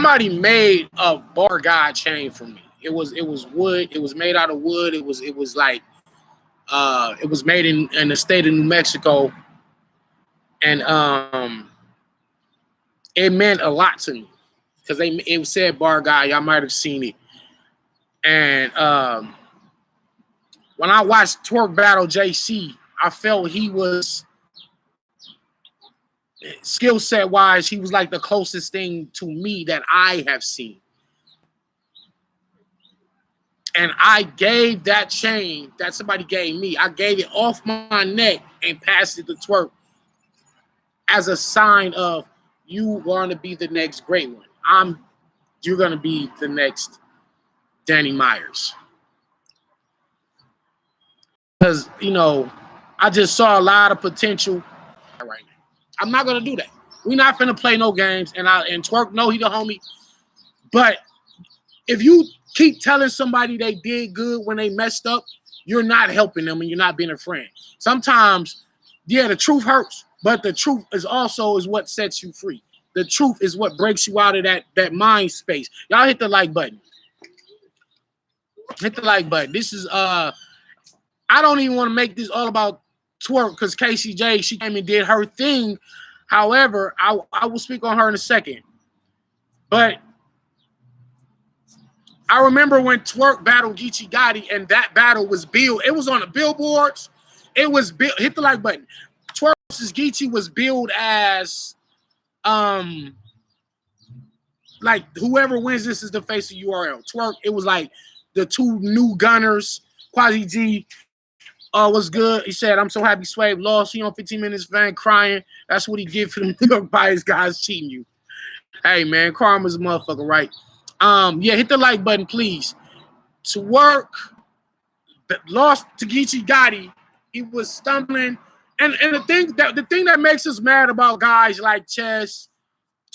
somebody made a bar guide chain for me. It was wood. It was made out of wood. It was like it was made in the state of New Mexico, and it meant a lot to me because it said bar guide. Y'all might have seen it, and when I watched Twork battle JC, I felt he was skill set wise, he was like the closest thing to me that I have seen. And I gave that chain that somebody gave me, I gave it off my neck and passed it to Twork as a sign of you going to be the next great one. You're going to be the next Danny Myers. Because, you know, I just saw a lot of potential right now. I'm not going to do that. We're not going to play no games. And Twork, no, he the homie. But if you keep telling somebody they did good when they messed up, you're not helping them and you're not being a friend. Sometimes, yeah, the truth hurts, but the truth is what sets you free. The truth is what breaks you out of that mind space. Y'all hit the like button. Hit the like button. This is I don't even want to make this all about Twerk because KCJ, she came and did her thing. However, I will speak on her in a second. But I remember when Twerk battled Geechi Gotti and that battle was billed. It was on the billboards. It was built. Hit the like button. Twerk versus Geechi was billed as like whoever wins this is the face of URL. Twerk, it was like the two new gunners. Quasi G was good. He said, I'm so happy Swave lost. He on 15 minutes van crying. That's what he get for the New York bias guys cheating you. Hey, man, karma's a motherfucker, right? Yeah, hit the like button, please. Twerk lost to Geechi Gotti. He was stumbling. And the thing that makes us mad about guys like Chess,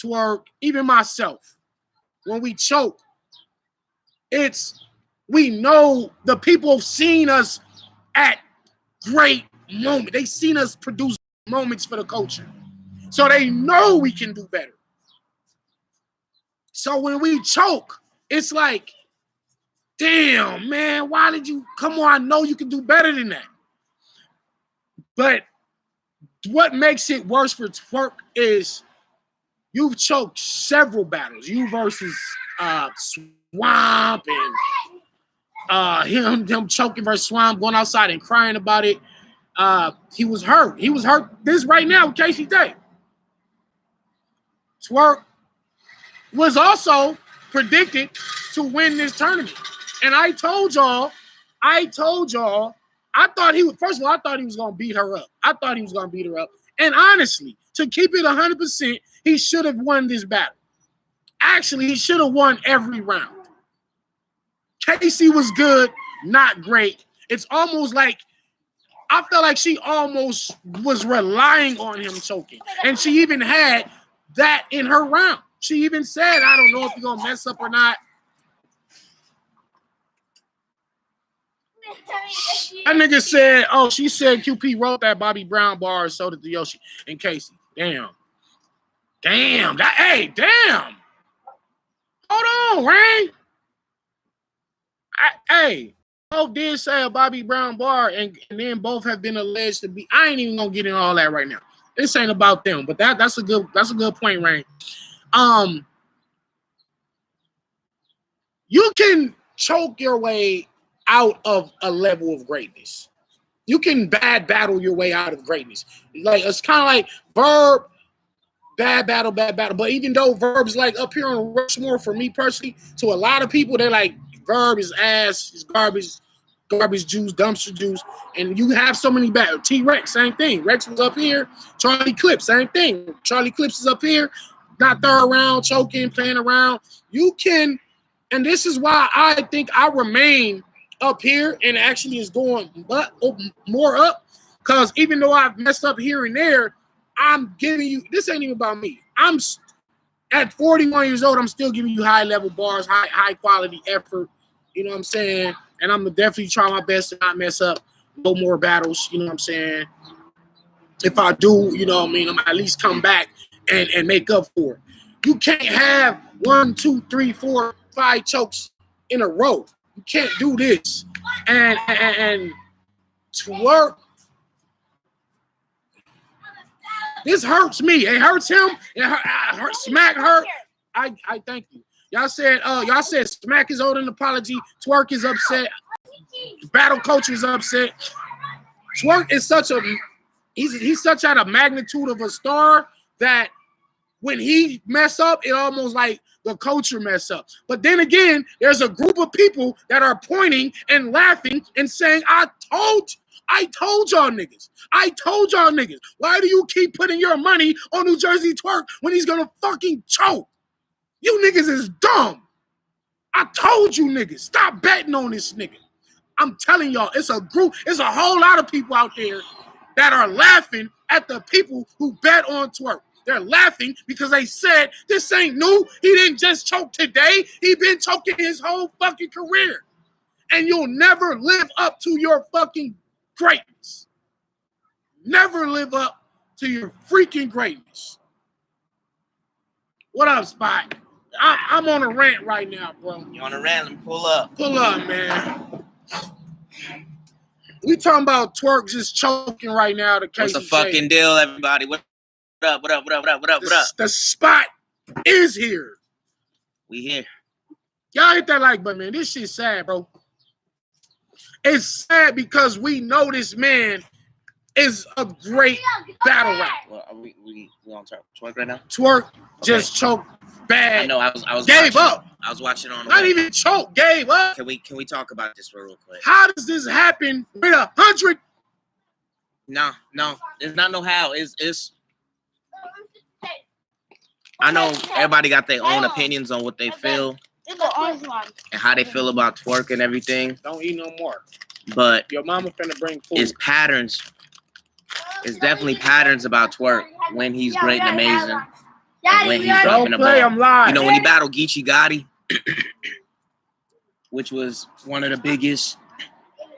Twerk, even myself, when we choke, we know the people have seen us at great moments. They seen us produce moments for the culture. So they know we can do better. So when we choke, it's like, damn, man, why did you come on? I know you can do better than that. But what makes it worse for Twerk is you've choked several battles. You versus Swamp and him choking versus Swamp, going outside and crying about it. He was hurt. He was hurt this right now with KCJ. Twerk was also predicted to win this tournament. And I told y'all, I thought he would, first of all, I thought he was going to beat her up. And honestly, to keep it 100%, he should have won this battle. Actually, he should have won every round. Casey was good, not great. It's almost like, I felt like she almost was relying on him choking. And she even had that in her round. She even said, I don't know if you're going to mess up or not. That nigga said, oh, she said QP wrote that Bobby Brown bar and so did the Yoshi and Casey. Damn. Damn. Damn. Hold on, Rain. Hey, both did say a Bobby Brown bar and then both have been alleged to be. I ain't even gonna get in all that right now. This ain't about them, but that's a good point, Rain. You can choke your way out of a level of greatness. You can bad battle your way out of greatness. Like it's kind of like Verb, bad battle. But even though Verb's like up here on Rushmore for me personally, to a lot of people, they're like Verb is ass, is garbage juice, dumpster juice, and you have so many bad. T-Rex, same thing. Rex was up here. Charlie Clips, same thing. Charlie Clips is up here, not third round, choking, playing around. You can, and this is why I think I remain up here and actually is going more up, because even though I've messed up here and there, I'm giving you, this ain't even about me. I'm at 41 years old, I'm still giving you high level bars, high quality effort, you know what I'm saying? And I'm gonna definitely try my best to not mess up no more battles, you know what I'm saying? If I do, you know what I mean, I'm at least come back and make up for it. You can't have 1, 2, 3, 4, 5 chokes in a row. You can't do this. And Twork, this hurts me. It hurts him. It hurt, Smack hurt. I thank you. Y'all said Smack is owed an apology. Twork is upset. Battle culture is upset. Twork is such a he's such at a magnitude of a star that when he mess up, it almost like the culture mess up. But then again, there's a group of people that are pointing and laughing and saying, I told y'all niggas. I told y'all niggas. Why do you keep putting your money on New Jersey Twork when he's gonna fucking choke? You niggas is dumb. I told you niggas. Stop betting on this nigga. I'm telling y'all, it's a whole lot of people out there that are laughing at the people who bet on Twork. They're laughing because they said this ain't new. He didn't just choke today. He been choking his whole fucking career. And you'll never live up to your fucking greatness. Never live up to your freaking greatness. What up, Spot? I'm on a rant right now, bro. You on a rant? Let me pull up. Pull up, man. We talking about Twork just choking right now. What's the fucking deal, everybody? What up? What up? What up? What up? What up? What up? The Spot is here. We here. Y'all hit that like button, man. This shit's sad, bro. It's sad because we know this man is a great battle rapper. Well, we on Twork right now? Twork just choked bad. I know. I was gave watching, up. I was watching on. Not even choke. Gave up. Can we talk about this real quick? How does this happen with 100? No. There's not no how. It's. I know everybody got their own opinions on what they feel and how they feel about Twork and everything. Don't eat no more. But your mama finna bring food. It's patterns. It's definitely patterns about Twork when he's great and amazing. And when he's dropping the ball. Live. You know, when he battled Geechi Gotti, which was one of the biggest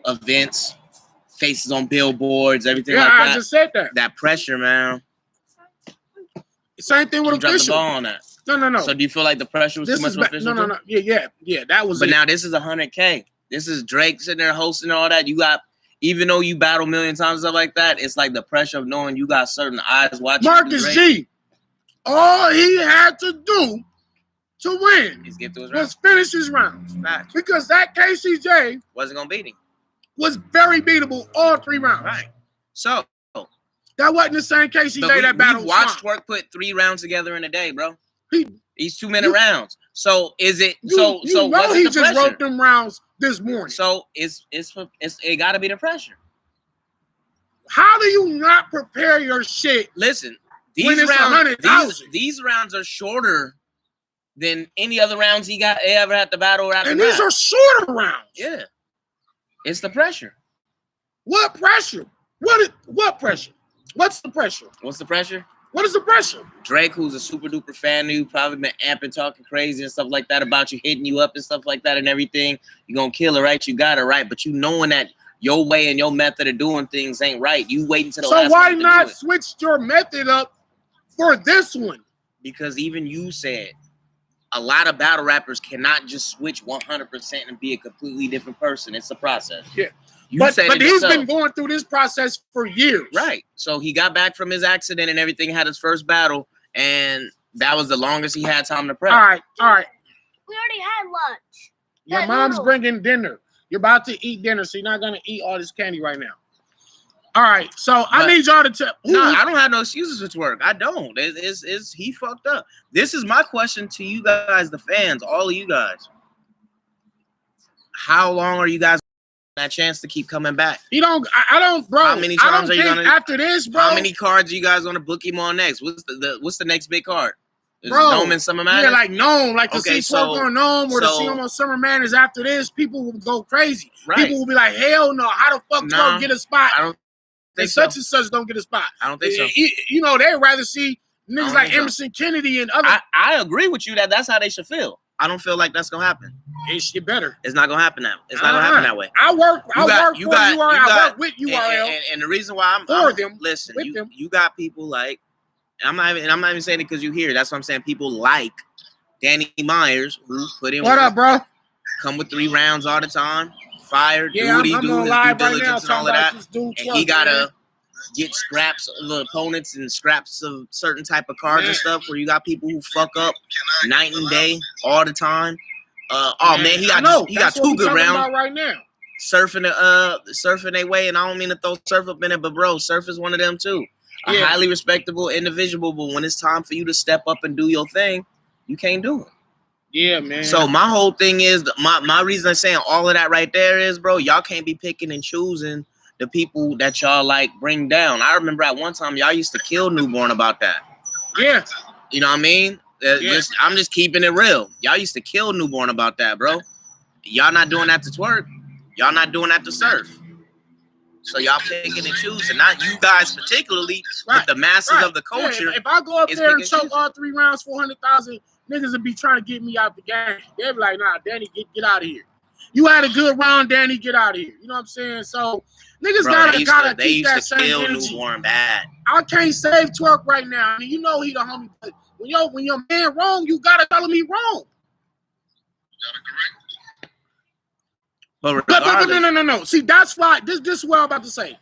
events, faces on billboards, everything like that. I just said that. That pressure, man. Same thing with Dropped official. the ball on that. No. So do you feel like the pressure was too much for official? No. Yeah. That was. But now this is 100K. This is Drake sitting there hosting and all that. You got, even though you battle a million times and stuff like that, it's like the pressure of knowing you got certain eyes watching. Marcus G. All he had to do to win was finish his rounds. Facts. Because that KCJ wasn't gonna beat him. Was very beatable all 3 rounds. Right. So that wasn't the same KCJ that battled. We watched Twork put 3 rounds together in a day, bro. These 2-minute rounds. So is it so you know he just pressure? wrote them rounds this morning. So it gotta be the pressure. How do you not prepare your shit? Listen, these rounds are shorter than any other rounds he ever had to battle after. And these are shorter rounds. Yeah. It's the pressure. What pressure? What pressure? What's the pressure? What's the pressure? What is the pressure? Drake, who's a super duper fan of you, probably been amping, talking crazy and stuff like that about you, hitting you up and stuff like that and everything. You're gonna kill it, right? You got it right. But you knowing that your way and your method of doing things ain't right. You waiting to the last minute. So why not switch your method up for this one? Because even you said a lot of battle rappers cannot just switch 100% and be a completely different person. It's a process. Yeah. But he's been going through this process for years. Right. So he got back from his accident and everything, had his first battle, and that was the longest he had time to prep. All right. We already had lunch. Your mom's bringing dinner. You're about to eat dinner, so you're not going to eat all this candy right now. All right. So I need y'all to tell. No, I don't have no excuses for Twork. I don't. It's he fucked up. This is my question to you guys, the fans, all of you guys. How long are you guys that chance to keep coming back? I don't, bro. How many times are you gonna after this, bro? How many cards are you guys gonna book him on next? What's the next big card? Is bro, Gnome and Summer Madness? Yeah, like Gnome, like to see Twork on Gnome or to see him on Summer Madness. After this, people will go crazy. Right. People will be like, hell no, how the fuck Twork get a spot? I don't think and such and such don't get a spot. I don't think so. You know, they'd rather see niggas like Emerson Kennedy and other. I agree with you that's how they should feel. I don't feel like that's gonna happen. It better. It's not gonna happen that. It's not gonna happen that way. I work with URL. And the reason why I'm for them. Listen, you got people like I'm not even saying it because you hear. That's what I'm saying. People like Danny Myers, who put in What work, up, bro? come with 3 rounds all the time, fire, Yeah, duty, I'm do on his live due right now diligence and all talking of about that. this dude And Twork, he gotta man. get scraps of the opponents and scraps of certain type of cards and stuff where you got people who fuck up night and day all the time. Man, he got That's what 2 we good talking rounds. about right now. Surfing their way, and I don't mean to throw Surf up in it, but bro, Surf is one of them too. A Yeah. highly respectable individual, but when it's time for you to step up and do your thing, you can't do it. Yeah, man. So my whole thing is my reason I'm saying all of that right there is, bro, y'all can't be picking and choosing the people that y'all like bring down. I remember at one time y'all used to kill Newborn about that. Yeah. You know what I mean? I'm just keeping it real. Y'all used to kill Newborn about that, bro. Y'all not doing that to Twerk. Y'all not doing that to Surf. So y'all picking and choosing, not you guys particularly, but the masses of the culture. Yeah, if I go up there and choke all 3 rounds, 400,000 niggas would be trying to get me out the game. They'd be like, nah, Danny, get out of here. You had a good round, Danny, get out of here. You know what I'm saying? So niggas gotta keep that same energy. Newborn bad. I can't save Twerk right now. I mean, you know he the homie, but when your man wrong, you gotta tell him he wrong. But no. See, that's why this is what I'm about to say.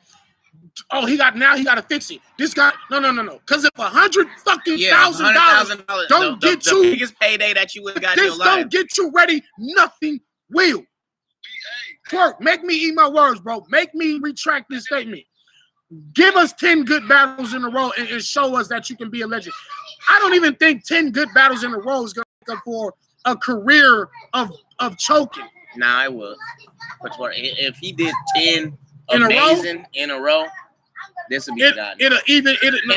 Oh, he got to fix it. This guy, no. Because if $100,000 don't get the you biggest payday that you would have got in your life, don't get you ready, nothing will. Twerk, make me eat my words, bro. Make me retract this statement. Give us 10 good battles in a row and show us that you can be a legend. I don't even think 10 good battles in a row is going to make up for a career of choking. Nah, I will. But if he did 10 amazing in a row, this would be forgotten. And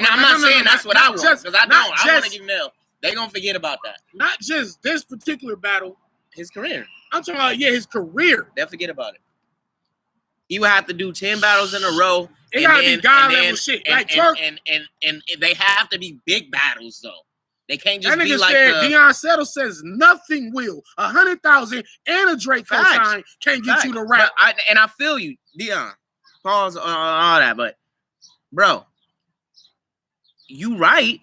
I'm not saying that's what I want, because I don't. I want to give him hell. They're going to forget about that. Not just this particular battle. His career. I'm talking about, his career. They'll forget about it. He would have to do 10 battles in a row. It got to be God-level shit. And they have to be big battles, though. They can't just be like Deion Settle says nothing will. 100,000 and a Drake co-sign can't get you to rap. And I feel you, Deion. Pause on all that, but bro, you right.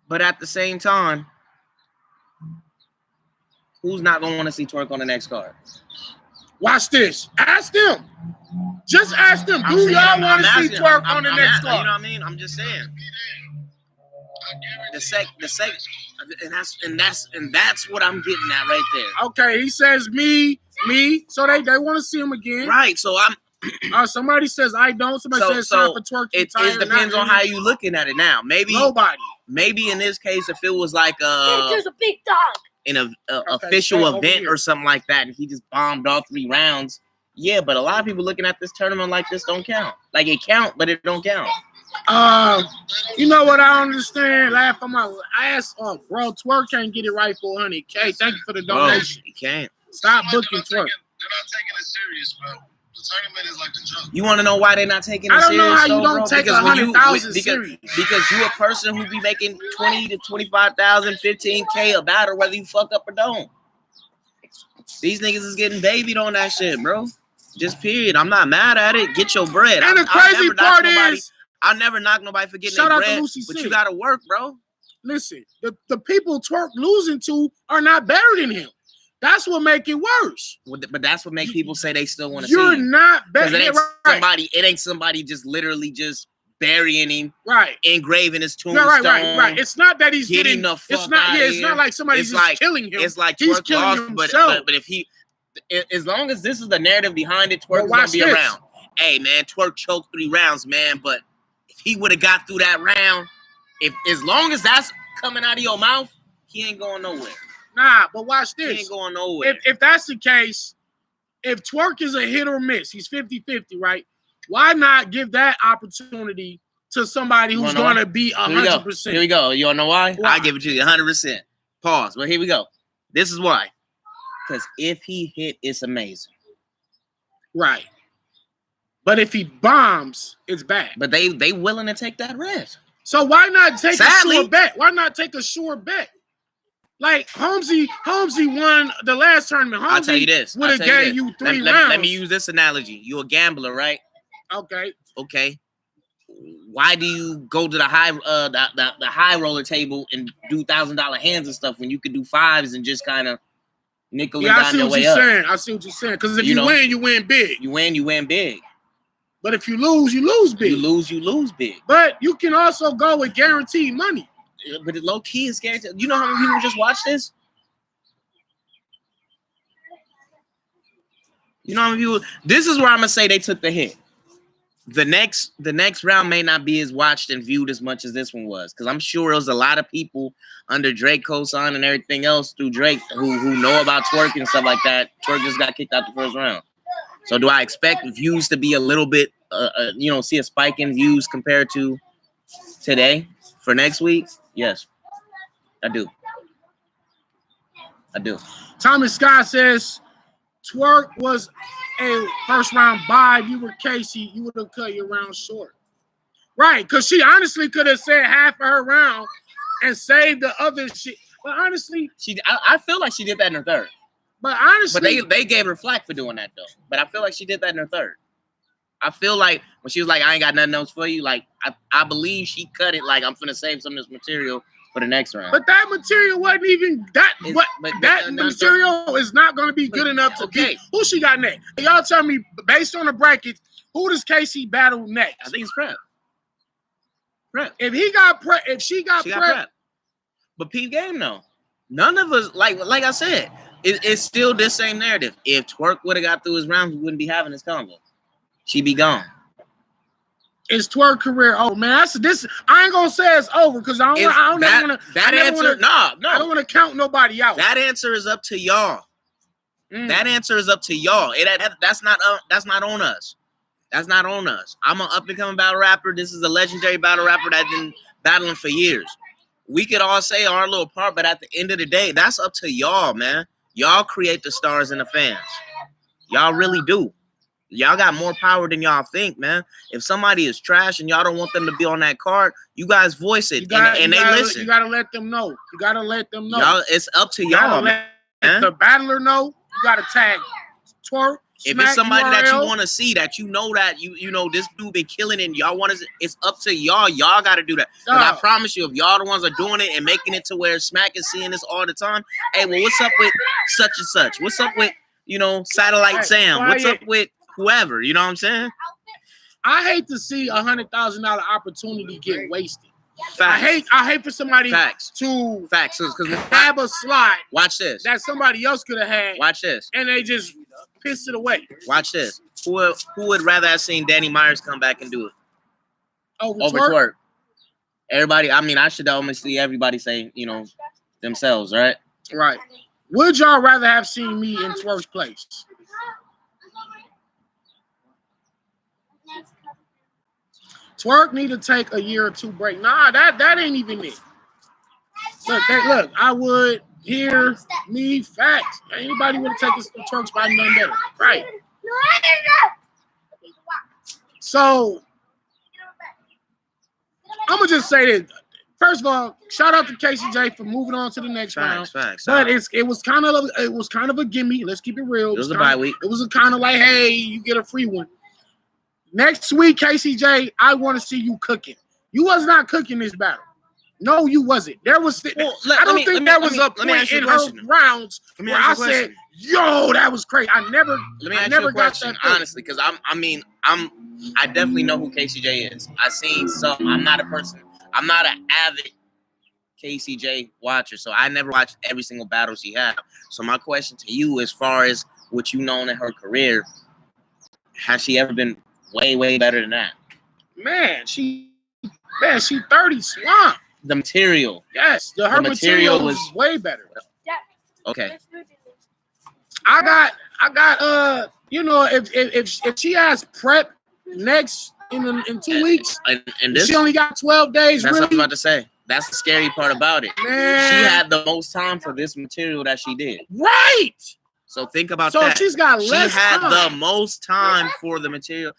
But at the same time, who's not gonna want to see Twerk on the next card? Watch this. Ask them. Just ask them. Do y'all want to see Twerk on the next card? You know what I mean? I'm just saying. The second, and that's what I'm getting at right there. Okay, he says me. So they want to see him again, right? So I'm. Somebody says I don't. Somebody says time for Twerk. It depends on how you looking at it now. Maybe in this case, if it was like there's a big dog in a official event or something like that, and he just bombed all 3 rounds. Yeah, but a lot of people looking at this tournament like this don't count. Like it count, but it don't count. You know what I understand? Laugh on my ass off, bro. Twerk can't get it right for 100K. Thank you for the donation. He can't. Stop booking Twerk. They're not taking it serious, bro. The tournament is like the joke. You want to know why they're not taking it serious? I don't know how you don't take 100,000 serious. Because you a person who be making 20 to 25,000, 15K a battle, whether you fuck up or don't. These niggas is getting babied on that shit, bro. Just period. I'm not mad at it. Get your bread. And the crazy part is, I'll never knock nobody for getting their bread, but you gotta work, bro. Listen, the people Twerk losing to are not better than him. That's what make it worse. But that's what make people say they still want to see him. You're not better. It ain't somebody just literally just burying him, right? Engraving his tombstone. Right. It's not that he's getting the fuck it's not. It's not like somebody's just killing him. It's like he's Twerk killing himself. But if he, as long as this is the narrative behind it, Twerk is gonna be around. Hey man, Twerk choked 3 rounds, man. But if he would have got through that round, as long as that's coming out of your mouth, he ain't going nowhere. Nah, but watch this. He ain't going nowhere. If that's the case, if Twerk is a hit or miss, he's 50-50, right? Why not give that opportunity to somebody who's going to be 100%? Here we go. You want to know why? I give it to you 100%. Pause. But here we go. This is why. Because if he hit, it's amazing. Right. But if he bombs, it's bad. But they willing to take that risk. So why not take a sure bet? Why not take a sure bet? Like Holmesy won the last tournament. Holmesy, I'll tell you this. Would have gave you 3 rounds. Let me use this analogy. You a gambler, right? Okay. why do you go to the high roller table and do $1,000 hands and stuff when you could do fives and just kind of nickel and dime your way up? I see what you're saying. Because if you win, you win big. You win big. But if you lose big. You lose big. But you can also go with guaranteed money. But the low key is guaranteed. You know how many people just watch this? You know how many people? This is where I'm gonna say they took the hit. The next round may not be as watched and viewed as much as this one was, because I'm sure there was a lot of people under Drake cosign and everything else through Drake who know about Twerk and stuff like that. Twerk just got kicked out the first round. So do I expect views to be a little bit, see a spike in views compared to today for next week? Yes, I do. Thomas Scott says Twerk was a first round bye. If you were Casey, you would have cut your round short. Right, because she honestly could have said half of her round and saved the other shit. But honestly, I feel like she did that in her third. But honestly, but they gave her flack for doing that though. But I feel like she did that in her third. I feel like when she was like, I ain't got nothing else for you, like I believe she cut it like I'm finna save some of this material for the next round. But that material wasn't even that. Material is not going to be good enough to beat. Who she got next? Y'all tell me, based on the bracket, who does Casey battle next? I think it's Prep. If she got Prep. But Pete game though, none of us like I said, it's still this same narrative. If Twerk would have got through his rounds, we wouldn't be having this convo. She'd be gone. Is Twerk career over, man? This I ain't gonna say it's over because I don't want to count nobody out. That answer is up to y'all. That answer is up to y'all. That's not on us. That's not on us. I'm an up and coming battle rapper. This is a legendary battle rapper that's been battling for years. We could all say our little part, but at the end of the day, that's up to y'all, man. Y'all create the stars and the fans. Y'all really do. Y'all got more power than y'all think, man. If somebody is trash and y'all don't want them to be on that card, you guys voice it and they listen. You gotta let them know. Y'all, it's up to y'all, man. Let the battler know. You gotta tag Twerk. If it's somebody that you want to see, that you know this dude been killing and y'all want to, it's up to y'all. Y'all got to do that. Because I promise you, if y'all the ones are doing it and making it to where Smack is seeing this all the time, hey, well, what's up with such and such? What's up with, Satellite Sam? What's up with whoever? You know what I'm saying? I hate to see $100,000 opportunity get wasted. Facts. I hate for somebody to have a slot. Watch this. That somebody else could have had. Watch this. And they just pissed it away. Watch this. Who would rather have seen Danny Myers come back and do it? Over Twerk? Everybody, I should almost see everybody say, themselves, right? Right. Would y'all rather have seen me in Twerk's place? Twerk need to take a year or two break. Nah, that ain't even it. Look, I would hear me facts. Anybody would have taken the Twerk spot and done better. Right. So I'm gonna just say this. First of all, shout out to KCJ for moving on to the next round. But it was kind of a gimme. Let's keep it real. It was a bye week. It was kind of like, hey, you get a free one. Next week, KCJ, I want to see you cooking. You was not cooking this battle. No, you wasn't. There was. I don't think there was a point in her rounds where I said, "Yo, that was crazy." I never got that. Honestly, because I definitely know who KCJ is. I seen some. I'm not an avid KCJ watcher, so I never watched every single battle she had. So my question to you, as far as what you know in her career, has she ever been way better than that? Man, she 30 swamp. The material. Yes, her material was way better. Okay. I got if she has prep next in 2 weeks, and this, she only got 12 days. That's what I'm about to say. That's the scary part about it. Man. She had the most time for this material that she did. Right. So think about that. So she's got less time. She had the most time for the material.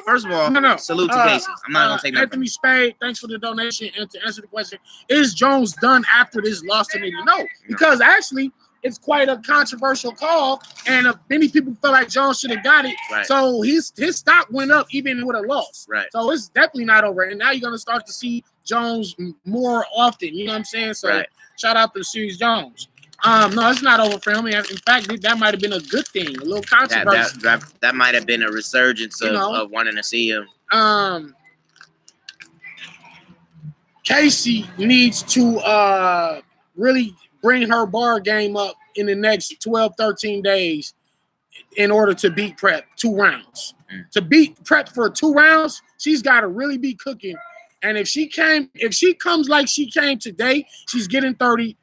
First of all, salute to Casey. I'm not going to take that. Anthony Spade, thanks for the donation. And to answer the question, is Jones done after this loss to Nitty? No, because actually, it's quite a controversial call, and many people feel like Jones should have got it. Right. So his stock went up even with a loss. Right. So it's definitely not over. And now you're gonna start to see Jones more often. You know what I'm saying? So Right. shout out to Series Jones. No, it's not over for him. In fact, that might have been a good thing, a little controversy. That might have been a resurgence You know. of wanting to see him. Casey needs to really bring her bar game up in the next 12, 13 days in order to beat Prep 2 rounds. To beat Prep for 2 rounds, she's got to really be cooking. And if she comes like she came today, she's getting 30.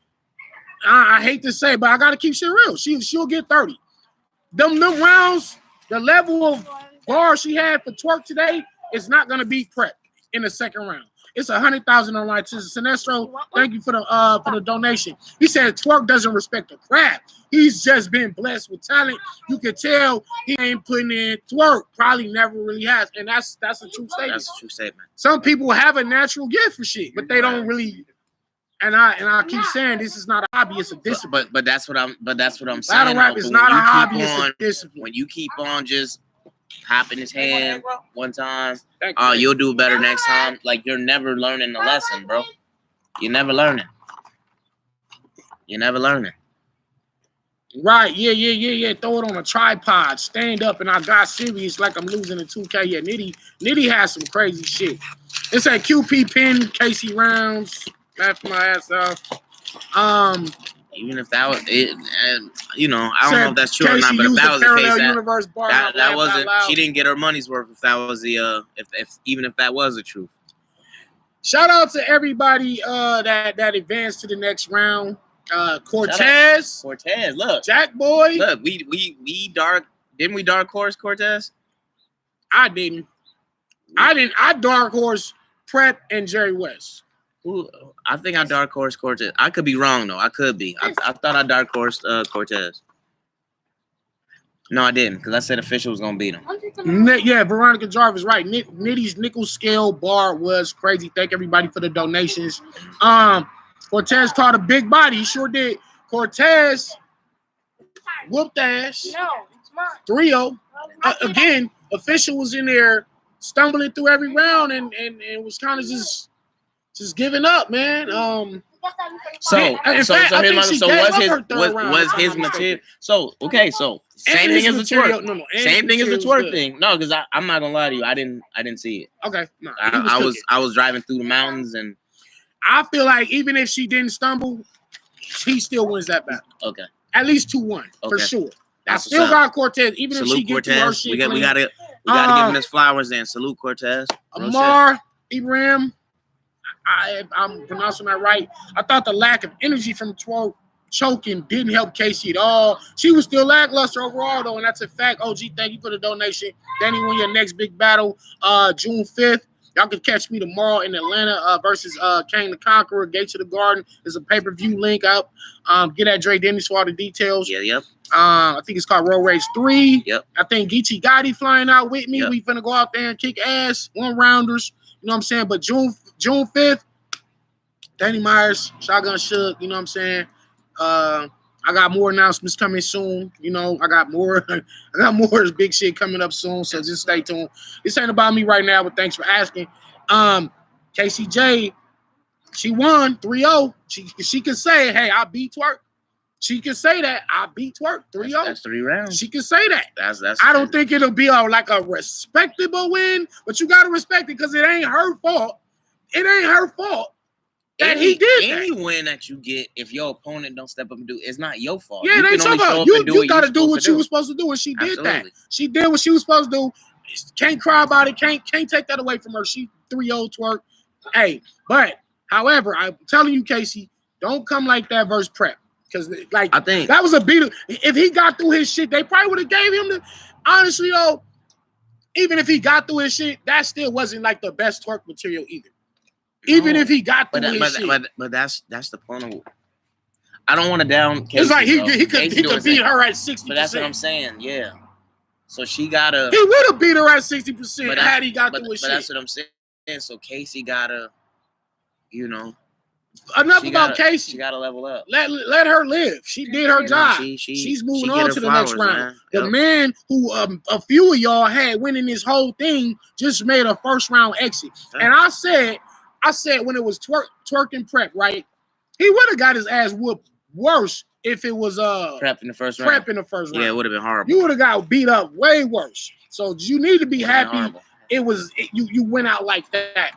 I hate to say, but I got to keep shit real. She'll get 30. Them rounds, the level of bar she had for Twork today is not going to beat Prep in the second round. It's 100,000 online. Sinestro, thank you for the donation. He said Twork doesn't respect the craft. He's just been blessed with talent. You can tell he ain't putting in Twork. Probably never really has, and that's a true statement. That's a true statement. Some people have a natural gift for shit, but they don't really. And I keep saying this is not a hobby; it's a discipline. But that's what I'm saying. Battle rap is not a hobby; it's a discipline. When you keep on just hopping his hand one time, Thank you. you'll do better next time. Like, you're never learning the lesson, bro. You're never learning. You're never learning. Right, yeah. Throw it on a tripod, stand up, and I got serious like I'm losing in 2K. Yeah, Nitty has some crazy shit. It's a QP pin, Casey Rounds. Laugh my ass off. Even if that was it, and I don't know if that's true or not, but if that was the case, that wasn't. She didn't get her money's worth if that was the even if that was the truth. Shout out to everybody that advanced to the next round. Cortez, look, Jack Boy, look, we didn't we dark horse Cortez? I didn't. I dark horse Prep and Jerry West. Ooh, I think I dark horse Cortez. I could be wrong though. I could be. I thought I dark horse Cortez. No, I didn't, because I said Official was gonna beat him. Yeah, Veronica Jarvis, right. Nitty's nickel scale bar was crazy. Thank everybody for the donations. Cortez caught a big body. He sure did. Cortez whooped ass. No, it's mine. 3-0. Again, Official was in there stumbling through every round and was kind of just giving up, man. Was his material? So same thing as the Twerk. Same thing as the Twerk thing. No, because I'm not gonna lie to you, I didn't see it. Okay, no, I was driving through the mountains, and I feel like even if she didn't stumble, he still wins that battle. Okay, at least 2-1 for sure. I still got Cortez, even if she gets through her shit. We gotta give him his flowers. Then salute Cortez. Amar Ibrahim. I'm pronouncing that right. I thought the lack of energy from Twork choking didn't help Casey at all. She was still lackluster overall, though, and that's a fact. OG, thank you for the donation. Danny, win your next big battle, June 5th. Y'all can catch me tomorrow in Atlanta versus Kane the Conqueror. Gates of the Garden is a pay-per-view link up. Get at Dre Dennis for all the details. Yeah, yep. I think it's called Road Race 3. Yep. I think Geechi Gotti flying out with me. Yep. We finna go out there and kick ass, 1-rounders. You know what I'm saying? But June 5th, Danny Myers, Shotgun Shook, you know what I'm saying? I got more announcements coming soon. You know, I got more big shit coming up soon, so just stay tuned. This ain't about me right now, but thanks for asking. KCJ, she won 3-0. She can say, hey, I beat Twork. She can say that. I beat Twork 3-0. That's 3 rounds. She can say that. That's I don't think it'll be like a respectable win, but you got to respect it because it ain't her fault. It ain't her fault that he did that. Any win that you get, if your opponent don't step up and do, it's not your fault. Yeah, it ain't talking about you got to do what you were supposed to do, and she did that. She did what she was supposed to do. Can't cry about it. Can't take that away from her. She 3-0 Twork. Hey, but however, I'm telling you, Casey, don't come like that versus Prep. Because, like, I think that was a beat. If he got through his shit, they probably would have gave him the. Honestly, though, even if he got through his shit, that still wasn't like the best Twork material either. Even if he got through his shit. But that's the point of. I don't want to down. Casey, it's like he could beat her at 60%. But that's what I'm saying. Yeah. So she gotta. He would have beat her at 60% had he got through his shit. But that's what I'm saying. So Casey gotta, enough about Casey. She gotta level up. Let her live. She did her job. She's moving on to the next round. The man who a few of y'all had winning this whole thing just made a first round exit. And I said when it was Twerk and Prep, right? He would have got his ass whooped worse if it was Prep in the first round. Yeah, it would have been horrible. You would have got beat up way worse. So you need to be happy. You went out like that.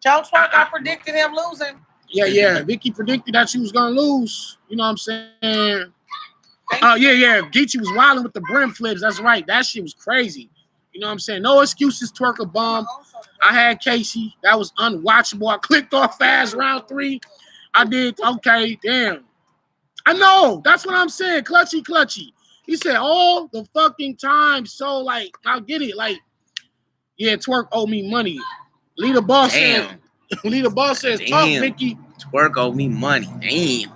Joe Twerk, I predicted him losing. Yeah. Vicky predicted that she was gonna lose. You know what I'm saying? Yeah. Geechi was wilding with the brim flips. That's right. That shit was crazy. You know what I'm saying? No excuses, Twerk a bum. I had Casey. That was unwatchable. I clicked off fast round 3. I did. Okay, damn. I know. That's what I'm saying. Clutchy. He said all the fucking time. So, like, I get it. Like, yeah, Twerk owe me money. Leader Boss says, talk, Vicky. Twerk owe me money. Damn.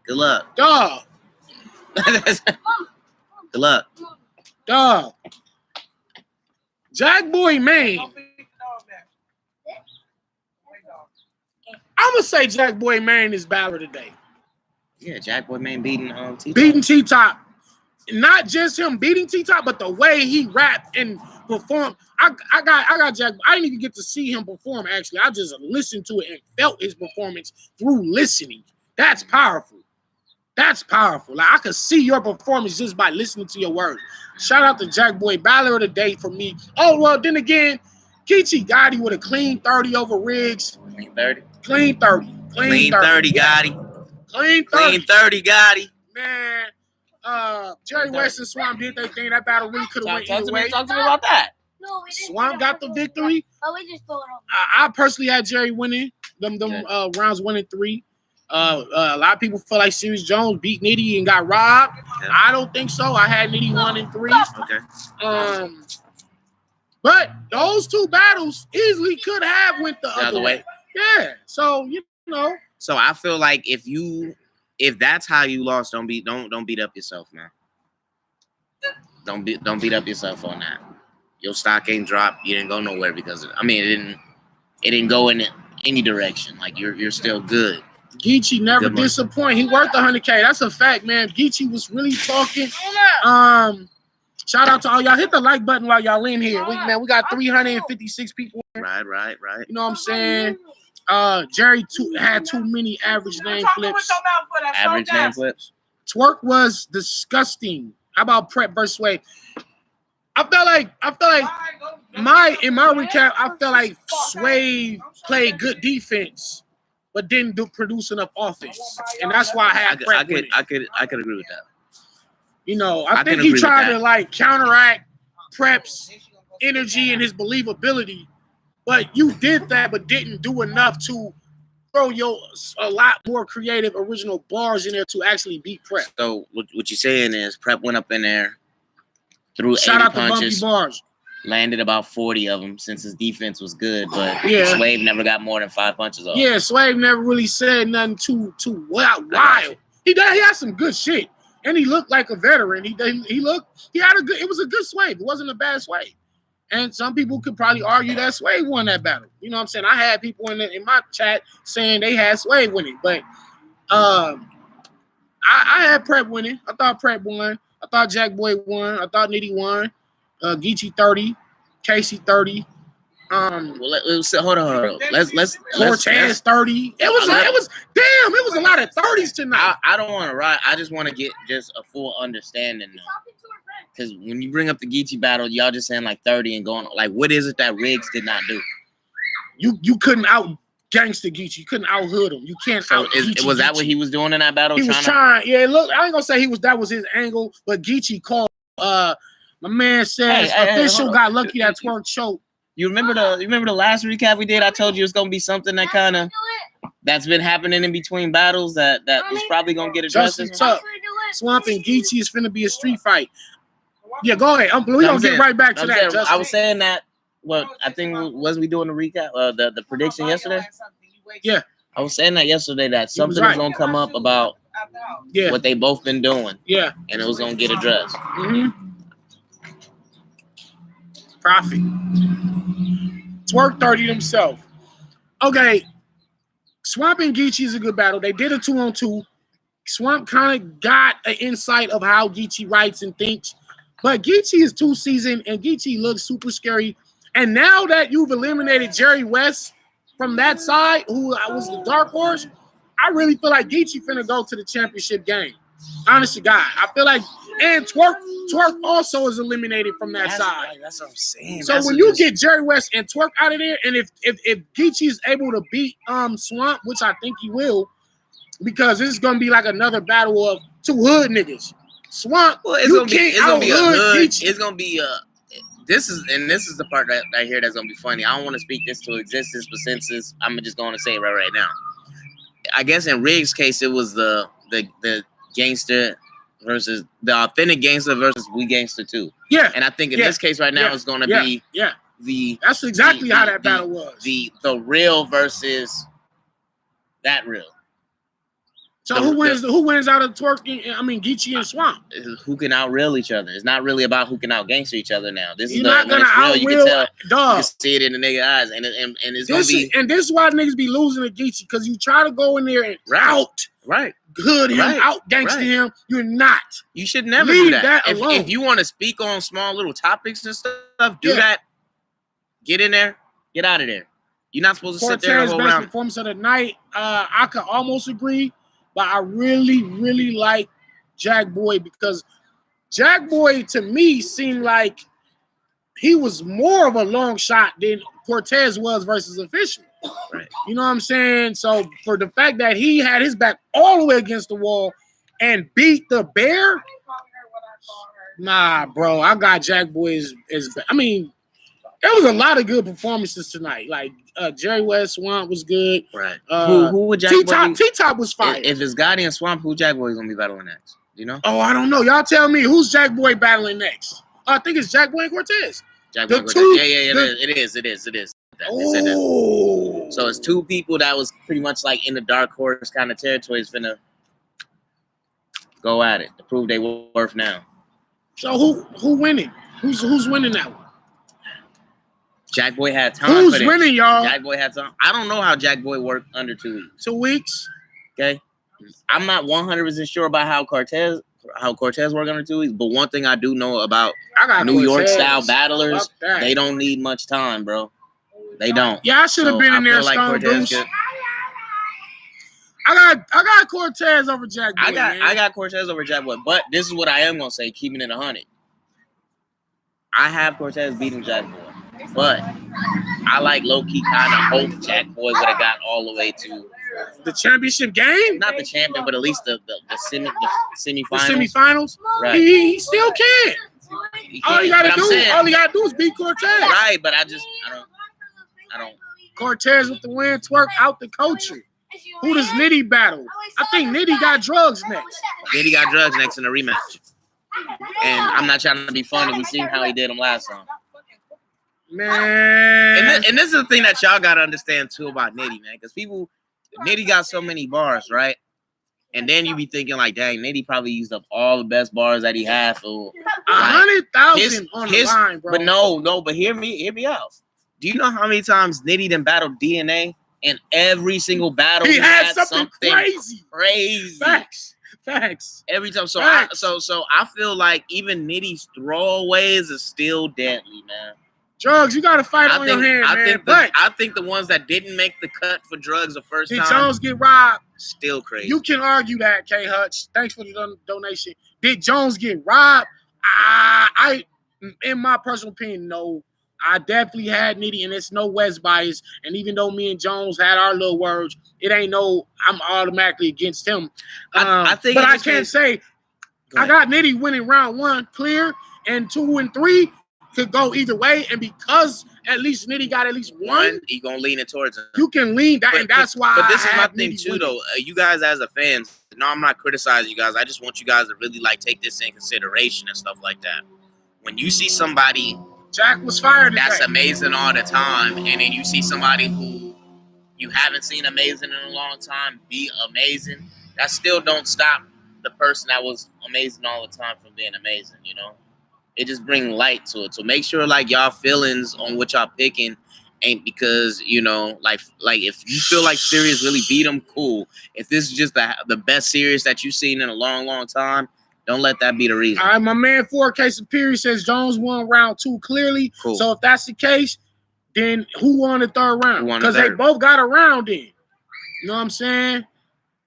Good luck. Dog. Good luck. Dog. Jack Boy Maine. I'm going to say Jack Boy Maine is battler today. Yeah, Jack Boy Maine beating T-Top. Beating T-Top. Not just him beating T-Top, but the way he rapped and performed. I got Jack. I didn't even get to see him perform, actually. I just listened to it and felt his performance through listening. That's powerful. Like, I could see your performance just by listening to your words. Shout out to Jack Boy, battler of the day for me. Oh, well, then again, Geechi got him with a clean 30 over Riggs. Clean 30? Clean 30. Clean 30 got him. Clean 30. Clean 30 got him. Man, Jerry West and Swamp did their thing. That battle really could have went either way. Talk to me about that. No, we didn't. Swamp got the victory. Oh, we just throw it on. I personally had Jerry winning them rounds 1 and 3. A lot of people feel like Serious Jones beat Nitty and got robbed. Yeah. I don't think so. I had Nitty 1 and 3. Okay. But those 2 battles easily could have went the other way. Yeah. So you know. So I feel like if that's how you lost, don't beat up yourself, man. Don't beat up yourself on that. Your stock ain't dropped. You didn't go nowhere because it didn't go in any direction. Like you're still good. Geechi never disappoint. He worth 100K. That's a fact, man. Geechi was really talking. Shout out to all y'all. Hit the like button while y'all in here. We got 356 people. Right. You know what I'm saying? Jerry had too many average name flips. Average name flips. Twerk was disgusting. How about Prep versus Sway? I felt like in my recap, I felt like Sway played good defense, but didn't produce enough offense, and that's why I had Prep winning. I could agree with that. You know, I think he tried to like counteract Prep's energy and his believability, but you did that, but didn't do enough to throw a lot more creative, original bars in there to actually beat Prep. So what you're saying is Prep went up in there, threw 80 Shout out punches, to Bumpy Bars. Landed about 40 of them since his defense was good, but yeah. Swave never got more than 5 punches off. Yeah, Swave never really said nothing too wild. He had some good shit, and he looked like a veteran. It was a good Swave. It wasn't a bad Swave. And some people could probably argue that Swave won that battle. You know what I'm saying? I had people in my chat saying they had Swave winning, but I had Prep winning. I thought Prep won. I thought Jack Boy won. I thought Nitty won. Geechi 30, Casey 30. Let's hold on. Let's Cortez 30. It was a lot of 30s tonight. I don't want to ride. I just want to get just a full understanding now. Because when you bring up the Geechi battle, y'all just saying like 30 and going like, what is it that Riggs did not do? You couldn't out gangster Geechi. You couldn't out hood him. You can't out Geechi. Was that what he was doing in that battle? He was trying. Yeah, look, I ain't gonna say that was his angle, but Geechi called. My man says official got lucky that Twork choked. You remember the last recap we did? I told you it's gonna be something that that's been happening in between battles that was probably gonna get addressed. Swamp and Geechi is finna be a street fight. Yeah, go ahead. We're gonna get right back to that. I was saying that. Well, I think was we doing the recap, the prediction yesterday? Yeah, I was saying that yesterday that something was gonna come up about what they both been doing. Yeah, and it was gonna get addressed. Mm-hmm. Profit. Twerk 30 himself. Okay, Swamp and Geechi is a good battle. They did a 2-on-2. Swamp kind of got an insight of how Geechi writes and thinks. But Geechi is too seasoned, and Geechi looks super scary. And now that you've eliminated Jerry West from that side, who was the dark horse, I really feel like Geechi finna go to the championship game. Honest to God. I feel like, and Twork also is eliminated from that side. Right, that's what I'm saying. So when you get Jerry West and Twork out of there, and if Geechi is able to beat Swamp, which I think he will, because this is gonna be like another battle of two hood niggas. Swamp, well, it's gonna be a hood. It's gonna be this is the part that I hear that's gonna be funny. I don't want to speak this to existence, but since I'm just going to say it right now. I guess in Riggs' case, it was the gangster versus the authentic gangster versus we gangster too. Yeah. And I think in this case right now it's gonna be that's exactly how that battle was. The real versus that real. So who wins out of Twerk? Geechi and Swamp. Who can outreal each other? It's not really about who can outgangster each other now. This You're is not gonna when it's real. You can tell. Dog. You can see it in the nigga eyes, and it's gonna be. And this is why niggas be losing to Geechi, because you try to go in there and out hood him, out gangster him. You're not. You should never leave do that. alone. If you want to speak on small little topics and stuff, do that. Get in there. Get out of there. You're not supposed to sit there and hold best around. Performance of the night. I could almost agree. But I really, really like Jack Boy, because Jack Boy to me seemed like he was more of a long shot than Cortez was versus Official. Right. You know what I'm saying? So for the fact that he had his back all the way against the wall and beat the bear, nah, bro. I got Jack Boy there was a lot of good performances tonight. Like Jerry West, Swamp was good. Right. Who would Jack Boy? T-Top was fire. If it's Gotti and Swamp, who Jack Boy is gonna be battling next? Do you know? Oh, I don't know. Y'all tell me, who's Jack Boy battling next? I think it's Jack Boy and Cortez. Jack Boy and Cortez. It is. Oh. So it's two people that was pretty much like in the dark horse kind of territory is finna go at it to prove they worth now. So who winning? Who's winning that one? Jack Boy had time. Who's winning, y'all? Jack Boy had time. I don't know how Jack Boy worked under 2 weeks. 2 weeks. Okay. I'm not 100% sure about how Cortez worked under 2 weeks, but one thing I do know about New York style battlers, they don't need much time, bro. They don't. Yeah, I should have been in there. Stone Goose. I got Cortez over Jack Boy. I got Cortez over Jack Boy, but this is what I am gonna say, keeping it 100. I have Cortez beating Jack Boy. But I like low-key kind of hope Jack Boy would have got all the way to the championship game. Not the champion, but at least the semifinals. The semifinals. Right. He still can. All you gotta do is beat Cortez. Right, but I don't. Cortez with the win. Twerk out the culture. Who does Nitty battle? I think Nitty got drugs next. Nitty got drugs next in the rematch. And I'm not trying to be funny. We seen how he did him last time. Man, and this is the thing that y'all gotta understand too about Nitty, man, because Nitty got so many bars, right? And then you be thinking like, dang, Nitty probably used up all the best bars that he had. So 100,000 on the line, bro. But but hear me out. Do you know how many times Nitty done battled DNA? And every single battle he had something crazy. Facts. Every time, so I feel like even Nitty's throwaways are still deadly, man. Drugs, you got to fight on your hand, man. I think the ones that didn't make the cut for drugs the first time. Did Jones get robbed? Still crazy. You can argue that, K. Hutch. Thanks for the donation. Did Jones get robbed? I, in my personal opinion, no. I definitely had Nitty, and it's no West bias. And even though me and Jones had our little words, it ain't no I'm automatically against him. I can't say I got Nitty winning round 1 clear, and 2 and 3 could go either way. And because at least Nitty got at least one, you gonna lean it towards him. You can lean that, and that's why. But this is my thing too, though. You guys as a fans, no, I'm not criticizing you guys. I just want you guys to really take this in consideration and stuff like that. When you see somebody, Jack was fired. That's amazing all the time, and then you see somebody who you haven't seen amazing in a long time be amazing. That still don't stop the person that was amazing all the time from being amazing. You know, it just brings light to it. So make sure y'all feelings on what y'all picking ain't because, you know, like if you feel like series really beat him, cool. If this is just the best series that you've seen in a long, long time, don't let that be the reason. All right, my man 4K Superior says Jones won round 2 clearly. Cool. So if that's the case, then who won the third round? Because they both got a round in. You know what I'm saying?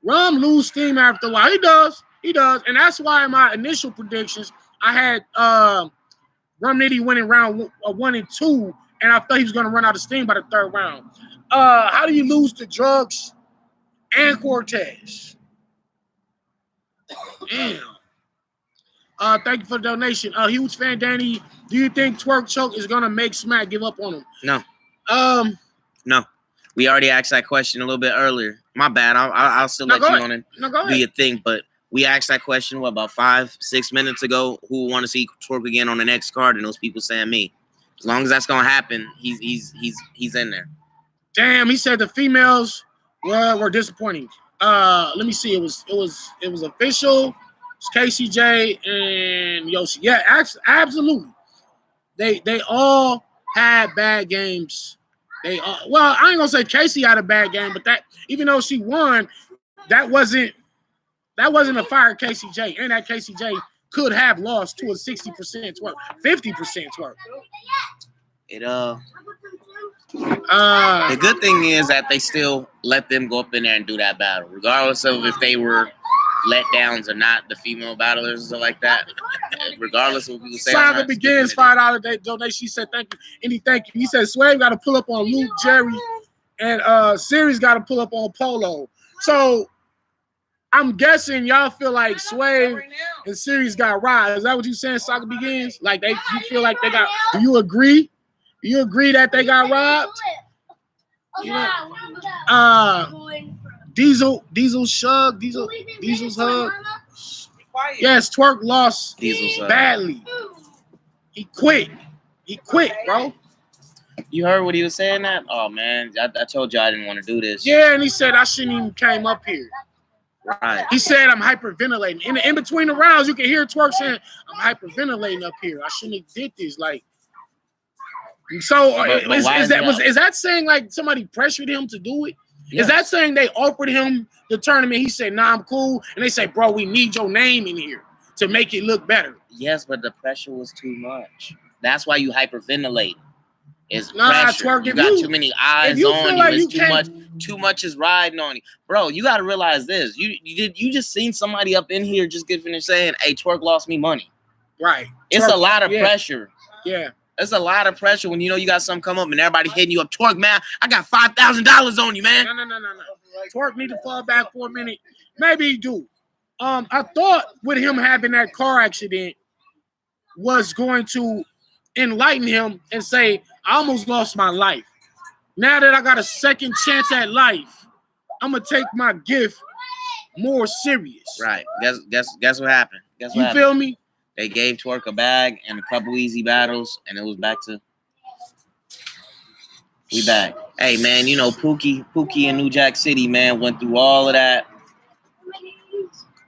Rum lose steam after a while. He does. And that's why in my initial predictions, I had Rum Nitty winning round 1 and 2, and I thought he was going to run out of steam by the third round. How do you lose to Drugs and Cortez? Damn. Thank you for the donation. Huge fan Danny, do you think Twerk Choke is gonna make Smack give up on him? No. No. We already asked that question a little bit earlier. My bad. I'll still let you on it. No, go ahead. Do your thing, but we asked that question about 5-6 minutes ago. Who want to see Twerk again on the next card? And those people saying me. As long as that's gonna happen, he's in there. Damn, he said the females were disappointing. Let me see. It was official. It's KCJ and Yoshi. Yeah, absolutely. They all had bad games. Well, I ain't gonna say Casey had a bad game, but that even though she won, that wasn't a fire KCJ, and that KCJ could have lost to a 60% twerk, 50% twerk. The good thing is that they still let them go up in there and do that battle, regardless of if they were letdowns or not, the female battlers and stuff like that. Regardless of what people say. Saga Begins, $5 donation. She said thank you. Thank you. He said Sway got to pull up on Luke, Jerry, and Siri's got to pull up on Polo. So I'm guessing y'all feel like Sway and Siri's got robbed. Is that what you saying, Saga Begins? Like you feel like they got? Do you agree? Do you agree that they got robbed? You know, Diesel's hug. Yes, Twerk lost badly. He quit, bro. You heard what he was saying that? Oh, man, I told you I didn't want to do this. Yeah, and he said I shouldn't even came up here. Right. He said I'm hyperventilating. In between the rounds, you can hear Twerk saying, I'm hyperventilating up here. I shouldn't have did this. Like, so is that saying like somebody pressured him to do it? Yes. Is that saying they offered him the tournament? He said, nah, I'm cool. And they say, bro, we need your name in here to make it look better. Yes, but the pressure was too much. That's why you hyperventilate. It's pressure. Twerk, you got too many eyes on you. It's too much is riding on you. Bro, you got to realize this. You just seen somebody up in here just get finished saying, hey, Twerk lost me money. Right. It's a lot of pressure. Yeah. It's a lot of pressure when you know you got something come up and everybody hitting you up. Twerk, man, I got $5,000 on you, man. No. Twerk need to fall back for a minute. Maybe he do. I thought with him having that car accident was going to enlighten him and say, I almost lost my life. Now that I got a second chance at life, I'm gonna take my gift more serious. Right. Guess what happened? You feel me? They gave Twerk a bag and a couple easy battles, and it was back to we back. Hey man, you know Pookie in New Jack City, man, went through all of that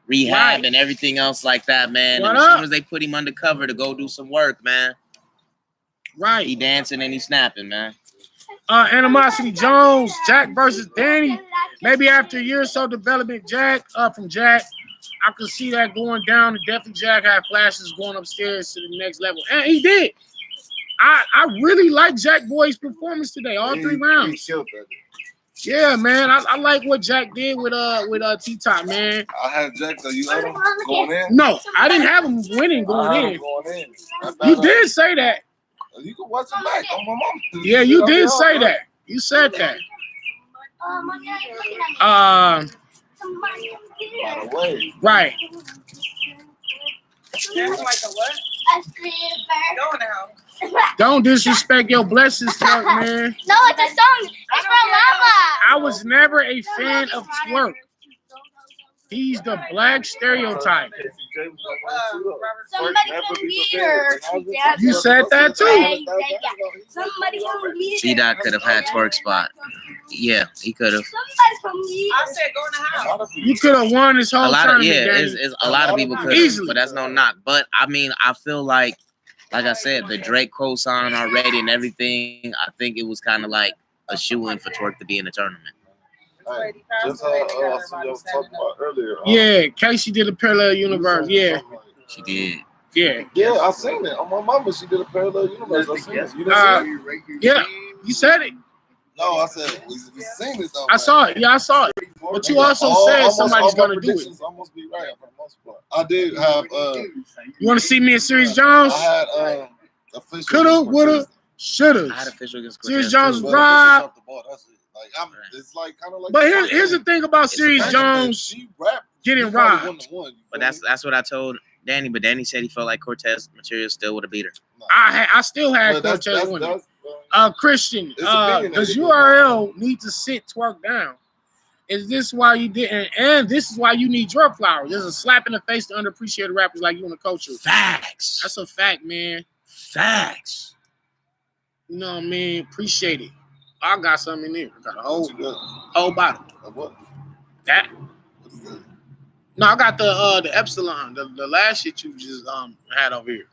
rehab and everything else like that, man. And as soon as they put him undercover to go do some work, man. Right. He dancing and he snapping, man. Animosity Jones, Jack versus Danny. Maybe after a year or so development, from Jack. I could see that going down. Definitely Jack had flashes going upstairs to the next level. And he did. I really like Jack Boy's performance today, all 3 rounds. Yeah, man. I like what Jack did with T-Top, man. I had Jack, so you had him going in? No, I didn't have him winning going in. You did say that. You can watch it back on my mom. Yeah, you did say that. You said that. Right. Like a what? Don't disrespect your blessings, Twerk, man. No, it's a song. It's for Lava. I was never a fan of Twerk. He's the black stereotype. Somebody come meet her. You said that too. Somebody come meet her. T-Dot could have had Twerk spot. Yeah, he could have. Somebody come meet her. I said go in the house. You could have won this whole tournament. It's a lot of people could have, but that's no knock. But I mean, I feel like like I said, the Drake cosign already and everything. I think it was kind of like a shoe-in for Twork to be in the tournament. Hey, just I see y'all talking about earlier. Yeah, Casey did a parallel universe. Yeah, She did. yeah. Yeah, I seen it. On my mama, she did a parallel universe. I seen it. You didn't see it? Yeah, you said it. No, I said we seen it though. I saw it. Yeah, I saw it. But you also said somebody's gonna do it. Almost be right for the most part. I did have. You want to see me in Series Jones? I had official. Coulda, woulda, shoulda. I had official against Cortez. Series Jones too. was robbed. Like it's like kind of like. But here's the thing about Series Jones She rapped, getting robbed. But that's what I told Danny. But Danny said he felt like Cortez material still would have beat her. I still had Cortez winning. Christian, does URL need to sit Twork down? Is this why you didn't? And this is why you need your flowers. There's a slap in the face to underappreciated rappers like you in the culture. Facts. That's a fact, man. Facts. You know what I mean? Appreciate it. I got something in there. I got a whole bottle. What? That. No, I got the Epsilon, the last shit you just had over here.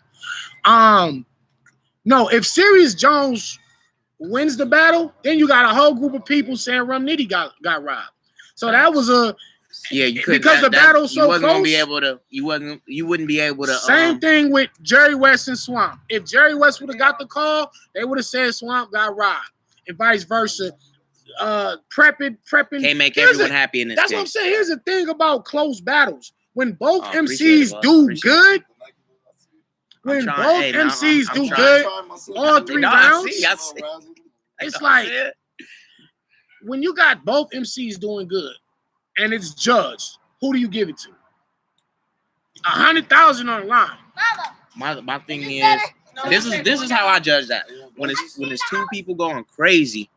No, if Serious Jones wins the battle, then you got a whole group of people saying Rum Nitty got robbed. So that was a you couldn't because the battle's so you wasn't close. Gonna be able to. You wouldn't be able to. Same thing with Jerry West and Swamp. If Jerry West would have got the call, they would have said Swamp got robbed, and vice versa. Prepping. Can't make everyone happy in this. That's what I'm saying. Here's the thing about close battles: when both MCs it, do appreciate good, I'm when trying- both hey, no, MCs I'm do trying. good, all three No, I rounds, see, I see. it's like when you got both MCs doing good, and it's judged. Who do you give it to? 100,000 on the line. My thing is this is how I judge that. When it's two people going crazy,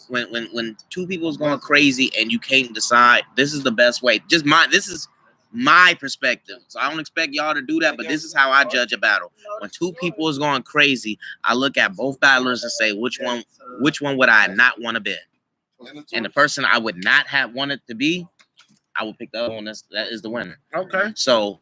when two people is going crazy and you can't decide, this is the best way. This is my perspective. So I don't expect y'all to do that, but this is how I judge a battle. When two people is going crazy, I look at both battlers and say which one would I not want to be? And the person I would not have wanted to be, I would pick the other one that is the winner. Okay. So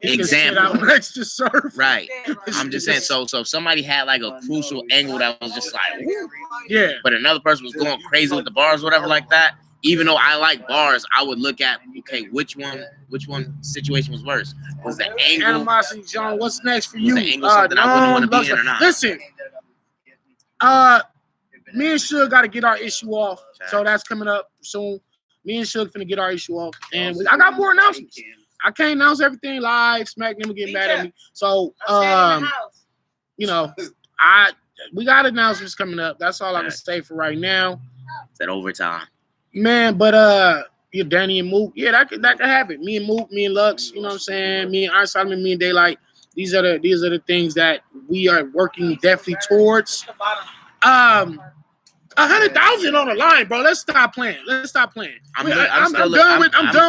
example. Next to surf. Right. I'm just saying, so if somebody had like a crucial angle that was just like, woo, Yeah. but another person was going crazy with the bars, whatever like that, even though I like bars, I would look at, okay, which one situation was worse? Was the angle Animosity, John, what's next for you? the angle something I wouldn't want to be in or not? Listen, me and Suge got to get our issue off, so that's coming up soon. Me and Suge finna get our issue off, and I got more announcements. I can't announce everything live. Smack them and get mad at me. So, you know, we got announcements coming up. That's all I can say for right now. It's at overtime. Man, but you Danny and Mook, yeah, that could happen. Me and Mook, me and Lux, you know what I'm saying? Me and Iron Solomon, me and Daylight. These are the things that we are working definitely towards. 100,000 on the line, bro. Let's stop playing. I'm done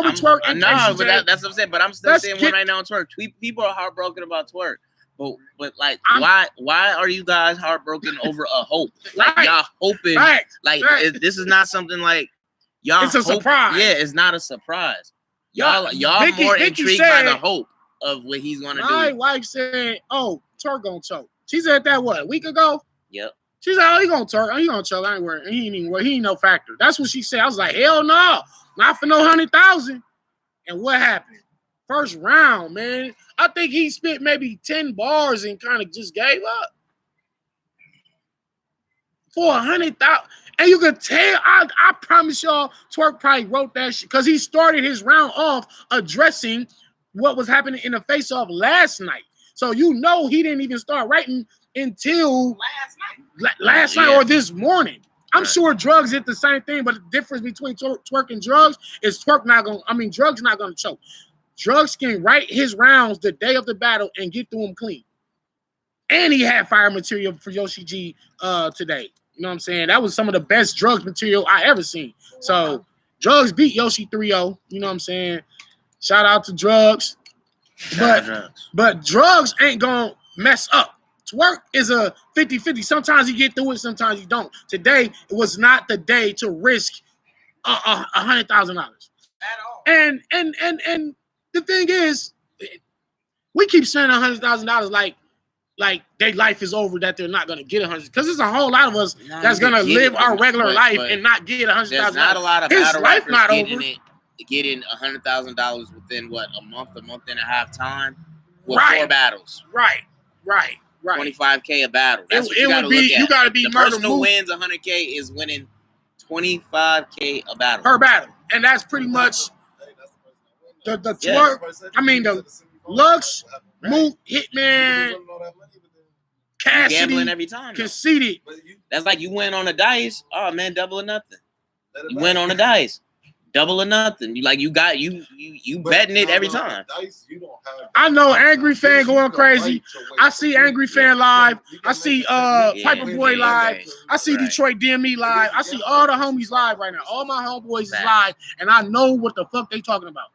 with Twerk. And no, but that's what I'm saying. But I'm still saying one right now on Twerk. People are heartbroken about Twerk. But like, why are you guys heartbroken over a hope? Like y'all hoping, this is not something like y'all. It's a surprise. Yeah, it's not a surprise. Y'all more intrigued by the hope of what he's gonna do. My wife said, "Oh, Twerk gonna choke." She said that a week ago. Yep. She said, "Oh, he gonna twerk. Oh, he gonna choke. I ain't worried. He ain't even worried. He ain't no factor." That's what she said. I was like, "Hell no, not for no 100,000." And what happened? First round, man. I think he spit maybe 10 bars and kind of just gave up for 100,000. And you could tell. I promise y'all, Twerk probably wrote that shit because he started his round off addressing what was happening in the face-off last night. So you know he didn't even start writing until last night or this morning. I'm sure Drugs did the same thing, but the difference between Twerk and Drugs is Drugs not gonna choke. Drugs can write his rounds the day of the battle and get through them clean. And he had fire material for Yoshi G today. You know what I'm saying? That was some of the best Drugs material I ever seen. So Drugs beat Yoshi 3-0. You know what I'm saying? Shout out to Drugs. But Drugs ain't gonna mess up. Twerk is a 50-50. Sometimes you get through it, sometimes you don't. Today it was not the day to risk $100,000 at all. And the thing is, we keep saying $100,000 like like their life is over, that they're not gonna get 100. Because there's a whole lot of us Nah, that's you can gonna get live it, our regular but- life but and not get $100,000. There's not a lot of His battle life rappers not getting over. getting $100,000 within what a month and a half time with Right. 4 battles. Right. 25K a battle. That's what It you would gotta be. look at. You gotta be The murder person who move wins 100K is winning 25K a battle. per battle, and that's pretty much the Yeah. Twerk. I mean the Lux, Mook, Hitman, Gambling Cassidy every time. though. conceded. That's like you win on the dice. Oh man, double or nothing. You win on the dice. Double or nothing. You betting it every time. I know Angry Fan going crazy. I see Angry Fan live. I see Piperboy live. okay. I see Right. Detroit DME live. I see all the homies live right now. All my homeboys is live, and I know what the fuck they talking about.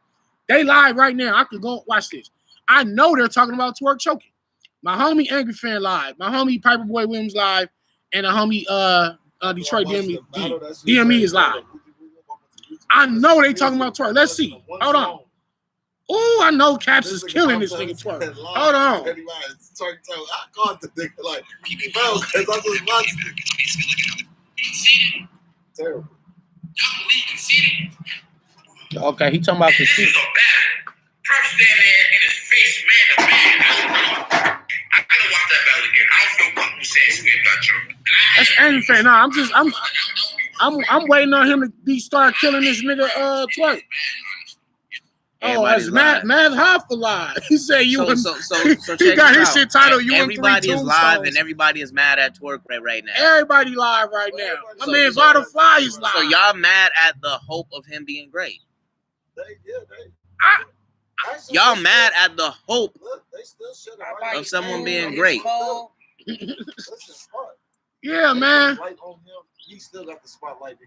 They live right now. I could go watch this. I know they're talking about Twerk choking. My homie Angry Fan live. My homie Piperboy Williams live, and a homie Detroit DME is live. I know they talking about Twerk. Let's see. Hold on. Oh, I know Caps is killing this nigga Twerk. Hold on. I caught the nigga like, bro, because I was watching. Terrible. Okay, he talking about conceit. Perp stand there in his face, man to man. I gotta watch that battle again. I don't feel comfortable saying Swift got choked. That's Angry Fan. Nah, I'm waiting on him to start killing this nigga Twerk. Oh, Everybody's that's live. Matt Hoffa live. He said you So he check got this his out. shit titled UM3 Everybody is live Tombstones. and everybody is mad at Twerk right now. Everybody live right now. My So- man Vada Fly is live. So y'all mad at the hope of him being great? Y'all mad at the hope of someone being great? Yeah, man. He still got the spotlight.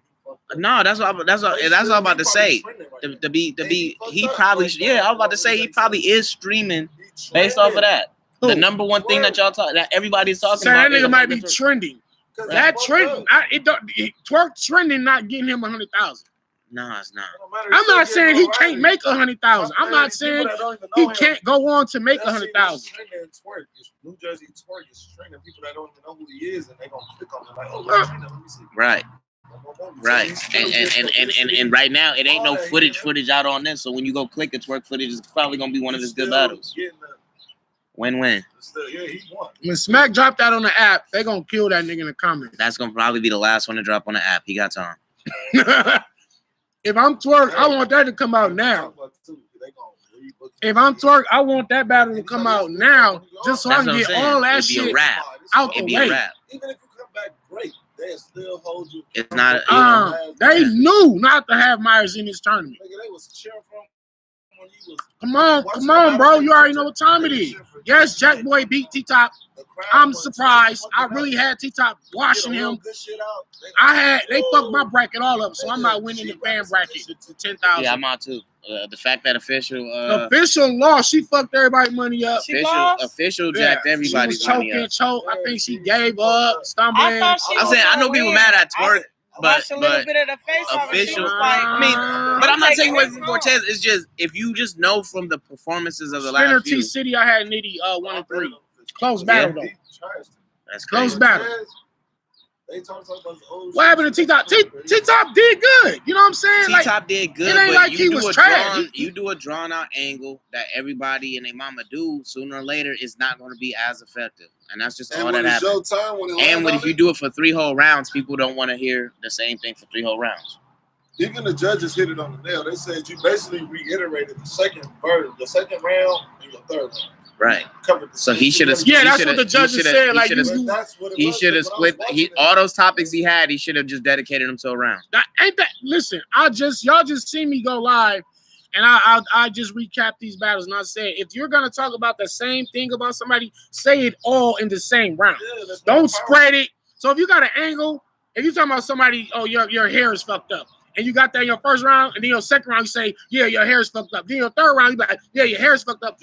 No, that's what I'm about to say. To be, he probably, yeah, I was about to say he probably is streaming based off of that. The number one thing that y'all talk, that everybody's talking So about. that nigga is- might be trending. That trending, Twerk trending, not getting him 100,000. No, it's not. I'm not saying he can't make 100,000. I'm not saying he can't go on to make 100,000. New Jersey Twerk is training people that don't even know who he is, and they gonna click on him like, oh, let's train him. Let me see. Right. And right now it ain't no footage out on this. So when you go click the Twerk footage, it's probably gonna be one of his good battles. Win-win. Yeah, he won. When Smack dropped that on the app, they gonna kill that nigga in the comments. That's gonna probably be the last one to drop on the app. He got time. If I'm Twerk, I want that to come out now. If I'm Twerk, I want that battle to come out now, just so I can get all that It'd be shit a rap. out It'd the be a way. rap. Even if you come back great, they still hold you. It's not. They knew not to have Myers in this tournament. Nigga, they was cheering for him when he was. Come on, bro. You already know what time it is. Yes, Jack Boy beat T-Top. I'm surprised. I really had T-Top watching him. They fucked my bracket all up, so I'm not winning the fan bracket to 10,000. Yeah, I'm out too. The fact that official lost. She fucked everybody money up. official jacked everybody's she was money up. choke. I think she gave up, stumbling. I'm saying I know people mad at Twerk, but a little bit of the face off, and she official. was like, I mean, but I'm not taking away from Cortez. It's just if you just know from the performances of the Spinner last few. T-City, I had Nitty 1 and 3. Close battle though. That's Close crazy. battle. What happened to T-Top? T-Top did good. You know what I'm saying? T-Top did good, it ain't but like you he do was a trash. you do a drawn out angle that everybody and their mama do. Sooner or later, it's not going to be as effective, and that's just all that happens. And if you do it for 3 whole rounds, people don't want to hear the same thing for 3 whole rounds. Even the judges hit it on the nail. They said you basically reiterated the second round, and your third round. Right. So he should have. Yeah, that's what the judges said. Like he should have split. All those topics he had, he should have just dedicated them to a round. Listen, y'all just see me go live, and I just recap these battles, and I said if you're gonna talk about the same thing about somebody, say it all in the same round. Don't spread it. So if you got an angle, if you're talking about somebody, oh your hair is fucked up. And you got that in your first round, and then your second round, you say, yeah, your hair is fucked up. Then your third round, you be like, yeah, your hair is fucked up.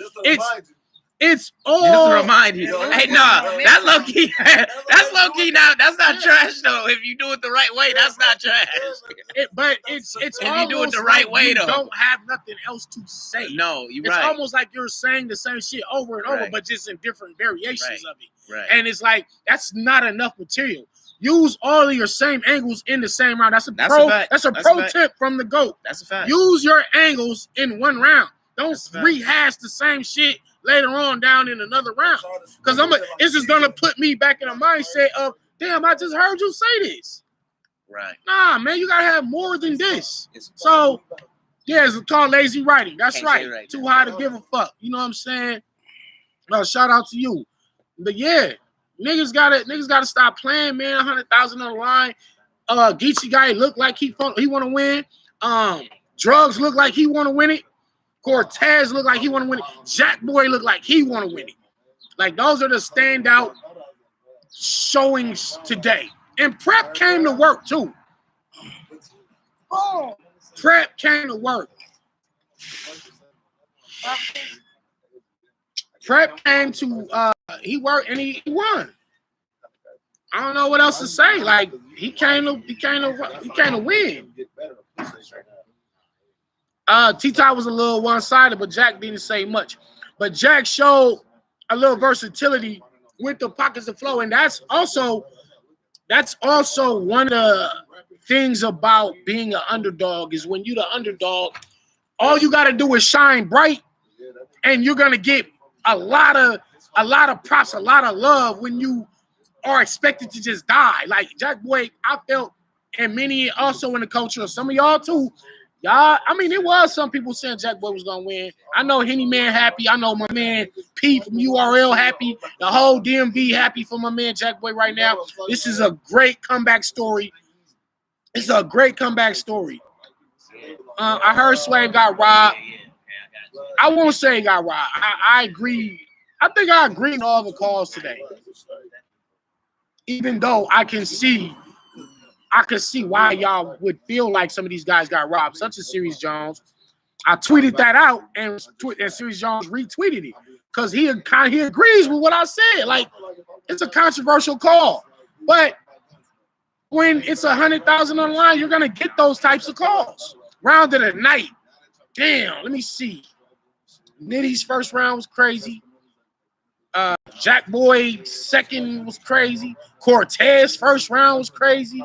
It's Just to all remind you. Hey, no, that's low key. That's low key now. That's not trash though. If you do it the right way, that's not trash. but it's If you do it almost the right like way, you though. don't have nothing else to say. No, you're It's right. almost like you're saying the same shit over and over, Right. but just in different variations of it. Right. And it's like that's not enough material. Use all of your same angles in the same round. That's a pro. fact. That's a That's pro a fact. tip from the GOAT. That's a fact. Use your angles in one round. Don't That's a fact. rehash the same shit later on down in another round. Because it's just gonna put me back in a mindset of, damn, I just heard you say this. Right. Nah, man, you gotta have more than this. So, yeah, it's called lazy writing. That's Can't say right. it right Too now. high to give a fuck. You know what I'm saying? Shout out to you. But yeah, niggas gotta stop playing, man. 100,000 on the line. Geechi guy look like he want to win. Drugs look like he want to win it. Cortez look like he want to win it. Jack Boy look like he want to win it. Like those are the standout showings today. And Prep came to work too. Boom. Prep came to work. Prep came to he worked and he won. I don't know what else to say. Like he came to win. T-Ty was a little one-sided, but Jack didn't say much. But Jack showed a little versatility with the pockets of flow, and that's also one of the things about being an underdog is when you're the underdog, all you got to do is shine bright, and you're gonna get a lot of props, a lot of love when you are expected to just die. Like Jack Boy, I felt, and many also in the culture of some of y'all too. Y'all, I mean, it was some people saying Jack Boy was gonna win. I know Henny Man happy. I know my man P from URL happy. The whole DMV happy for my man Jack Boy right now. This is a great comeback story. It's a great comeback story. I heard Sway got robbed. I won't say he got robbed. I agree. I think I agree on all the calls today. Even though I can see why y'all would feel like some of these guys got robbed, such as Series Jones. I tweeted that out, and Series Jones retweeted it because he agrees with what I said. Like, it's a controversial call, but when it's 100,000 on the line, you're gonna get those types of calls. Round of the night. Damn, let me see. Nitty's first round was crazy. Jack Boy second was crazy. Cortez first round was crazy.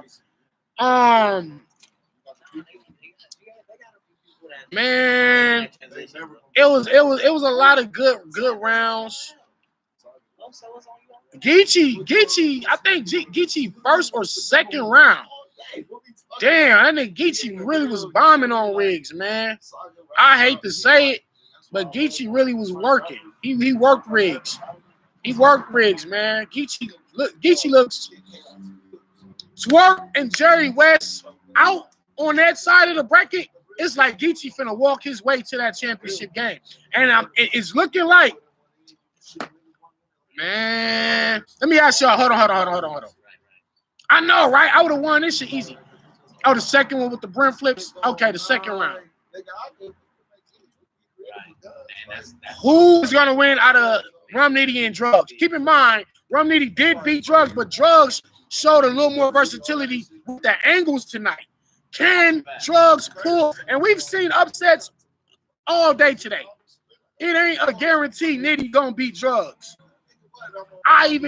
Man, it was a lot of good rounds. Geechi, I think Geechi first or second round. Damn, I think Geechi really was bombing on rigs, man. I hate to say it, but Geechi really was working. He worked rigs. He worked rigs, man. Geechi looks Twerk and Jerry West out on that side of the bracket. It's like Geechi finna walk his way to that championship game. And it's looking like, man. Let me ask y'all. Hold on. I know, right? I would have won this shit easy. Oh, the second one with the brim flips. Okay, the second round. Who is gonna win out of Rum Nitty and Drugs? Keep in mind, Rum Nitty did beat Drugs, but Drugs showed a little more versatility with the angles tonight. Can Drugs pull? And we've seen upsets all day today. It ain't a guarantee Nitty gonna beat Drugs. I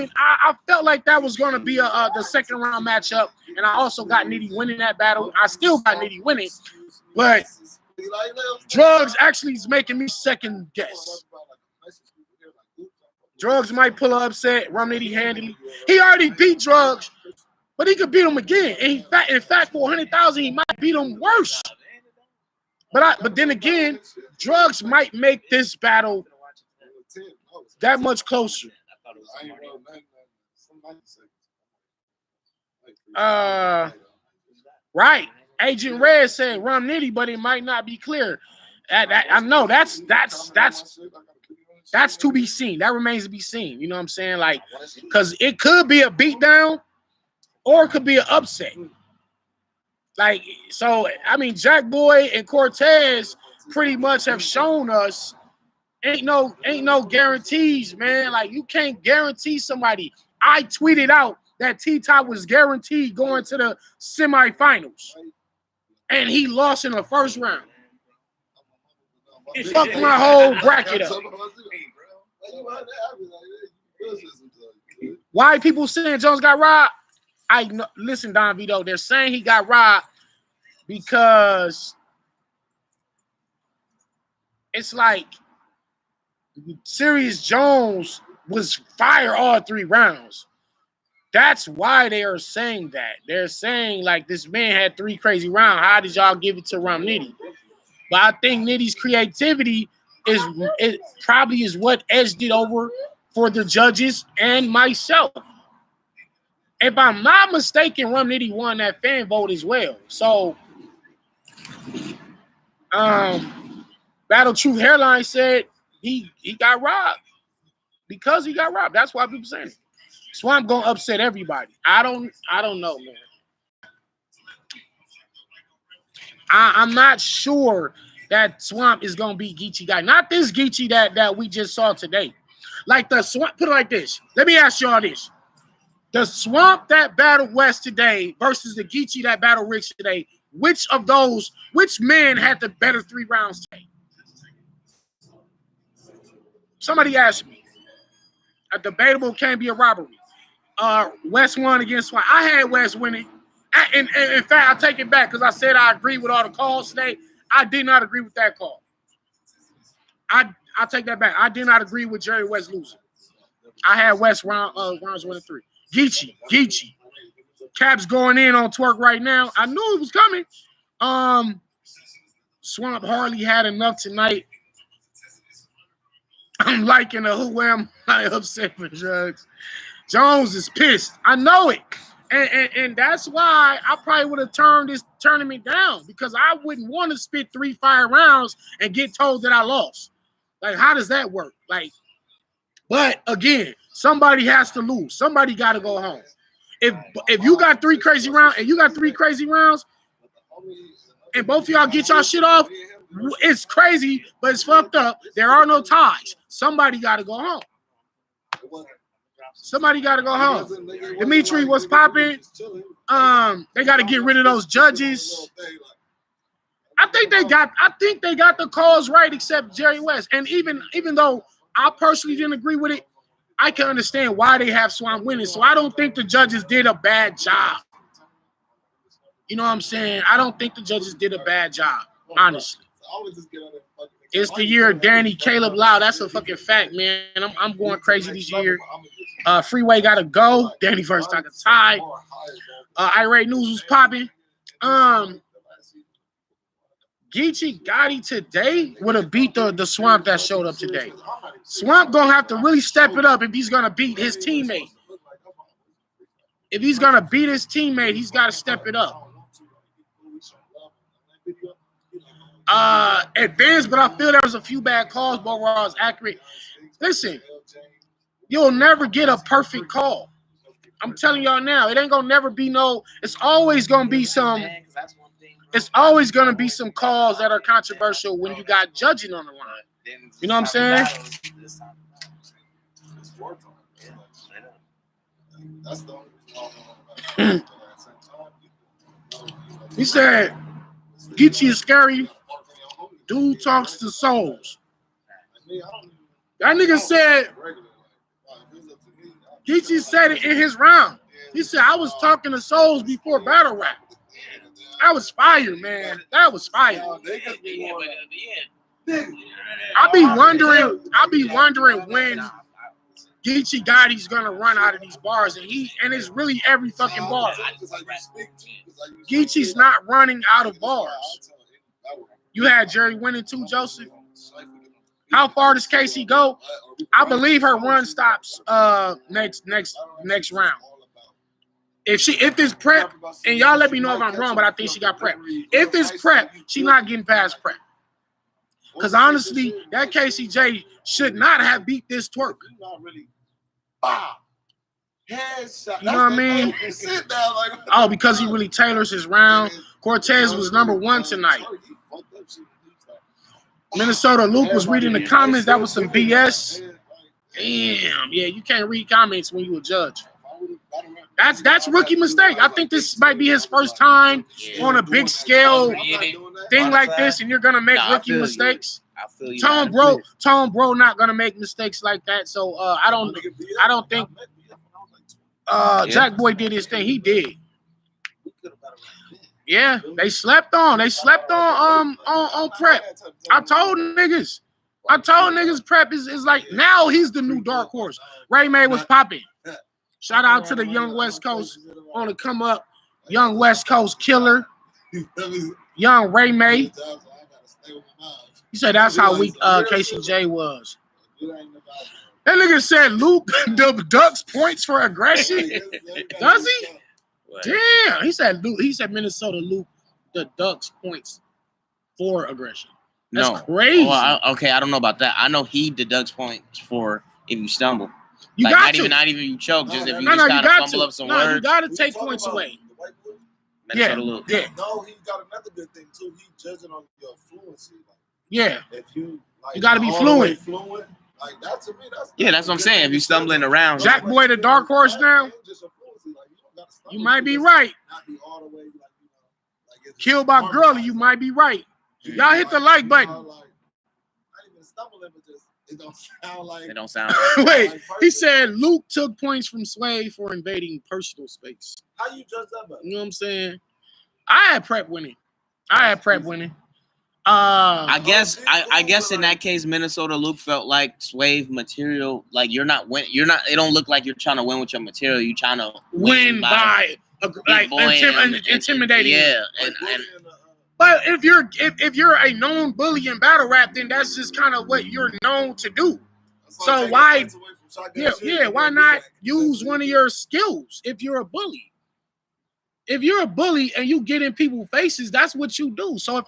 felt like that was gonna be the second round matchup, and I also got Nitty winning that battle. I still got Nitty winning, but Drugs actually is making me second guess. Drugs might pull an upset. Rum Nitty handily. He already beat Drugs, but he could beat him again. And in fact, for 100,000, he might beat him worse. But then again, Drugs might make this battle that much closer. Right. Agent Red said Rum Nitty, but it might not be clear. I know that's to be seen. That remains to be seen. You know what I'm saying? Like, because it could be a beatdown or it could be an upset. Like, so I mean, Jack Boy and Cortez pretty much have shown us ain't no guarantees, man. Like you can't guarantee somebody. I tweeted out that T-Top was guaranteed going to the semifinals, and he lost in the first round. It fucked my whole bracket up. Why people saying Jones got robbed? I know, listen, Don Vito. They're saying he got robbed because it's like Serious Jones was fire all 3 rounds. That's why they are saying that. They're saying like this man had 3 crazy rounds. How did y'all give it to Nitty? But I think Nitty's creativity it probably is what edged it over for the judges and myself. If I'm not mistaken, Nitty won that fan vote as well. So, Battle Truth Hairline said he got robbed because he got robbed. That's why people saying it. Swamp gonna upset everybody. I don't know, man. I'm not sure that Swamp is gonna be Geechi guy. Not this Geechi that we just saw today. Like the Swamp, put it like this. Let me ask y'all this. The Swamp that battled West today versus the Geechi that battled Rich today, which man had the better 3 rounds today? Somebody asked me. A debatable can't be a robbery. West won against Swamp. I had West winning. And in fact, I take it back because I said I agree with all the calls today. I did not agree with that call. I take that back. I did not agree with Jerry West losing. I had West rounds 1 and 3. Geechi. Cap's going in on Twerk right now. I knew it was coming. Swamp hardly had enough tonight. I'm liking the who am I upset for drugs. Jones is pissed. I know it. And that's why I probably would have turned this tournament down because I wouldn't want to spit 3 fire rounds and get told that I lost. Like, how does that work? Like, but again, somebody has to lose. Somebody got to go home. If you got 3 crazy rounds and you got 3 crazy rounds and both of y'all get y'all shit off, it's crazy, but it's fucked up. There are no ties. Somebody got to go home. Somebody got to go home. Dimitri, what's popping? They got to get rid of those judges. I think they got the calls right, except Jerry West. And even though I personally didn't agree with it, I can understand why they have Swamp winning. So I don't think the judges did a bad job. You know what I'm saying? I don't think the judges did a bad job, honestly. It's the year of Danny Caleb Lau. That's a fucking fact, man. I'm going crazy this year. Freeway got to go. Danny versus Taka Ty. Irate News was popping. Geechi Gotti today would have beat the Swamp that showed up today. Swamp gonna have to really step it up if he's gonna beat his teammate. If he's gonna beat his teammate, he's got to step it up. Advanced, but I feel there was a few bad calls, but overall I was accurate. Listen, you'll never get a perfect call. I'm telling y'all now, it ain't gonna never be no. It's always gonna be some. It's always gonna be some calls that are controversial when you got judging on the line. You know what I'm saying? He said, Geechi is scary. Dude talks to souls. That nigga said, Geechi said it in his round. He said, I was talking to souls before battle rap. That was fire, man. That was fire. I be wondering when Geechi Gotti's gonna run out of these bars, and it's really every fucking bar. Geechi's not running out of bars. You had Jerry winning too, Joseph. How far does Casey go? I believe her run stops next round. If it's prep, and y'all let me know if I'm wrong, but I think she got prep. If it's prep, she's not getting past prep. Because honestly, that KCJ should not have beat this Twerk. You know what I mean? Oh, because he really tailors his round. Cortez was number 1 tonight. Minnesota Luke was reading the comments. That was some BS. Damn, yeah, you can't read comments when you a judge. That's rookie mistake. I think this might be his first time on a big scale thing like this, and you're gonna make rookie mistakes. I feel you. Tone bro, not gonna make mistakes like that. So I don't think Jack Boy did his thing. He did. Yeah, they slept on Prep. I told niggas Prep is like now he's the new dark horse. Ray May was popping. Shout out to the young West Coast on the come up, young West Coast killer, young Ray May. You said that's how weak KCJ was. That nigga said Luke deducts points for aggression. Does he? What? Damn. He said Minnesota Luke deducts points for aggression. That's crazy. Well, okay, I don't know about that. I know he deducts points for if you stumble. You like got not even you choke, just if you just kind of fumble up some words. You gotta take points away. Minnesota Luke. Yeah. No, he got another good thing too. He judging on your fluency. Yeah. If you gotta be fluent. Like that to me, that's what I'm saying. If you stumbling around, Jack Boy the dark horse now. You might be right. Killed by Girly, you might be right. Y'all hit the like button. It don't sound like. It don't sound. Wait, he said Luke took points from Sway for invading personal space. How you judge that? You know what I'm saying? I had Prep winning. I guess in that case, Minnesota Luke felt like Swave material. Like you're not. It don't look like you're trying to win with your material. You're trying to win by intimidating. Yeah, and but if you're a known bully in battle rap, then that's just kind of what you're known to do. So why not use one of your skills if you're a bully? If you're a bully and you get in people's faces, that's what you do. So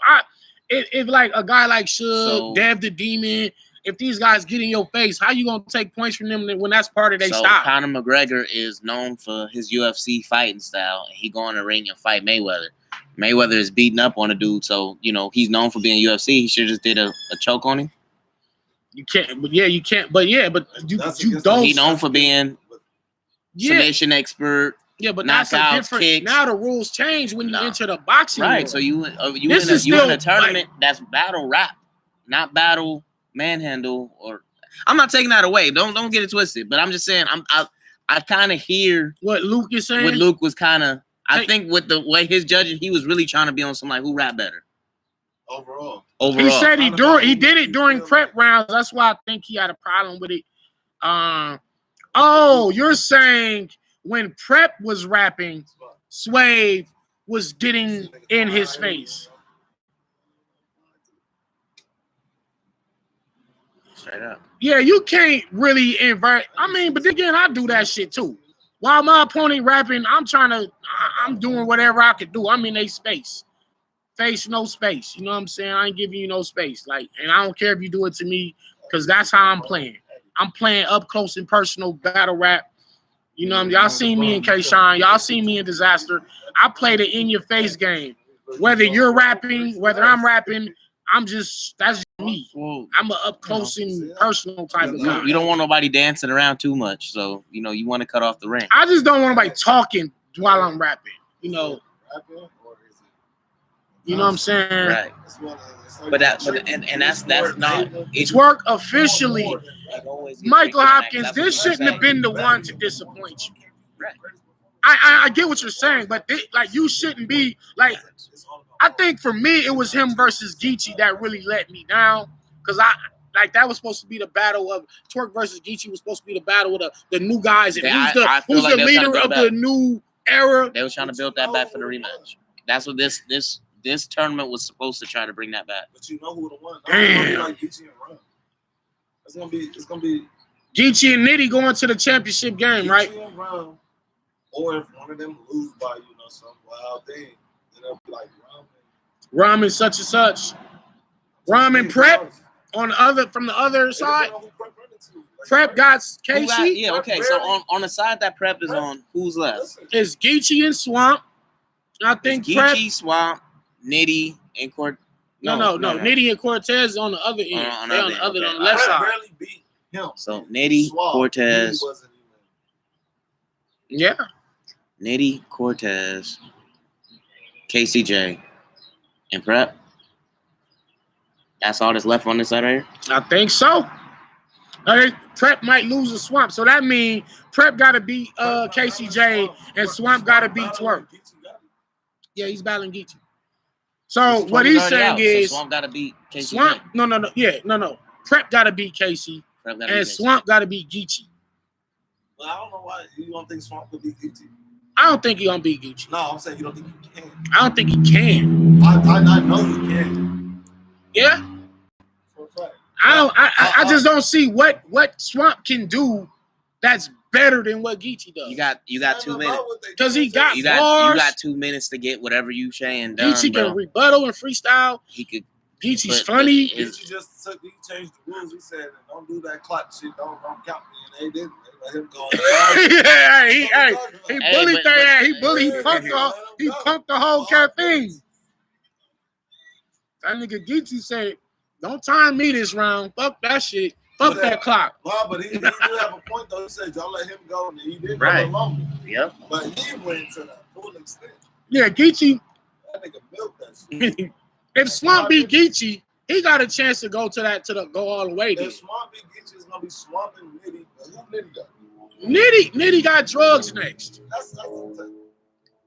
if like a guy like Suge, Dev the Demon, if these guys get in your face, how you gonna take points from them when that's part of their style? Conor McGregor is known for his UFC fighting style, and he go in the ring and fight Mayweather. Mayweather is beating up on a dude, so he's known for being UFC. He should just did a choke on him. You can't, but you can't. But you don't. He known for being submission expert. Yeah, but that's a different. Kicks. Now the rules change when you enter the boxing. Right. world. So you in a tournament that's battle rap, not battle manhandle. Or I'm not taking that away. Don't get it twisted. But I'm just saying I kind of hear what Luke is saying. What Luke was kind of. I think with the way his judging, he was really trying to be on some like who rap better. Overall. He said he did it during prep rounds. That's why I think he had a problem with it. You're saying when Prep was rapping, Swave was getting in his face. Straight up. Yeah, you can't really invert. I mean, but again, I do that shit too. While my opponent rapping, I'm doing whatever I could do. I'm in a space. Face, no space. You know what I'm saying? I ain't giving you no space. And I don't care if you do it to me, because that's how I'm playing. I'm playing up close and personal battle rap. You know what I mean? Y'all seen me in K-Shine. Y'all seen me in Disaster. I play the in-your-face game. Whether you're rapping, whether I'm rapping, that's just me. I'm an up-close and personal type of guy. You don't want nobody dancing around too much, so, you want to cut off the ring. I just don't want nobody talking while I'm rapping, You know what I'm saying? Right. But that's not. It's Twork officially. Michael Hopkins, this shouldn't have been the one to disappoint you. Right. I get what you're saying, but you shouldn't be like. I think for me, it was him versus Geechi that really let me down, because that was supposed to be the battle of Twerk versus Geechi was supposed to be the battle of the new guys and who's the leader of the new era. They were trying to build that back for the rematch. That's what this tournament was supposed to try to bring that back. But you know who the one? Damn. It's gonna be Geechi and Nitty going to the championship game, right? Or if one of them lose by some wild thing, then it'll be like Ramen such and such. Ramen Prep from the other side. Prep got KC. Yeah, okay. So on the side that Prep is on, who's left? It's Geechi and Swamp. I think Geechi, Swamp, Nitty, and No. Nitty and Cortez on the other end. On They the on the other other, end, on the left Prep side. barely beat him. So Nitty, Swab. Cortez, He wasn't even. Yeah. Nitty, Cortez, KCJ, and Prep. That's all that's left on this side right here. I think so. Prep might lose a Swamp, so that means Prep got to beat KCJ and Swamp got to beat Twerk. Yeah, he's battling Geechi. So Swamp what is he's already saying out, so is Swamp got to beat KCJ. Swamp. No. Prep got to beat Casey, Prep gotta and beat KCJ. Swamp got to beat Geechi. Well, I don't know why you don't think Swamp could beat Geechi. I don't think he gonna beat Geechi. No, I'm saying you don't think he can. I don't think he can. I know he can. Yeah. For a fact. I just don't see what Swamp can do that's better than what Geechi does. You got 2 minutes. Because he got You bars. got 2 minutes to get whatever you saying done, Geechi bro. can rebuttal and freestyle. He could. Geechi's But funny. his- Geechi just took, he changed the rules. He said, "Don't do that clock shit. Don't count me." And they didn't. They let him go. Yeah, he Hey, bullied but- that. but- He bullied. He punked the whole thing. That nigga Geechi said, "Don't time me this round. Fuck that shit. Fuck that clock." Well, but he did have a point though. He said, "Y'all let him go," and he did Right. go longer. Yep. But he went to the full extent. Yeah, Geechi. That nigga milked that shit. If Swamp beat Geechi, he got a chance to go go all the way. Then. If Swamp beat Geechi, it's gonna be Swamp and Nitty. But who Nitty got? Nitty got drugs next. That's what I'm saying.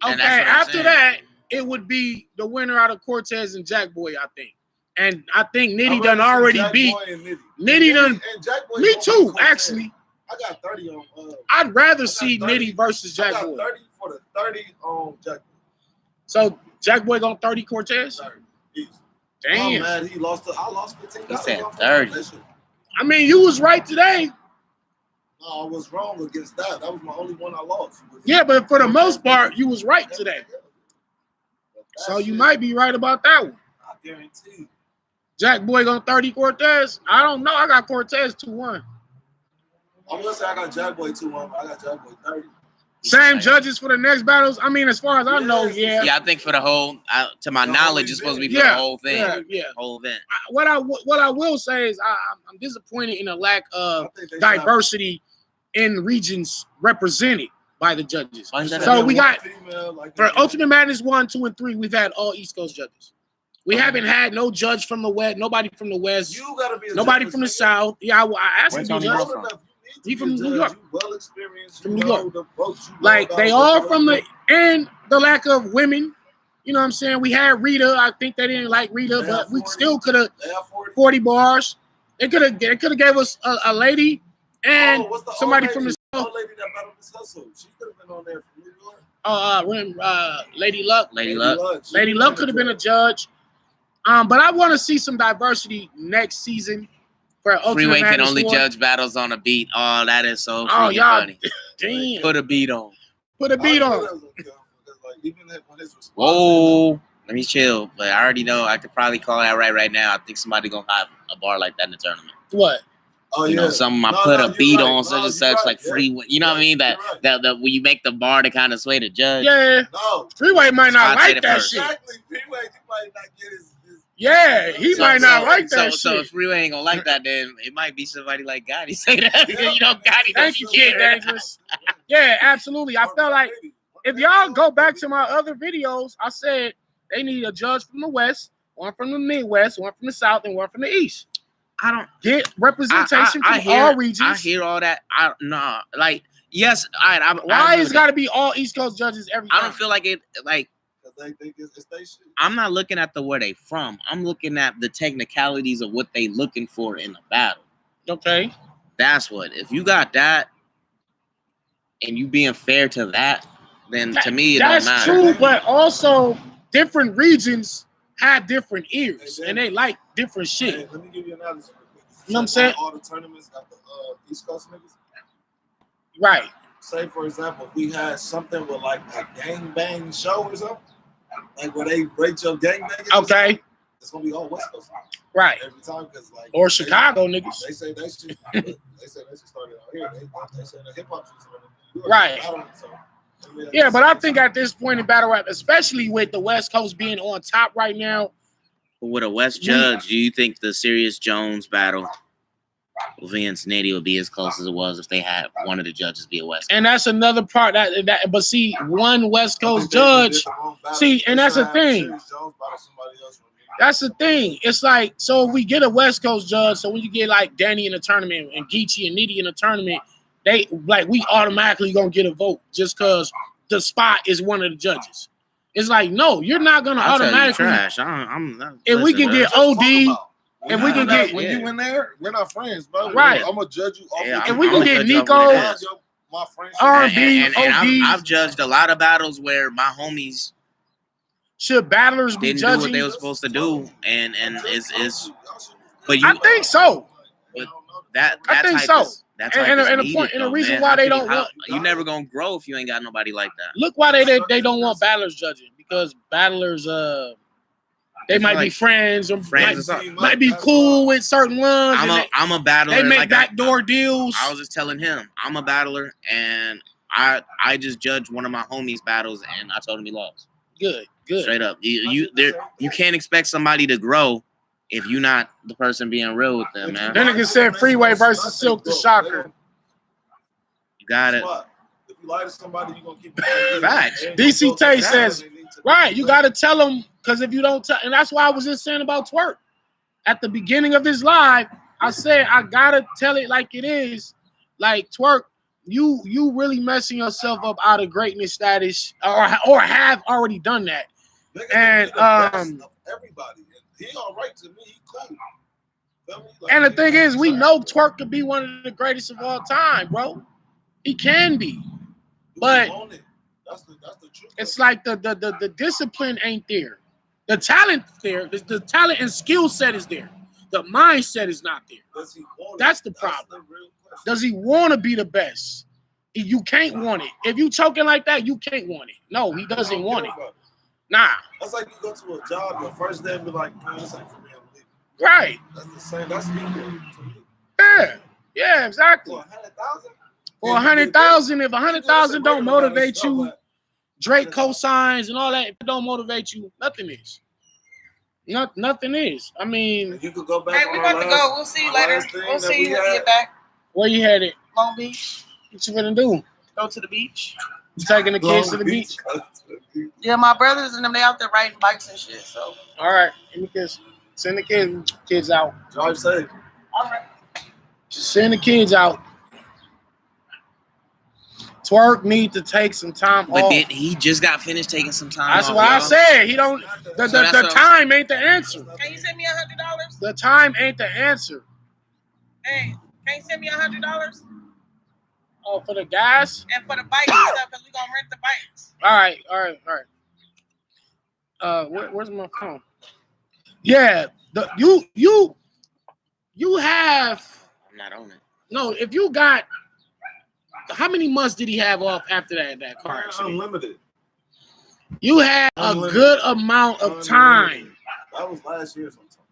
Okay, And that's what I'm after saying. that, it would be the winner out of Cortez and Jack Boy, I think. And I think Nitty I'd done rather see already Jack beat. Boy and Nitty. Nitty done. And Jack Boy Me gonna too, beat Cortez. actually. I got 30 on. I'd rather I got see 30. Nitty versus I Jack got Boy. 30 for the 30 on Jack Boy. So Jack Boy gonna 30 Cortez? 30. Easy. Damn. I'm mad he lost. I lost 15. He said 30. I mean, you was right today. No, I was wrong against that. That was my only one I lost. Yeah, but for the most part, you was right today. So you might be right about that one. I guarantee you. Jack Boy gonna 30 Cortez? I don't know. I got Cortez 2-1. I'm gonna say I got Jack Boy 2-1, but I got Jack Boy 30. Same judges for the next battles. I mean, as far as I know, yeah. Yeah, I think for the whole, to my The knowledge, whole it's supposed to be for event. the whole thing. Yeah. Whole event. What I will say is I'm disappointed in the lack of I think they diversity in regions represented by the judges. Why is that? So we got female, like for Ultimate Madness 1, 2, and 3, we've had all East Coast judges. We haven't had no judge from the West, nobody from the West, you gotta be a nobody judge, from the nigga. South. Yeah, I asked Where's him to be Tony judge. Bro from? He from New York. You well experienced. From you New know York. the ropes, you know Like about they what all you from gotta the and the lack of women. You know what I'm saying? We had Rita. I think they didn't like Rita, They but have we 40. still could have do. They have 40. 40 bars. They could have gave us a lady and What's the old somebody lady? from the The South. old lady that battled this hustle. She could have been on there from New York. Lady Luck. Lady Luck. She Lady could've Luck been could have been a judge. But I want to see some diversity next season for Ultimate Freeway can Madness only 4. judge battles on a beat. Oh, that is so Oh, freaking y'all, funny. damn. Put a beat on. Put a beat I knew on. that was okay, because, like, even when his response- Whoa. Let me chill. But I already know I could probably call that right now. I think somebody gonna have a bar like that in the tournament. What? Oh, You know, yeah. something I No, put no, a you're beat right. on No, such and you're such, right. like Yeah. free. You know what I mean? You're right. That when you make the bar to kind of sway the judge. Yeah. No. Freeway might not I'd say like the that first. shit. Exactly. Freeway, you might not get his Yeah, he might not like that So shit. if Freeway ain't gonna like that, then it might be somebody like Gotti say that. You know, Gotti. Thank you, Kid Dangerous. Yeah, absolutely. I felt like if y'all go back to my other videos, I said they need a judge from the West, one from the Midwest, one from the South, and one from the East. I don't. Get representation I from all hear regions. all that. Nah, like yes. Why it's got to be all East Coast judges every time? I don't feel like it. Like They think it's they shit. I'm not looking at where they from. I'm looking at the technicalities of what they looking for in the battle. Okay. That's what. If you got that, and you being fair to that, then to me it don't That's matter. true, but also different regions have different ears, and they like different shit. Hey, let me give you an analogy. You know what I'm saying? All the tournaments got the East Coast niggas. Right. Say, for example, if we had something with like a gangbang show or something, like where they rate your gangbang. Okay. It's gonna be all West Coast Right. every time because like Or Chicago niggas. They say they should. They say they should start it out here. They say the hip hop should. Right. So, Yeah, but I think at this point in battle rap, especially with the West Coast being on top right now, With a West Judge, do you think the Serious Jones battle Vince Nitty would be as close as it was if they had one of the judges be a West Coast? And that's another part that but see, one West Coast judge. See, and that's the thing. That's the thing. It's like, so if we get a West Coast judge, so when you get like Danny in a tournament and Geechi and Nitty in a tournament, they like we automatically gonna get a vote just because the spot is one of the judges. It's like, no, you're not gonna automatically. Trash. If we can get OD. If we can get when you in there, we're not friends, bro. Right. I'm gonna judge you. If we can get Nico, my friends, R&B, and OD. I've judged a lot of battles where my homies should battlers be didn't judging do what they were supposed to do, and it's. But you, I think so. But that I think type so. Is, that type And is the needed, point and the though, reason man. why they don't want you never gonna grow if you ain't got nobody like that. look why they don't want battlers judging, because battlers they might be friends or might be cool with certain ones. I'm a battler. They make backdoor deals. I was just telling him I'm a battler, and I just judged one of my homies' battles, and I told him he lost. Good. Straight up. You can't expect somebody to grow if you're not the person being real with them, man. Then nigga said Freeway versus Silk the Shocker. You got it. If you lie to somebody, you're gonna keep it. Facts. DC Tay says, right, you got to tell them, because if you don't tell, and that's why I was just saying about Twerk. At the beginning of this live, I said, I got to tell it like it is. Like, Twerk, you really messing yourself up out of greatness status, or have already done that. And everybody, he all right to me. He cool. Like, and the thing is, we know Twerk could be one of the greatest of all time, bro. He can be, but that's the truth. it's like the discipline ain't there. The talent there, the talent and skill set is there. The mindset is not there. That's the problem. Does he want to be the best? You can't want it. If you choking like that, you can't want it. No, he doesn't want it. Nah. That's like you go to a job your first day and be like, man, this ain't for me. I'm leaving. Right. That's the same. That's equal to me. Yeah, exactly. For 100,000? For 100,000, if 100,000 don't motivate you, Drake cosigns and all that, if it don't motivate you, nothing is. Nothing is. I mean, you could go back. Hey, we're about to go. We'll see you later. We'll see you when we get back. Where you headed? Long Beach. What you gonna do? Go to the beach. You taking the kids to the beach? Yeah, my brothers and them, they out there riding bikes and shit. So. All right. Give me kids. Send the kids out. Drive safe. All right. Just send the kids out. Twerk need to take some time off. But he just got finished taking some time That's off. what I said. He don't. The time ain't the answer. Can you send me $100? The time ain't the answer. Hey, can you send me $100? Oh, for the gas? And for the bikes and stuff, because we're going to rent the bikes. All right. Where's my phone? Yeah, you have. I'm not on it. No, if you got. How many months did he have off after that car accident? Unlimited. You had a good amount of time. That was last year sometime.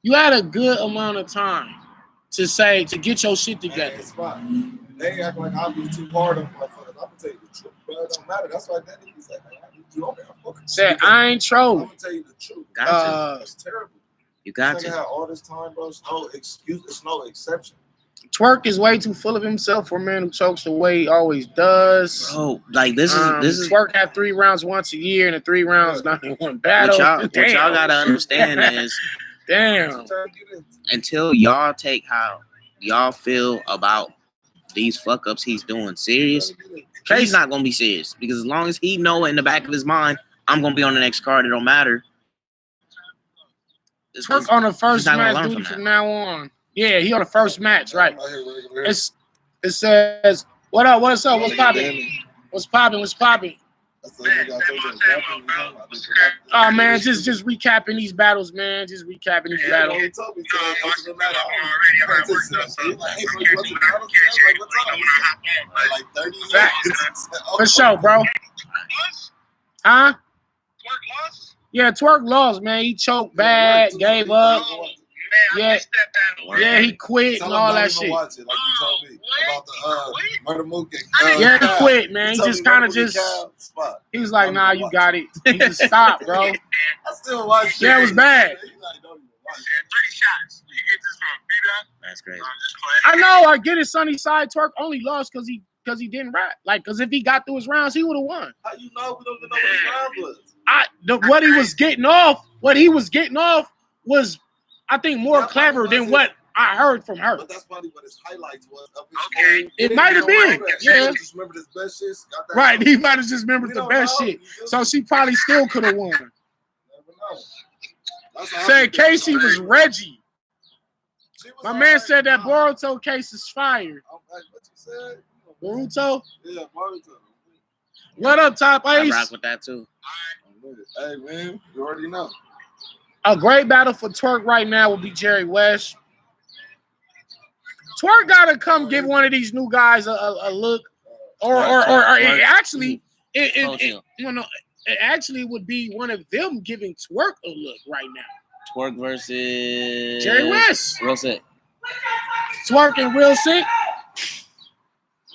You had a good amount of time to get your shit together. They act like I'll be too hard on motherfuckers. I'm gonna tell you the truth, but it don't matter. That's why that nigga's like, I need you on there. Said I ain't trolling. I'm gonna tell you the truth. Got That's terrible. You got to. Had all this time, bro. It's no excuse. It's no exception. Twerk is way too full of himself for a man who chokes the way he always does. Bro, like this is Twerk had 3 rounds once a year, and the 3 rounds not in one battle. What y'all gotta understand is, damn. Until y'all take how y'all feel about these fuck ups he's doing serious, he's not gonna be serious, because as long as he know in the back of his mind, I'm gonna be on the next card, it don't matter. Twerk on the first match duty from now on. Yeah, he on the first match, right? It says, what up? What's up? What's popping? What's popping? Oh man, just recapping these battles, man. Just recapping these battles. For sure, bro. Huh? Yeah, Twerk lost, man. He choked bad, gave up. Yeah, he quit and all that shit. about the Murder Mook and Yeah, he Cal. quit, man. He told just me kind Murder of Mook and just. Cal spot. He was like, Don't "Nah, even you watch got it." He just stopped, bro. I still watch Yeah, it was bad. He's like, don't even watch it. 3 shots. You get this from beat up. That's crazy. I'm just playing. I know. I get it. Sunny Side Twerk only lost because he didn't rap. Like, because if he got through his rounds, he would have won. How you know? We don't even know what his round was. What he was getting off was, I think, more That clever probably than was what I heard from her. But that's probably what his highlights was. Of his Okay. whole- It might have been, yeah. Just remember his best shit. Got that Right, song. he might have just remembered We the don't best know. shit. You feel So me? she probably still could have won. Never know. That's how I Said feel. Casey was Reggie. She was My all man right. said that Nah. Boruto case is fire. I'm like, what you said? Boruto, Yeah, Boruto. what up, Top I Ace? rock with that too. Hey, man, you already know. A great battle for Twerk right now will be Jerry West. Twerk gotta come give one of these new guys a look, or Twerk. actually, Close it actually would be one of them giving Twerk a look right now. Twerk versus Jerry West, Real sick. Twerk and Real Sick.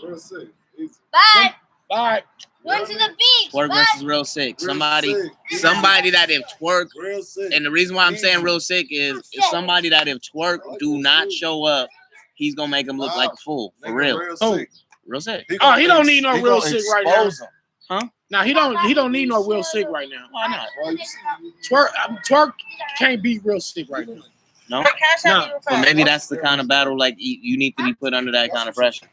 Real sick. Easy. Bye. All right, Going to the beach. Twerk Bye. versus Real sick. Real Somebody sick. that if Twerk, Real sick. and the reason why I'm saying Real sick is somebody that if Twerk do not show up, he's gonna make him look like a fool for Nigga, real. Real Oh. sick. Real sick. Oh, he don't need no He Real gonna Sick right now. expose him. Now he don't need no Real Sick right now. Why not? Well, you see, Twerk can't beat Real Sick right now. No. Cash out No. me real But fast. maybe that's the kind of battle like you need to be put under that kind of pressure.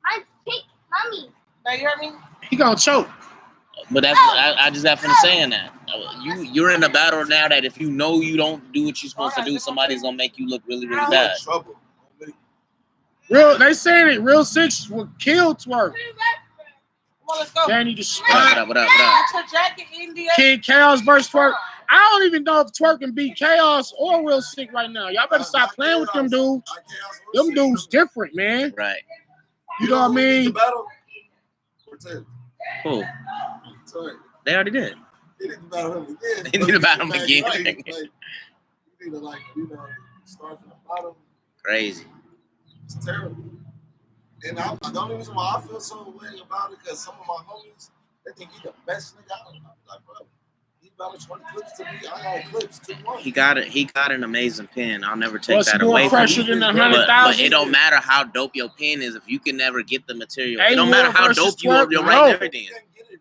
My pink mommy. Now you heard me? He gonna choke. But that's I just have been saying that you're in a battle now that if you know you don't do what you're supposed to do, somebody's gonna make you look really really bad. Trouble. They saying it. Real Six will kill Twerk. Come on, let's go. Danny the What up? Spot. What up? What up? Get your jacket, India. Kid Chaos versus Twerk. I don't even know if Twerk can beat Chaos or Real Sick right now. Y'all better stop playing with them dudes. Them dudes different, man. Right. You know what I mean? Cortez. Cool. Sorry. They already did. They need to battle him again. They need to battle him Like, again. right, like, you need to start from the bottom. Crazy. It's terrible. And the only reason why I feel so way about it because some of my homies, they think he's the best nigga out. I'm like, bro, he about 20 clips to me. I got clips to one. He got it. He got an amazing pen. I'll never take What's that more away from pressure you. than But 100,000? it don't matter how dope your pen is if you can never get the material. Hey, It don't matter War how versus dope you Twerk, your no. writing everything.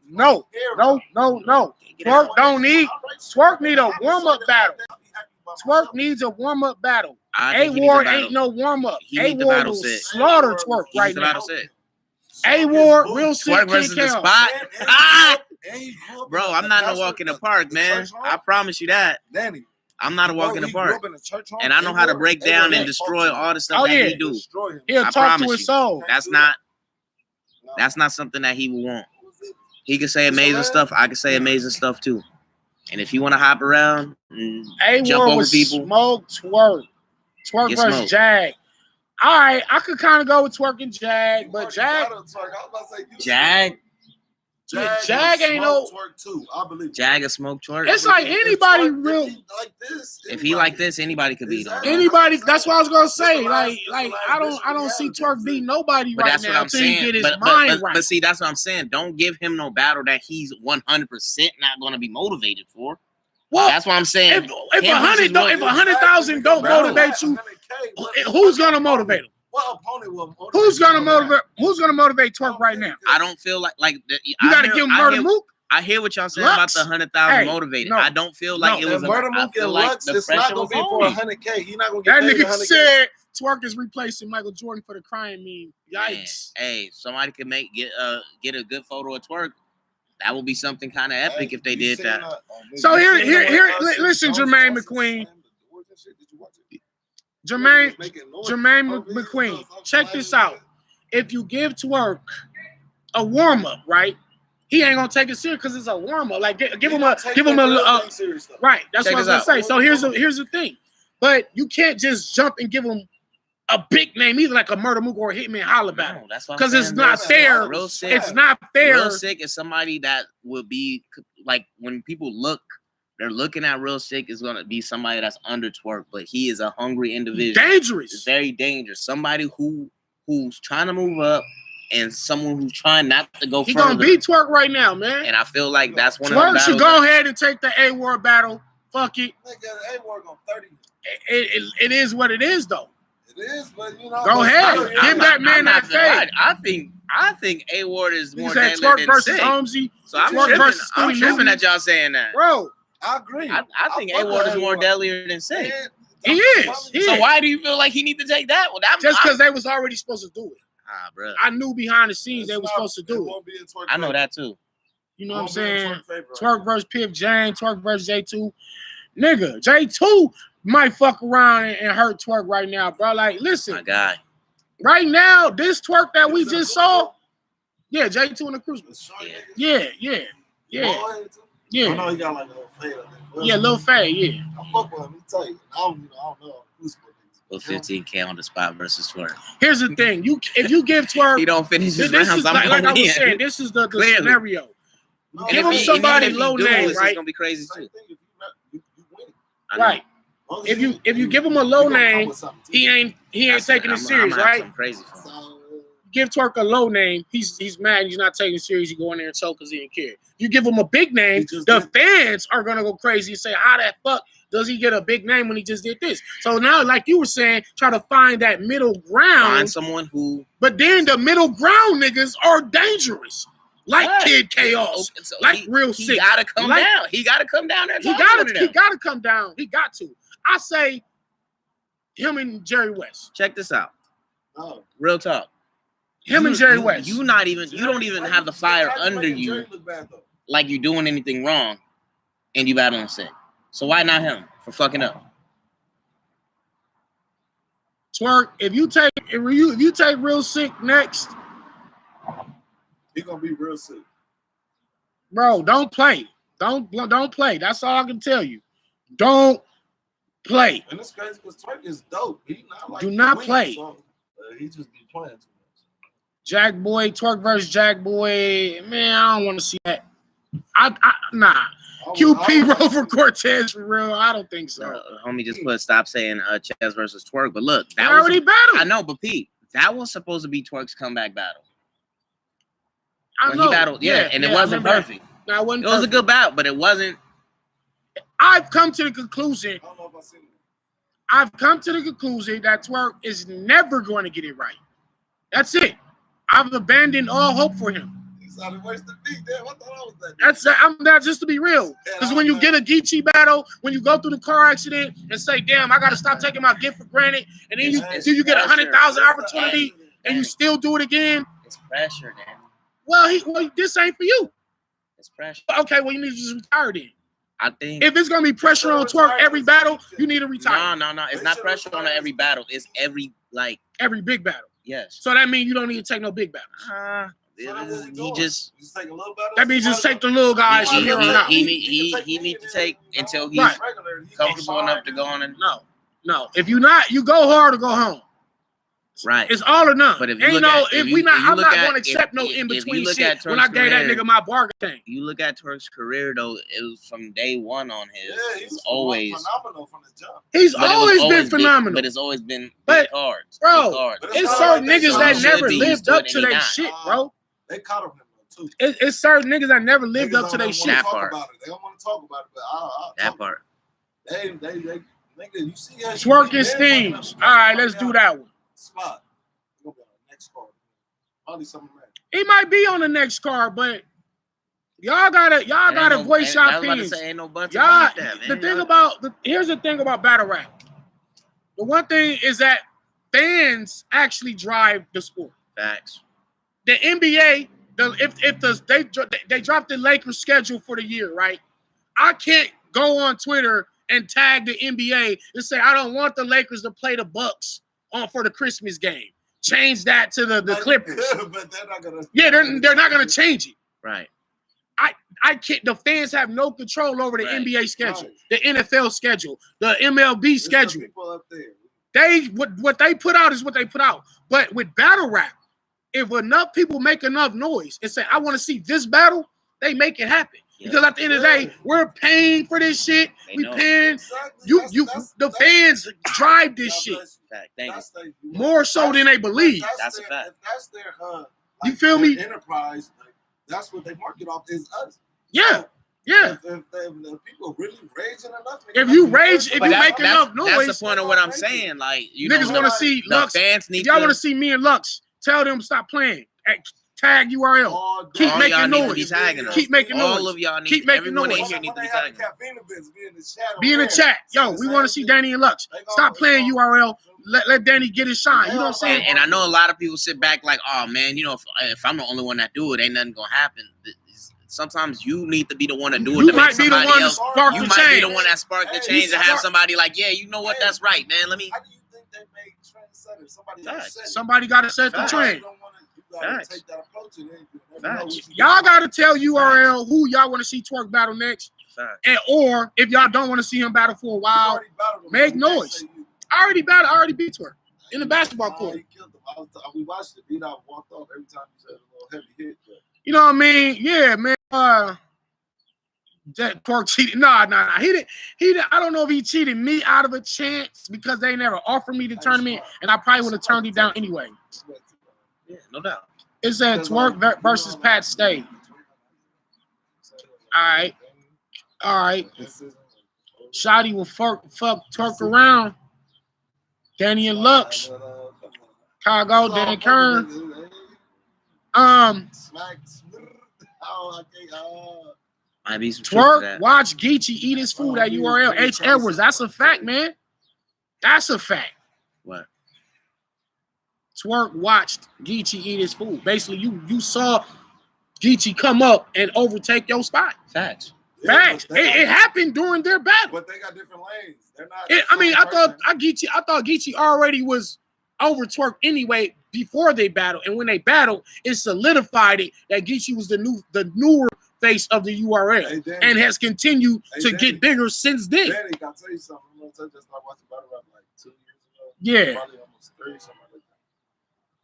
No. Twerk don't need. Twerk need a warm-up battle. Twerk needs a warm-up battle. I A think he needs War to battle. ain't no warm-up. He A need to War battle will Sid. slaughter Twerk He right needs to now. battle Sid. A War, Real Sick, Twerk Kid versus the Chaos. Spot. Ah! Bro, I'm not no walk in the park, man. I promise you that. Danny. I'm not a walk in the park. And I know how to break down and destroy all the stuff Oh, that yeah. he do. He'll I talk to promise his you. soul. That's not something that he will want. He can say amazing stuff. I can say amazing stuff too. And if you want to hop around and A jump War over was people, smoke Twerk. Twerk Get versus smoked. Jag. All right, I could kind of go with Twerk and Jag, but Jag Jag ain't no. Twerk too. I believe. Jag a smoke Twerk. It's like anybody real. If he like this, anybody could beat him. Exactly. Anybody. That's what I was gonna say. That's the Like last I bitch don't see reality. Twerk beat nobody But right that's now what I'm until he saying. get his But mind right. see, that's what I'm saying. Don't give him no battle that he's 100% not going to be motivated for. Well, That's what I'm saying. if Him versus 100,000 don't motivate you, who's gonna motivate him? What opponent will motivate? Who's gonna motivate? Who's gonna motivate Twerk right now? I don't feel like You gotta give him Murder Mook. I hear what y'all saying Lux? about the 100,000 Hey, motivated. no. I don't feel like No, it was. Murder I Mook feel and like Lux, the it's not pressure gonna was be for on him. 100K. He's not gonna That get paid nigga 100K. said Twerk is replacing Michael Jordan for the crying meme. Yikes! Man, hey, somebody could get a good photo of Twerk. That would be something kind of epic if they did that. So listen, Jermaine McQueen. Jermaine McQueen. Check this out. If you give Twerk a warm up, right? He ain't gonna take it serious because it's a warm up. Like give him a right. That's Check what I was this gonna out. say. So here's the thing, but you can't just jump and give him a big name either, like a Murder Mook or a Hitman Holla battle, No, that's what I'm because it's saying. not fair. Real sick. It's not fair. Real sick is somebody that will be like when people look, they're looking at Real Sick is gonna be somebody that's under Twork, but he is a hungry individual. Dangerous. It's very dangerous. Somebody who's trying to move up and someone who's trying not to go He further. gonna beat Twork right now, man. And I feel like that's one of the Twork battles should go ahead and take the A-Ward battle. Fuck it. Nigga, A-Ward on 30. It is what it is, though. It is, but you know. Go ahead. Give that man that fade. fade. I think A-Ward is You more said deadly Twork than versus Sick. Holmesy. So I'm Twork tripping. versus I'm Stewie tripping Newton. that y'all saying that. Bro, I agree. I think fuck A-Ward with is more A-Ward. deadlier than Sick. he is. He So is. why do you feel like he need to take that? Well, Just because they was already supposed to do it. bro. I knew behind the scenes they were supposed to do it. I know that too. You know what I'm saying? Twork versus Pip Jane, Twork versus J2. Nigga, J2 might fuck around and hurt Twork right now, bro. Like, listen. My guy. Right now, this Twork that we just saw, yeah, J2 in the Crucible. Yeah. I know he got like a little fade up there. Yeah, Lil Faye, yeah. I fuck with him. He tell you. I don't know. Well, 15K on the spot versus Twork. Here's the thing. If you give Twork, He don't finish his this rounds, is I'm like going I was in. saying, this is the Clearly. scenario. No, Give And him if somebody even if low he do, name, it's right? gonna be crazy Same too. thing. You win. I know. Right. If you give him a low name, he ain't taking it serious, I'm right? I'm crazy for him. So, Give Twork a low name, he's mad. He's not taking it serious. He go in there and choke because he didn't care. You give him a big name, the fans are gonna go crazy and say, "How the fuck does he get a big name when he just did this?" So now, like you were saying, try to find that middle ground. Find someone who. But then the middle ground niggas are dangerous, like What? Kid Chaos, So like Real he Sick. gotta come Like- down. He gotta come down there. He gotta come down. He got to. I say him and Jerry West. Check this out. no. Real talk. Him and Jerry West. You don't even have the fire under you Jerry look bad, though. like you're doing anything wrong, and you battling Sick. So why not him for fucking up? Twerk, if you take Real Sick next, He gonna be real sick. bro, don't play. Don't play. That's all I can tell you. Don't play. And it's crazy because Twerk is dope. He not like Do not weak, play. So, he just be playing too much. Jack Boy, Twerk versus Jack Boy. Man, I don't want to see that. Nah. QP roll for Cortez for real. I don't think so. Homie just put stop saying Chess versus Twerk. But look, They that already was battled. I know, but Pete, that was supposed to be Twerk's comeback battle. I When know. he battled, and it wasn't I remember perfect. that. Nah, it wasn't It was a perfect. good bout, but it wasn't. I've come to the conclusion I don't know if I seen it. that Twerk is never going to get it right. That's it. I've abandoned all hope for him. He sounded worse than me. Damn, I thought I was that. I'm not, just to be real. Because when you get a Geechi battle, when you go through the car accident and say, "Damn, I got to stop taking my gift for granted," and then you get 100,000 opportunity and you still do it again. It's pressure, man. Well, this ain't for you. It's pressure. Okay, well, you need to just retire then. I think. If it's gonna be pressure on Twerk every battle, you need to retire. No. It's not pressure on every battle. It's every Every big battle. yes. So that means you don't need to take no big battles. He just take a little better. That means just take the little guys from here on out. he need to take until he's Right. comfortable enough to go on and No. If you not, you go hard or go home. right. It's all or none. But if you Ain't look no, at- if if we you- not, if you I'm look not at- going to accept no if in you between look shit at when I Twerk's gave that career- nigga my bargain thing. You look at Twerk's career though; it was from day one on his. Yeah, he It's was always. phenomenal from the jump. He's But it was always been big- phenomenal. but it's always been But, big cards. bro, big cards. But It's not certain like niggas they that should never be lived used to up it, to and he their not. shit, bro. They caught him too. It's certain niggas that never lived Niggas up to their don't shit. wanna That talk part. about it. They don't want to talk about it, but I'll That talk. part. They, nigga, you see how Twerk and Steams. All right, let's do that one. Spot. We'll go on the next card. Probably something man. He might be on the next card, but y'all gotta voice your opinions. Ain't no buts Y'all, about that, man. the thing about here's the thing about battle rap. The one thing is that fans actually drive the sport. Facts. The NBA, they dropped the Lakers schedule for the year, right? I can't go on Twitter and tag the NBA and say I don't want the Lakers to play the Bucks for the Christmas game. Change that to the Clippers. But they're not gonna. Yeah, they're not gonna change it. Right. I can't. The fans have no control over the Right. NBA schedule, Right. the NFL schedule, the MLB It's the schedule. people up there. What they put out is what they put out. But with battle rap, if enough people make enough noise and say, "I want to see this battle," they make it happen. Because at the end of the day, we're paying for this shit. We paying. The fans drive this shit. More so than they believe. That's a fact. If that's their you feel me? Enterprise. Like, that's what they market off is us. Yeah. Yeah. If people really raging enough, if you rage, if you make enough noise, that's the point of what I'm saying. Like, you niggas want to see Lux. Fans need y'all want to see me and Lux. Tell them stop playing. Tag URL. Keep making noise. Keep making noise. All of y'all need. Keep making noise. Be in the chat. Yo, we want to see Danny and Lux. Stop playing URL. Let Danny get his shine. You know what I'm saying? And I know a lot of people sit back like, oh man, you know, if I'm the only one that do it, ain't nothing gonna happen. Sometimes you need to be the one to do it. You might be the one to spark the change. You might be the one that sparked the change and have somebody like, yeah, you know what? That's right, man. Let me. How do you think they made trendsetters? Somebody got to set the trend. Take that approach y'all got to tell URL who y'all want to see Twork battle next. And, or if y'all don't want to see him battle for a while, make noise. I already beat Twork in the basketball court. We watched it. He walked off every time he said a little heavy hit. You know what I mean? Yeah, man. That Twork cheated. Nah. He didn't. I don't know if he cheated me out of a chance because they never offered me the tournament, and I probably would have turned it down anyway. Yeah, no doubt. It said Twork versus Pat Stay. All right. Shotty will fuck Twork around. Danny and Lux. Chicago, Dan Kern. Might be some Twork, watch Geechi eat his food at URL. H. Edwards. That's a fact, man. That's a fact. What? Twork watched Geechi eat his food. Basically, you saw Geechi come up and overtake your spot. Facts. It happened during their battle. But they got different lanes. They're not. I thought Geechi already was over Twork anyway before they battled, and when they battled, it solidified it that Geechi was the newer face of the URL and has continued to get bigger since then. Danny, can I tell you something? I'm gonna just start watching battle rap like 2 Yeah. years ago. Probably almost 3, something like that.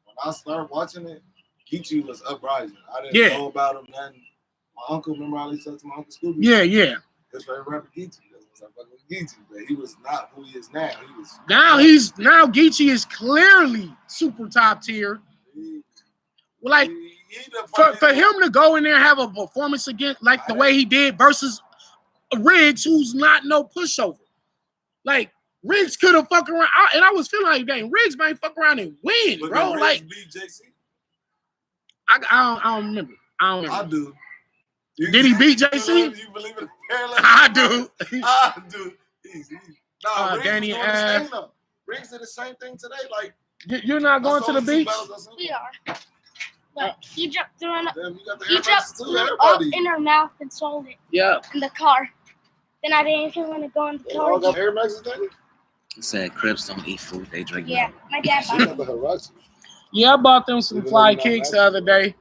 When I started watching it, Geechi was uprising. I didn't know about him then. My uncle, remember how he said to my uncle Scooby? Yeah. His favorite rapper Geechi. I fucking with Geechi, but he was not who he is now. Now Geechi is clearly super top tier. Like for him to go in there and have a performance against like the way he did versus Riggs, who's not no pushover. Like Riggs could have fucked around, and I was feeling like, dang, Riggs might fuck around and win, but bro. Like beat JC? I don't remember. I do. Did he beat JC? You believe in I do. I do. Danny and Riggs did the same thing today. Like you're not going to the beach? We are. But he dropped the run up. He dropped up in her mouth and swallowed it. Yeah. In the car. Then I didn't even want to go in the car. All got Air Maxes, Danny? It said Crips don't eat food, they drink milk. My dad bought it. Yeah, I bought them some fly kicks the other day.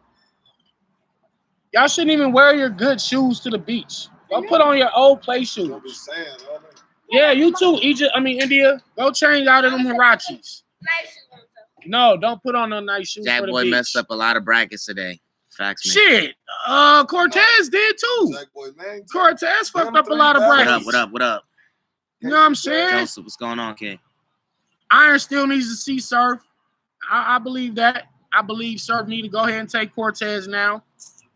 Y'all shouldn't even wear your good shoes to the beach. Go put on your old play shoes. Yeah, you too, India. Go change out of them Hirachis. No, don't put on no nice shoes. Jack for the Boy beach. messed up a lot of brackets today. Facts, man. Shit. Cortez did too. Cortez fucked up a lot of brackets. What up? You know what I'm saying? Joseph, what's going on, kid? Iron still needs to see Surf. I believe that. I believe Surf need to go ahead and take Cortez now.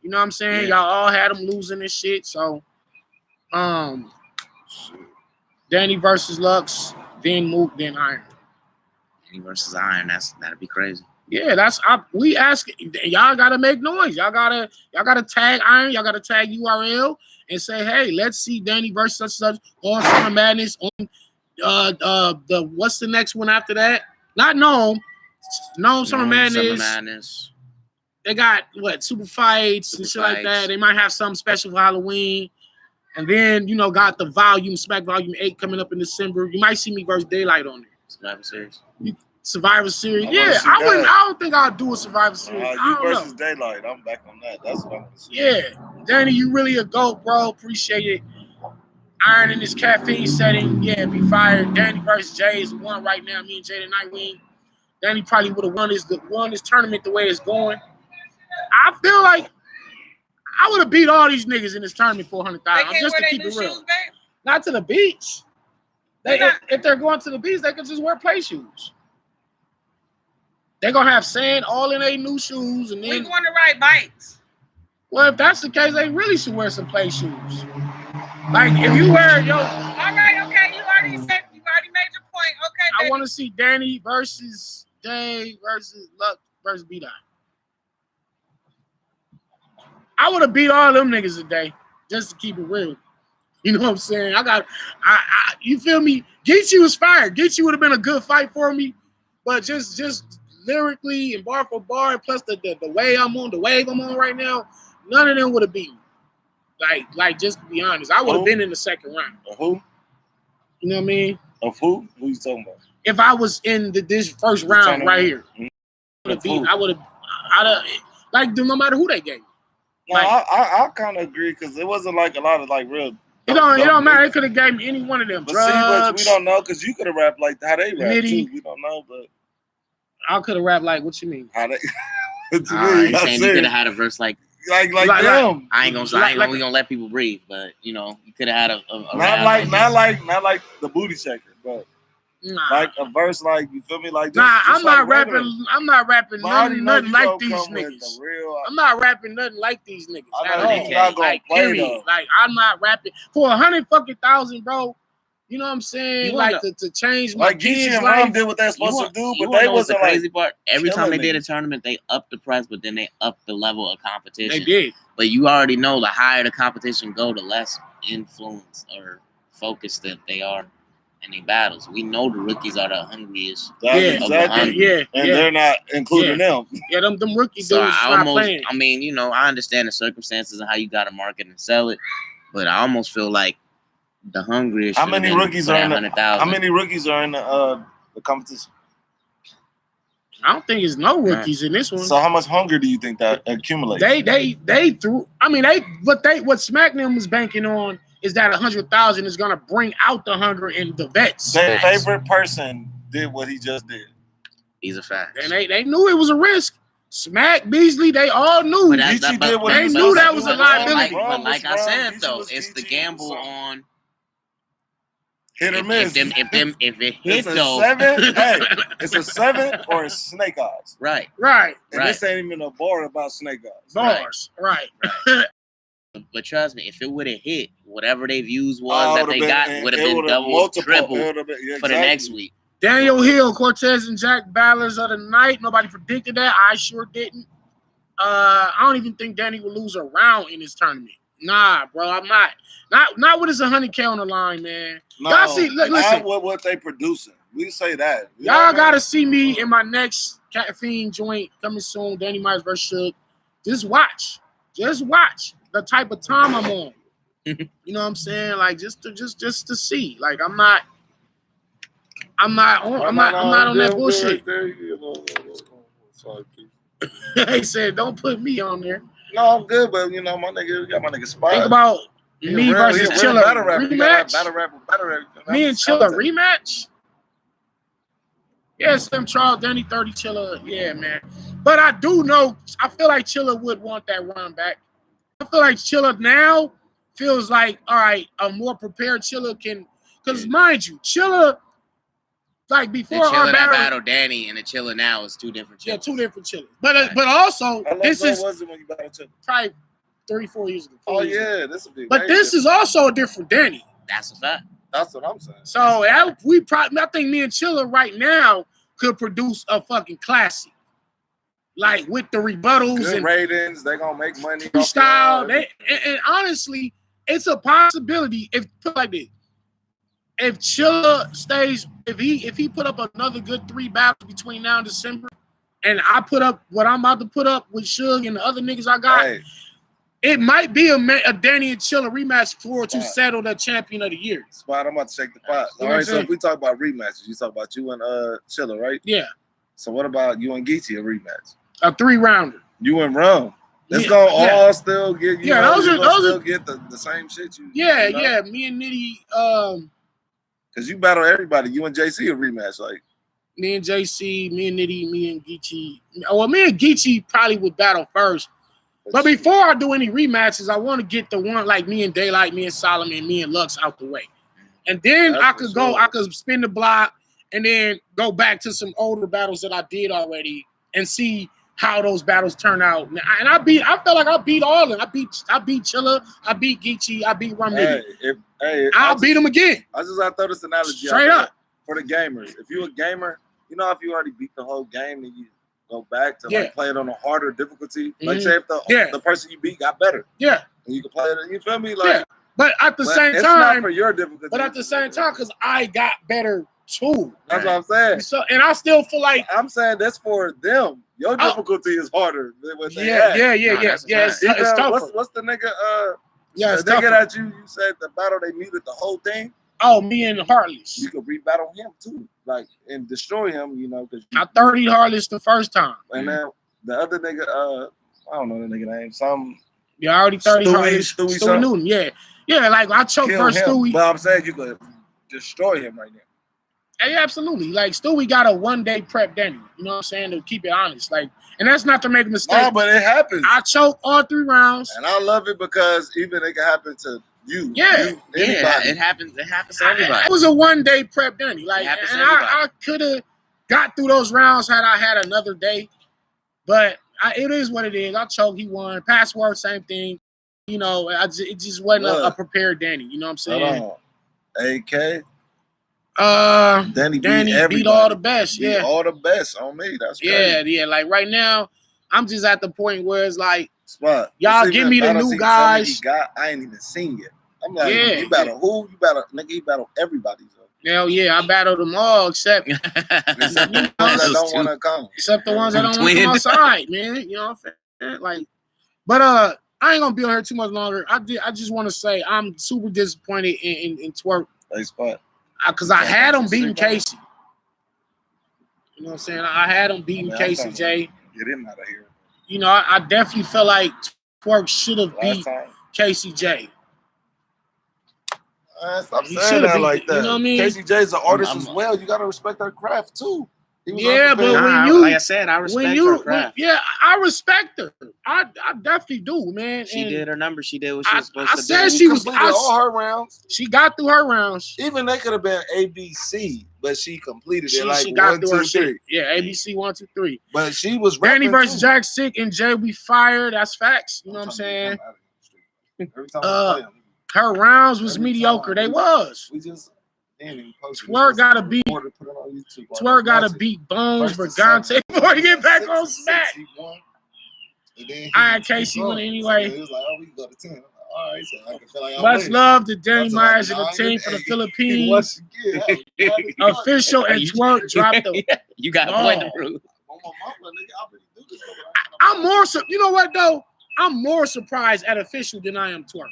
You know what I'm saying? Y'all all had him losing this shit. So, Danny versus Lux, then Mook, then Iron. Danny versus Iron. That'd be crazy. Yeah, we ask y'all gotta make noise. Y'all gotta tag Iron. Y'all gotta tag URL and say, hey, let's see Danny versus such on Summer Madness on the what's the next one after that? Not known Summer Madness. They got super fights and shit like that. They might have something special for Halloween. And then, got the Smack Volume 8 coming up in December. You might see me versus Daylight on there. Survivor Series. I don't think I'll do a Survivor Series. You versus Daylight. I'm back on that. That's what I'm gonna see. Yeah. Danny, you really a GOAT, bro. Appreciate it. Iron in this caffeine setting. Yeah, be fired. Danny versus Jay is one right now. Me and Jay the Nightwing. Danny probably would have won this tournament the way it's going. I feel like I would have beat all these niggas in this tournament for They 100,000. can't Just wear to their keep new it real. shoes back. Not to the beach. They They're not- if they're going to the beach, they could just wear play shoes. They're gonna have sand all in their new shoes, and We then going to ride bikes. well, if that's the case, they really should wear some play shoes. Like if you wear All right, okay. You already made your point. Okay, I baby. want to see Danny versus Jay versus Luck versus B-Dot. I would have beat all them niggas today, just to keep it real. You know what I'm saying? You feel me? Geechi was fired. Geechi would have been a good fight for me, but just lyrically and bar for bar, plus the wave I'm on right now, none of them would have beat me. Like just to be honest, I would have been in the second round. Of who? You know what I mean? Of who? Who you talking about? If I was in this first round right here, I would have. Like no matter who they gave me. No, Like, I kind of agree because it wasn't like a lot of like real. It don't matter. They could have gave me any one of them. But Drugs. see, but we don't know because you could have rapped like how they rap Nitty. too. We don't know, but I could have rapped like what you mean? how they. What you I ain't mean? saying you could have had a verse like like like- them. I ain't gonna we gonna let people breathe, but you know you could have had a Not like the booty shaker, but Nah, like a verse like you feel me like. I'm not like regular. rapping. I'm not rapping But I already nothing know you like gonna these come with niggas. the real. I'm not rapping nothing like these niggas. I at know all. you not gonna Like, play period. though. Like I'm not rapping for 100,000, bro. You know what I'm saying? You Like wanna- to change my Like Geechi kids' and Rom life. did what they're supposed to do, but they the wasn't like. crazy part. Every time they killing did a niggas. tournament, they upped the price, but then they upped the level of competition. They did. But you already know the higher the competition go, the less influence or focus that they are in their battles. We know the rookies are the hungriest. Yeah, exactly. yeah, And yeah. they're not including them. Yeah, them rookie So dudes I not playing. mean, you know, I understand the circumstances and how you got to market and sell it, but I almost feel like the hungriest. How many rookies are in the? 100,000. How many rookies are in the competition? I don't think it's no rookies in this one. So how much hunger do you think that accumulates? They threw. I mean, what Smack them was banking on is that 100,000 is gonna bring out the hunger in the vets. Their favorite person did what he just did. He's a fact. And they knew it was a risk. Smack, Beasley, they all knew. But Geechi did what they he was knew supposed that to was do. a liability. But like I said, Geechi though, was it's the Geechi. gamble So, on hit or miss. if it hit It's a though. 7. Hey, it's a 7 or it's snake eyes. Right. Right. And this ain't even a bar about snake eyes. Bars. Right. But trust me, if it would have hit, whatever their views was that they would've got been- would have it been would've double, multiple- triple it would've been- yeah, for the exactly. next week. Daniel Hill, Cortez, and Jack battlers of the night. Nobody predicted that. I sure didn't. I don't even think Danny will lose a round in this tournament. Nah, bro, I'm not. Not when it's 100K on the line, man. No, Y'all see, listen. not with what they producing. We say that. You know Y'all what I mean? gotta see me in my next caffeine joint coming soon. Danny Myers versus Suge. Just watch the type of time I'm on. You know what I'm saying? Like just to see. Like I'm not on that bullshit. He said, "Don't put me on there." No, I'm good, but you know my nigga, you got my nigga Spot. Think about He a me real- versus he a real Chilla battle rapper. You gotta have rematch. battle rapper. Me and Chilla rematch. Yeah, Slim Charles, Danny 30, Chilla. Yeah, man. But I do know, I feel like Chilla would want that run back. I feel like Chilla now feels like, all right, a more prepared Chilla can, because mind you, Chilla, like The before our Chilla that battle, battled Danny and the Chilla now is two different Chillas. yeah, two different Chillas. But also, How long this ago is was it when you battled Chilla? probably 34 years ago. Oh yeah, this would be. But this is also a different Danny. That's a fact. That's what I'm saying. So I think me and Chilla right now could produce a fucking classic, like with the rebuttals Good and ratings. They gonna make money. off freestyle. that. And honestly, it's a possibility. If put like this, if Chilla stays, if he put up another good 3 battles between now and December, and I put up what I'm about to put up with Suge and the other niggas I got, Hey, it might be a Danny and Chilla rematch to Spot. settle the champion of the year. Spot, I'm about to shake the pot. You know All what I'm right, so saying? if we talk about rematches, you talk about you and Chilla, right? Yeah, So what about you and Geechi a rematch? a 3-rounder. You and Rum. It's Yeah, gonna yeah. all still get you. Yeah, know, those you are- gonna those still are- get the same shit. Yeah, you know? yeah. Me and Nitty, Because you battle everybody. You and JC a rematch, like me and JC, me and Nitty, me and Geechi. Well, me and Geechi probably would battle first. But before I do any rematches, I want to get the one like me and Daylight, me and Solomon, me and Lux out the way. And then I could go, I could spin the block and then go back to some older battles that I did already and see how those battles turn out. And I felt like I beat all of them. I beat Chilla, I beat Geechi, I beat Rum Nitty. I'll beat them again. I just gotta throw this analogy straight out up for the gamers. If you're a gamer, you know, if you already beat the whole game and you go back to like play it on a harder difficulty, like say if the person you beat got better, and you can play it. You feel me? Like, but at the same it's time, not for your difficulty. But at the same time, because I got better too. That's what I'm saying. So, and I still feel like I'm saying that's for them. Your difficulty is harder than what they yeah, had. It's tougher. What's the nigga? It's the nigga that you said the battle they muted the whole thing. Oh, me and Heartless. You could re-battle him too, like and destroy him. You know, because I 30'd Heartless the first time, and then the other nigga, I don't know the nigga name. I already 30'd Heartless. Stewie Newton. Yeah. Like I choked first Stewie. But I'm saying you could destroy him right now. Hey, absolutely. Like Stewie got a 1 day prep Danny. You know what I'm saying? To keep it honest. Like, and that's not to make a mistake. No, but it happens. I choked all 3 rounds. And I love it because even it can happen to you. Yeah. It happens. It happens to everybody. It was a 1 day prep Danny. Like, and I could have got through those rounds had I had another day. But it is what it is. I choked. He won. Password, same thing. You know, it just wasn't a prepared Danny. You know what I'm saying? Hold on. AK. Danny beat all the best. Beat all the best on me. That's crazy. Yeah. Like right now, I'm just at the point where it's like, Spot. Y'all give me the new guys. I ain't even seen yet. I'm like, you battle who? You battle nigga. You battle everybody. Hell yeah, I battled them all except the ones that don't want to come. Except the ones that don't want to come outside, man. You know what I'm saying? Like, but I ain't gonna be on here too much longer. I just want to say I'm super disappointed in Twerk. Hey, Spot. Because I had him beating Casey. You know what I'm saying? I had him beating Casey, Jay. Get him out of here. You know, I definitely feel like Twerk should have beat Casey J. Stop saying that like that. You know what I mean? Casey J's an artist as well. You got to respect her craft too. Yeah, but when you, like I said, I respect her craft. I respect her. I definitely do, man. She did her number. She did what she was supposed to do. I said she was all her rounds. She got through her rounds. Even they could have been ABC, but she completed it like she got 1, through 2, her 3. shit. Yeah, ABC 1, 2, 3. But she was Danny versus Jack Sick and Jay we fired. That's facts. You know what I'm saying? Every time I play him, her rounds was mediocre. They was. We just Twerk gotta beat Bones, Brigante before he get back on Smack. All right, Casey won anyway. It was like, oh, we can go to 10. All right, so I can feel like much love to Danny Myers and the team for the Philippines. Official and Twerk dropped the. You got a point to prove. I'm more so. You know what though? I'm more surprised at official than I am Twerk.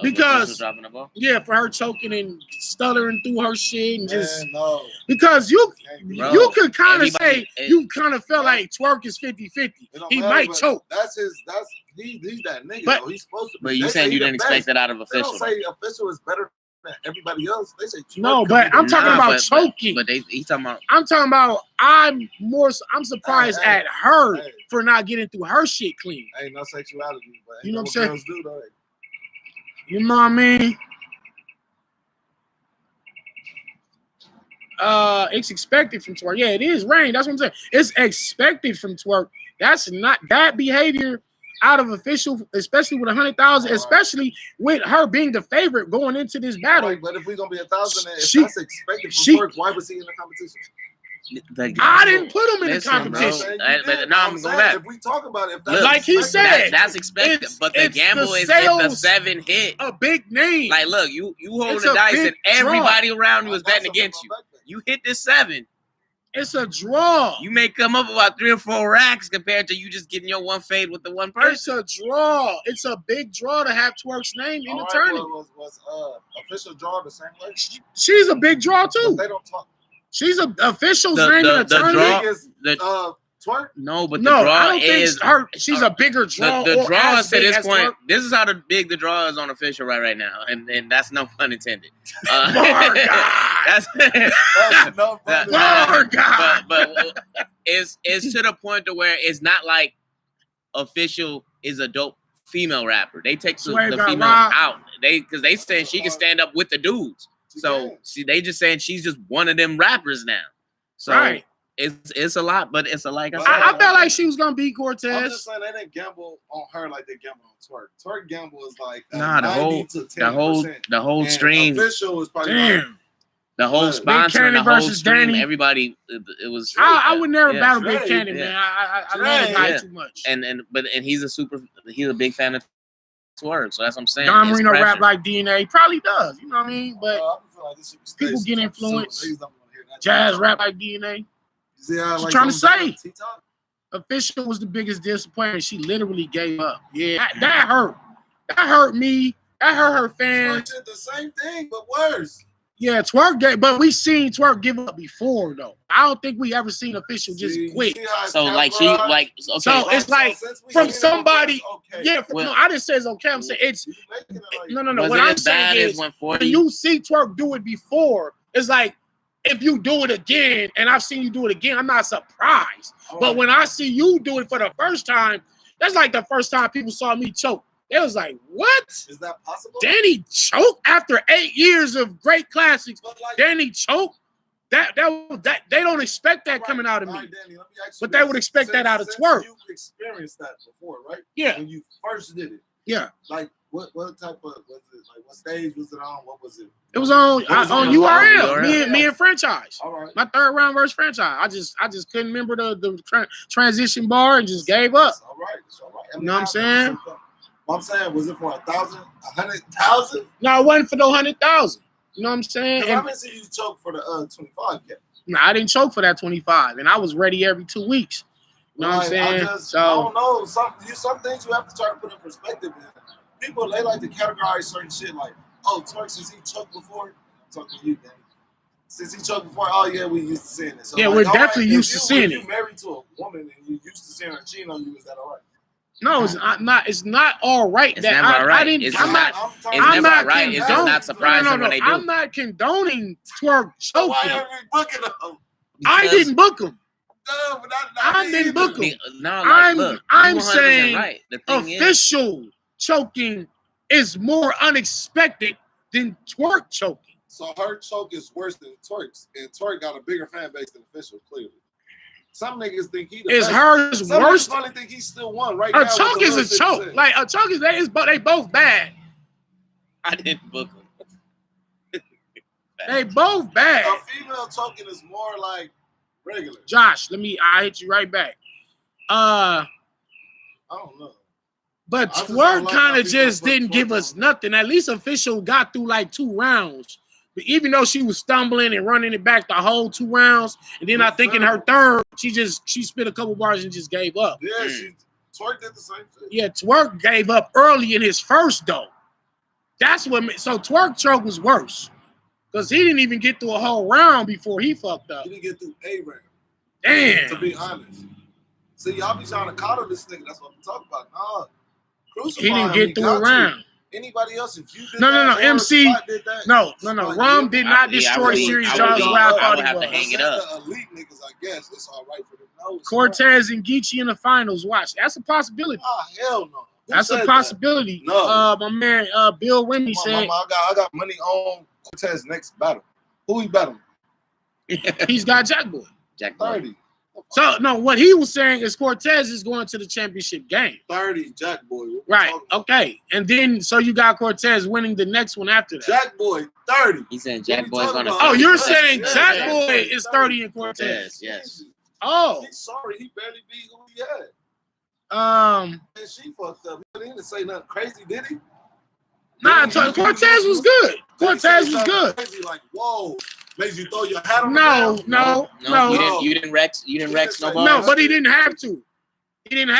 Because for her choking and stuttering through her shit and just because you could kind of say you kind of felt like Twerk is 50-50. He might choke. He's that nigga. But he's supposed to. But you saying you didn't expect that out of official? They don't say official is better than everybody else. They say no, but I'm talking about choking. But he's talking about. I'm talking about. I'm surprised at her for not getting through her shit clean. Ain't no sexuality, but you know what I'm saying? Do, though. You know what I mean? It's expected from Twerk. Yeah, it is rain. That's what I'm saying. It's expected from Twerk. That's not that behavior out of official, especially with 100,000, especially with her being the favorite going into this battle. Right, but if we're gonna be 1,000, if that's expected from Twerk, why was he in the competition? I didn't put him in the competition. I'm going back. If we talk about it, like he said, that's expected. But the gamble is if the 7 hit a big name. Like, look, you hold the dice, and everybody around you is betting against you. You hit this 7. It's a draw. You may come up about 3 or 4 racks compared to you just getting your one fade with the one person. It's a draw. It's a big draw to have Twerk's name in the tournament. Was official draw the same way? She's a big draw too. But they don't talk. She's an official's name in the tournament. Twerk? No, but the draw is her. She's a bigger draw. The draw is to this point. This is how big the draw is on official right now, and that's no pun intended. That's no pun. But it's to the point to where it's not like Official is a dope female rapper. They take the Swear got female robbed. out. Because they saying she can stand up with the dudes. So they just saying she's just one of them rappers now. So Right. it's a lot, but it's a like I said. I felt like she was gonna beat I'm Cortez. just saying they didn't gamble on her like they gamble on Twerk. Twerk gamble is like Nah, the 90 to 10%. whole And stream, Official is probably like, Damn. the whole Big sponsor, Cannon the whole versus stream, Danny. everybody. It was. I would never Yeah. battle Big Dre, Cannon, yeah. man. I love the guy Yeah. too much. And he's a big fan of Twork, so that's what I'm saying. Don It's Marino pressure. rap like DNA. Probably does. You know what I mean? But I feel like this should be people staged get soon. influenced. Niggas don't wanna hear that. Jazz rap like DNA. See how, What you trying to goes down say? on TikTok? Official was the biggest disappointment. She literally gave up. Yeah, that hurt. That hurt me. That hurt her Twerk fans. did the same thing, but worse. Yeah, Twerk gave, but we seen Twerk give up before though. I don't think we ever seen Official just See, you quit. see how it's So like she categorized? like okay. So it's like since we from seen it, somebody- okay. Yeah, Well- no, I didn't say it's okay. I'm saying it's You making it like- no. was What it I'm as bad saying as is when when 40? you see Twerk do it before, it's like if you do it again, and I've seen you do it again, I'm not surprised. All But right. when I see you do it for the first time, that's like the first time people saw me choke. They was like, "What? Is that possible? Danny choke after 8 years of great classics? But like, Danny choke? That they don't expect that coming out of all me. right, Danny, let me ask you But they this. would expect that out of Since Twerk. You've experienced that before, right? Yeah, When you first did it, yeah. like what type of was it? Like what stage was it on? What was it? It was on What was on on URL. URL? Me and franchise. All right. My third round versus franchise. I just couldn't remember the transition bar and just gave up. It's all right. It's all right. I You know what I'm saying? What I'm saying, was it for 1,000, 100,000? No, it wasn't for the 100,000. You know what I'm saying? Because I And, didn't see you choke for the 25 yet. no, I didn't choke for that 25, and I was ready every 2 weeks. You know what I'm Like, saying? I So don't know. Some things you have to try to put in perspective. People, they like to categorize certain shit like, oh, Twerk, since he choked before, I'm talking to you, Danny. Since he choked before, oh yeah, we used to seeing it. So yeah, like, we're all definitely right, used to if seeing you it. married to a woman and you used to seeing her cheating on you, is that all right? No, it's not. It's not all right. It's that never I, all right. I didn't. It's I'm not- not. It's I'm never not right. It's just condoning- not surprising when they do. I'm not condoning Twerk So why choking. are we booking them? I Because- didn't book him. No, but not I me didn't either. book him. No, I'm- look, I'm you 100% saying right. The thing is, Official choking is more unexpected than Twerk choking. So her choke is worse than Twerk's, and Twerk got a bigger fan base than Official, clearly. Some niggas think he the Is best. hers Some worse? niggas probably think he still won right A now. choke with is the a little choke. 6%. Like a choke is they both bad. I didn't book him. They both bad. A female choking is more like regular. Josh, I hit you right back. I don't know. But I just don't Twerk like kind how of people just put didn't Twerk give us on. nothing. At least Official got through like 2 rounds. But even though she was stumbling and running it back the whole 2 rounds, and then I think in her third, she spit a couple bars and just gave up. Yeah, Twerk did the same thing. Yeah, Twerk gave up early in his first though. That's so Twerk choke was worse. Because he didn't even get through a whole round before he fucked up. He didn't get through a round. Damn. To be honest. See, y'all be trying to coddle this nigga. That's what I'm talking about. Nah. Crucify He didn't him. get through a got to. round. Anybody else, if you did No, that, or MC, Spot did that, No. like, Rum you- did not destroy Series John's the way I thought would he have to was. hang it Since up. the elite niggas, I guess it's all right for them. No, it's Cortez and Geechi in the finals. Watch. That's a possibility. not. Oh, hell no. Who That's said a that? possibility. No. My man Bill Remy Come on, said mama, I got money on Cortez next battle. Who he battling? he's got Jack Boy. Jack Boy. 30. So no, what he was saying is Cortez is going to the championship game. 30 Jack Boy. What we Right. talking about? Okay. And then so you got Cortez winning the next one after that. Jack Boy, 30. He said What Jack we Boy's talking gonna. about? Oh, you're Yeah, saying yeah, Jack yeah. Boy is 30 in Cortez. Yes. Oh. He's sorry, he barely beat who he had. And she fucked up. He didn't say nothing crazy, did he? Cortez was good. Cortez was good. Crazy, like, whoa, made you throw your hat on No. You didn't Rex nobody. No, but he didn't have to. He didn't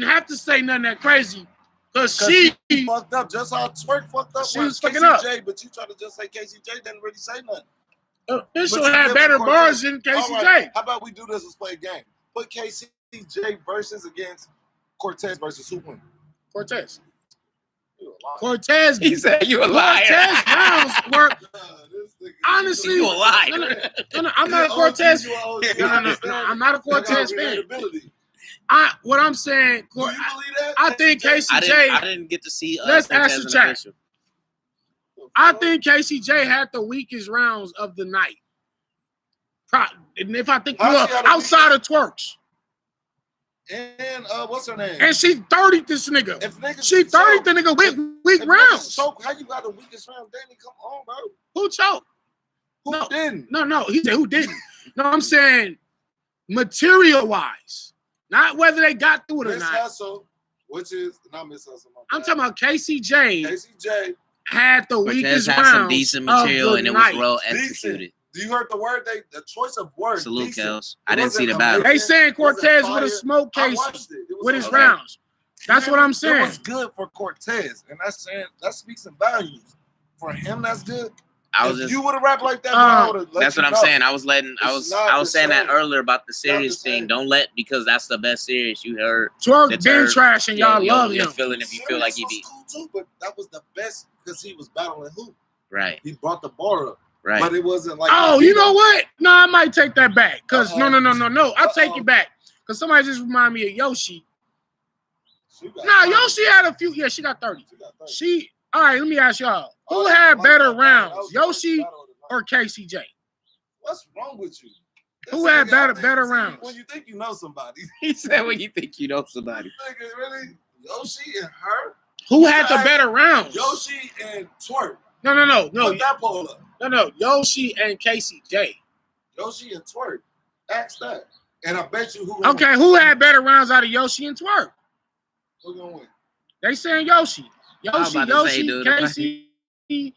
have to say nothing that crazy. Because she fucked up, just how Twerk fucked up. She with was fucking up. KCJ, but you try to just say KCJ didn't really say nothing. Official But you had give better Cortez- bars than All KCJ. right, how about we do this? Let's play a game. Put KCJ versus against Cortez versus who win? Cortez. You a liar. Cortez. He said you a liar. Cortez rounds work. This nigga- Honestly, You a liar. No, I'm not a You Cortez. OG, you a OG, No, I understand. I'm not a You got Cortez fan. relatability. What I'm saying, Do you believe that? I think KCJ. I didn't get to see. Let's Cortez ask the in chat. official. I think KCJ had the weakest rounds of the night. And if I think outside of Twerks. And what's her name? And she 30th this nigga. If niggas She 30th the nigga with weak rounds. So how you got the weakest round? Danny, come on, bro. Who choked? Who didn't? No. He said who didn't. No, I'm saying material-wise. Not whether they got through it or Miss not. Hustle, which is not Miss Hustle. I'm talking about KCJ. KCJ Had the Cortez weakest had rounds some decent material of the and it night. was well Decent. executed. Do you heard the word? The choice of words. Salute, decent. Kels. I didn't see the battle. They saying Cortez Wasn't would have fire. smoked I Casey watched it. It was with his okay. rounds. That's what I'm It saying. was good for Cortez, and that's saying that speaks in values. For him, that's good. I was If just. you would have rapped like that, I would have. That's what I'm saying. I was It's not the saying that same. earlier about the Not serious the thing. same. Don't let, because that's the best serious you heard. Twerk The been Turk, trash and y'all love you're him. feeling if you feel like he was be cool too, but that was the best because he was battling who? right, He brought the bar up, right. but it wasn't like. Oh, you know what? No, I might take that back. Cause no. I'll take Uh-oh. it back. Cause somebody just reminded me of Yoshi. She got Nah, 30. Yoshi had a few. Yeah, she got 30. She got 30. She all right. Let me ask y'all. Who Oh, had I like better that battle. That rounds, was the best Yoshi battle of the night. or KCJ? What's wrong with you? Who This had nigga, I think- better see, rounds? When you think you know somebody, He said when you think you know somebody. you think it's really Yoshi and her, Who had the better rounds? Yoshi and Twerk. No. Put that poll up. No. Yoshi and KCJ. Yoshi and Twerk. Ask that, and I bet you who. Okay, who had better rounds out of Yoshi and Twerk? Who gonna win? They saying Yoshi. was about to say, dude,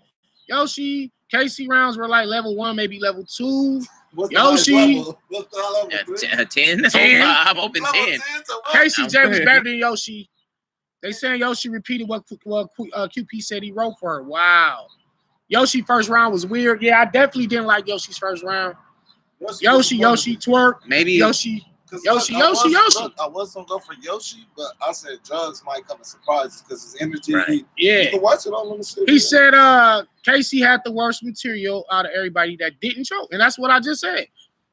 Yoshi, Casey rounds were like level 1, maybe level 2. What's the Yoshi. highest level? What's the high level? 10. 10. I'm open Level 10. so what? KCJ was better than Yoshi. They saying Yoshi repeated what QP said he wrote for her. Wow. Yoshi first round was weird. Yeah, I definitely didn't like Yoshi's first round. Yoshi, Twerk. Maybe Yoshi. I was gonna go for Yoshi, but I said Drugs might come as surprises because his energy. Right. You Yeah. can watch it on the shit. He said Casey had the worst material out of everybody that didn't choke. And that's what I just said.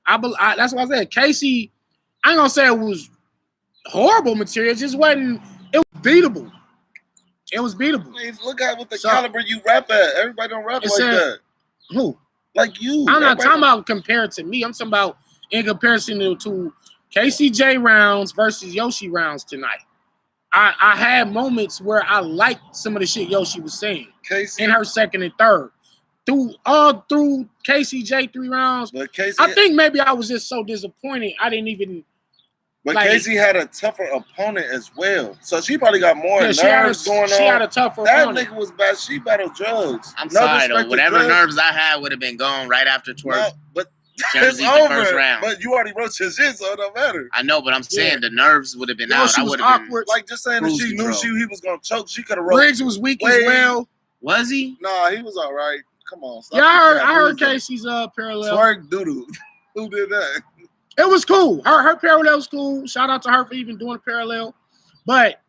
That's what I said. Casey, I ain't gonna say it was horrible material. It just wasn't, it was beatable. It was beatable. I mean, look at what the So- caliber you rap at. Everybody don't rap It like said- that. Who? Like you. I'm not Everybody talking about comparing to me. I'm talking about in comparison to KCJ rounds versus Yoshi rounds tonight. I had moments where I liked some of the shit Yoshi was saying Casey. in her second and third. Through KCJ 3 rounds, But Casey, I think maybe I was just so disappointed. I didn't even. but like- Casey had a tougher opponent as well. So she probably got more Yeah, nerves going on. she had a tougher That opponent. nigga was bad. She battled Drugs. I'm No sorry disrespect though. to Whatever Drugs. nerves I had would have been gone right after Twerk. No, but it's Jersey the over. first round. But you already wrote your shit, so it don't matter. I know, but I'm saying the nerves would have been out. Yoshi I was would have been. awkward. Like just saying that Cruise she control. knew he was gonna choke. She could have wrote. Riggs was weak as Wade. well. Was he? Nah, he was all right. Come on. stop Yeah, the cap. I heard Who was Casey's parallel. that? Twerk doodoo. Who did that? It was cool. Her parallel was cool. Shout out to her for even doing a parallel. But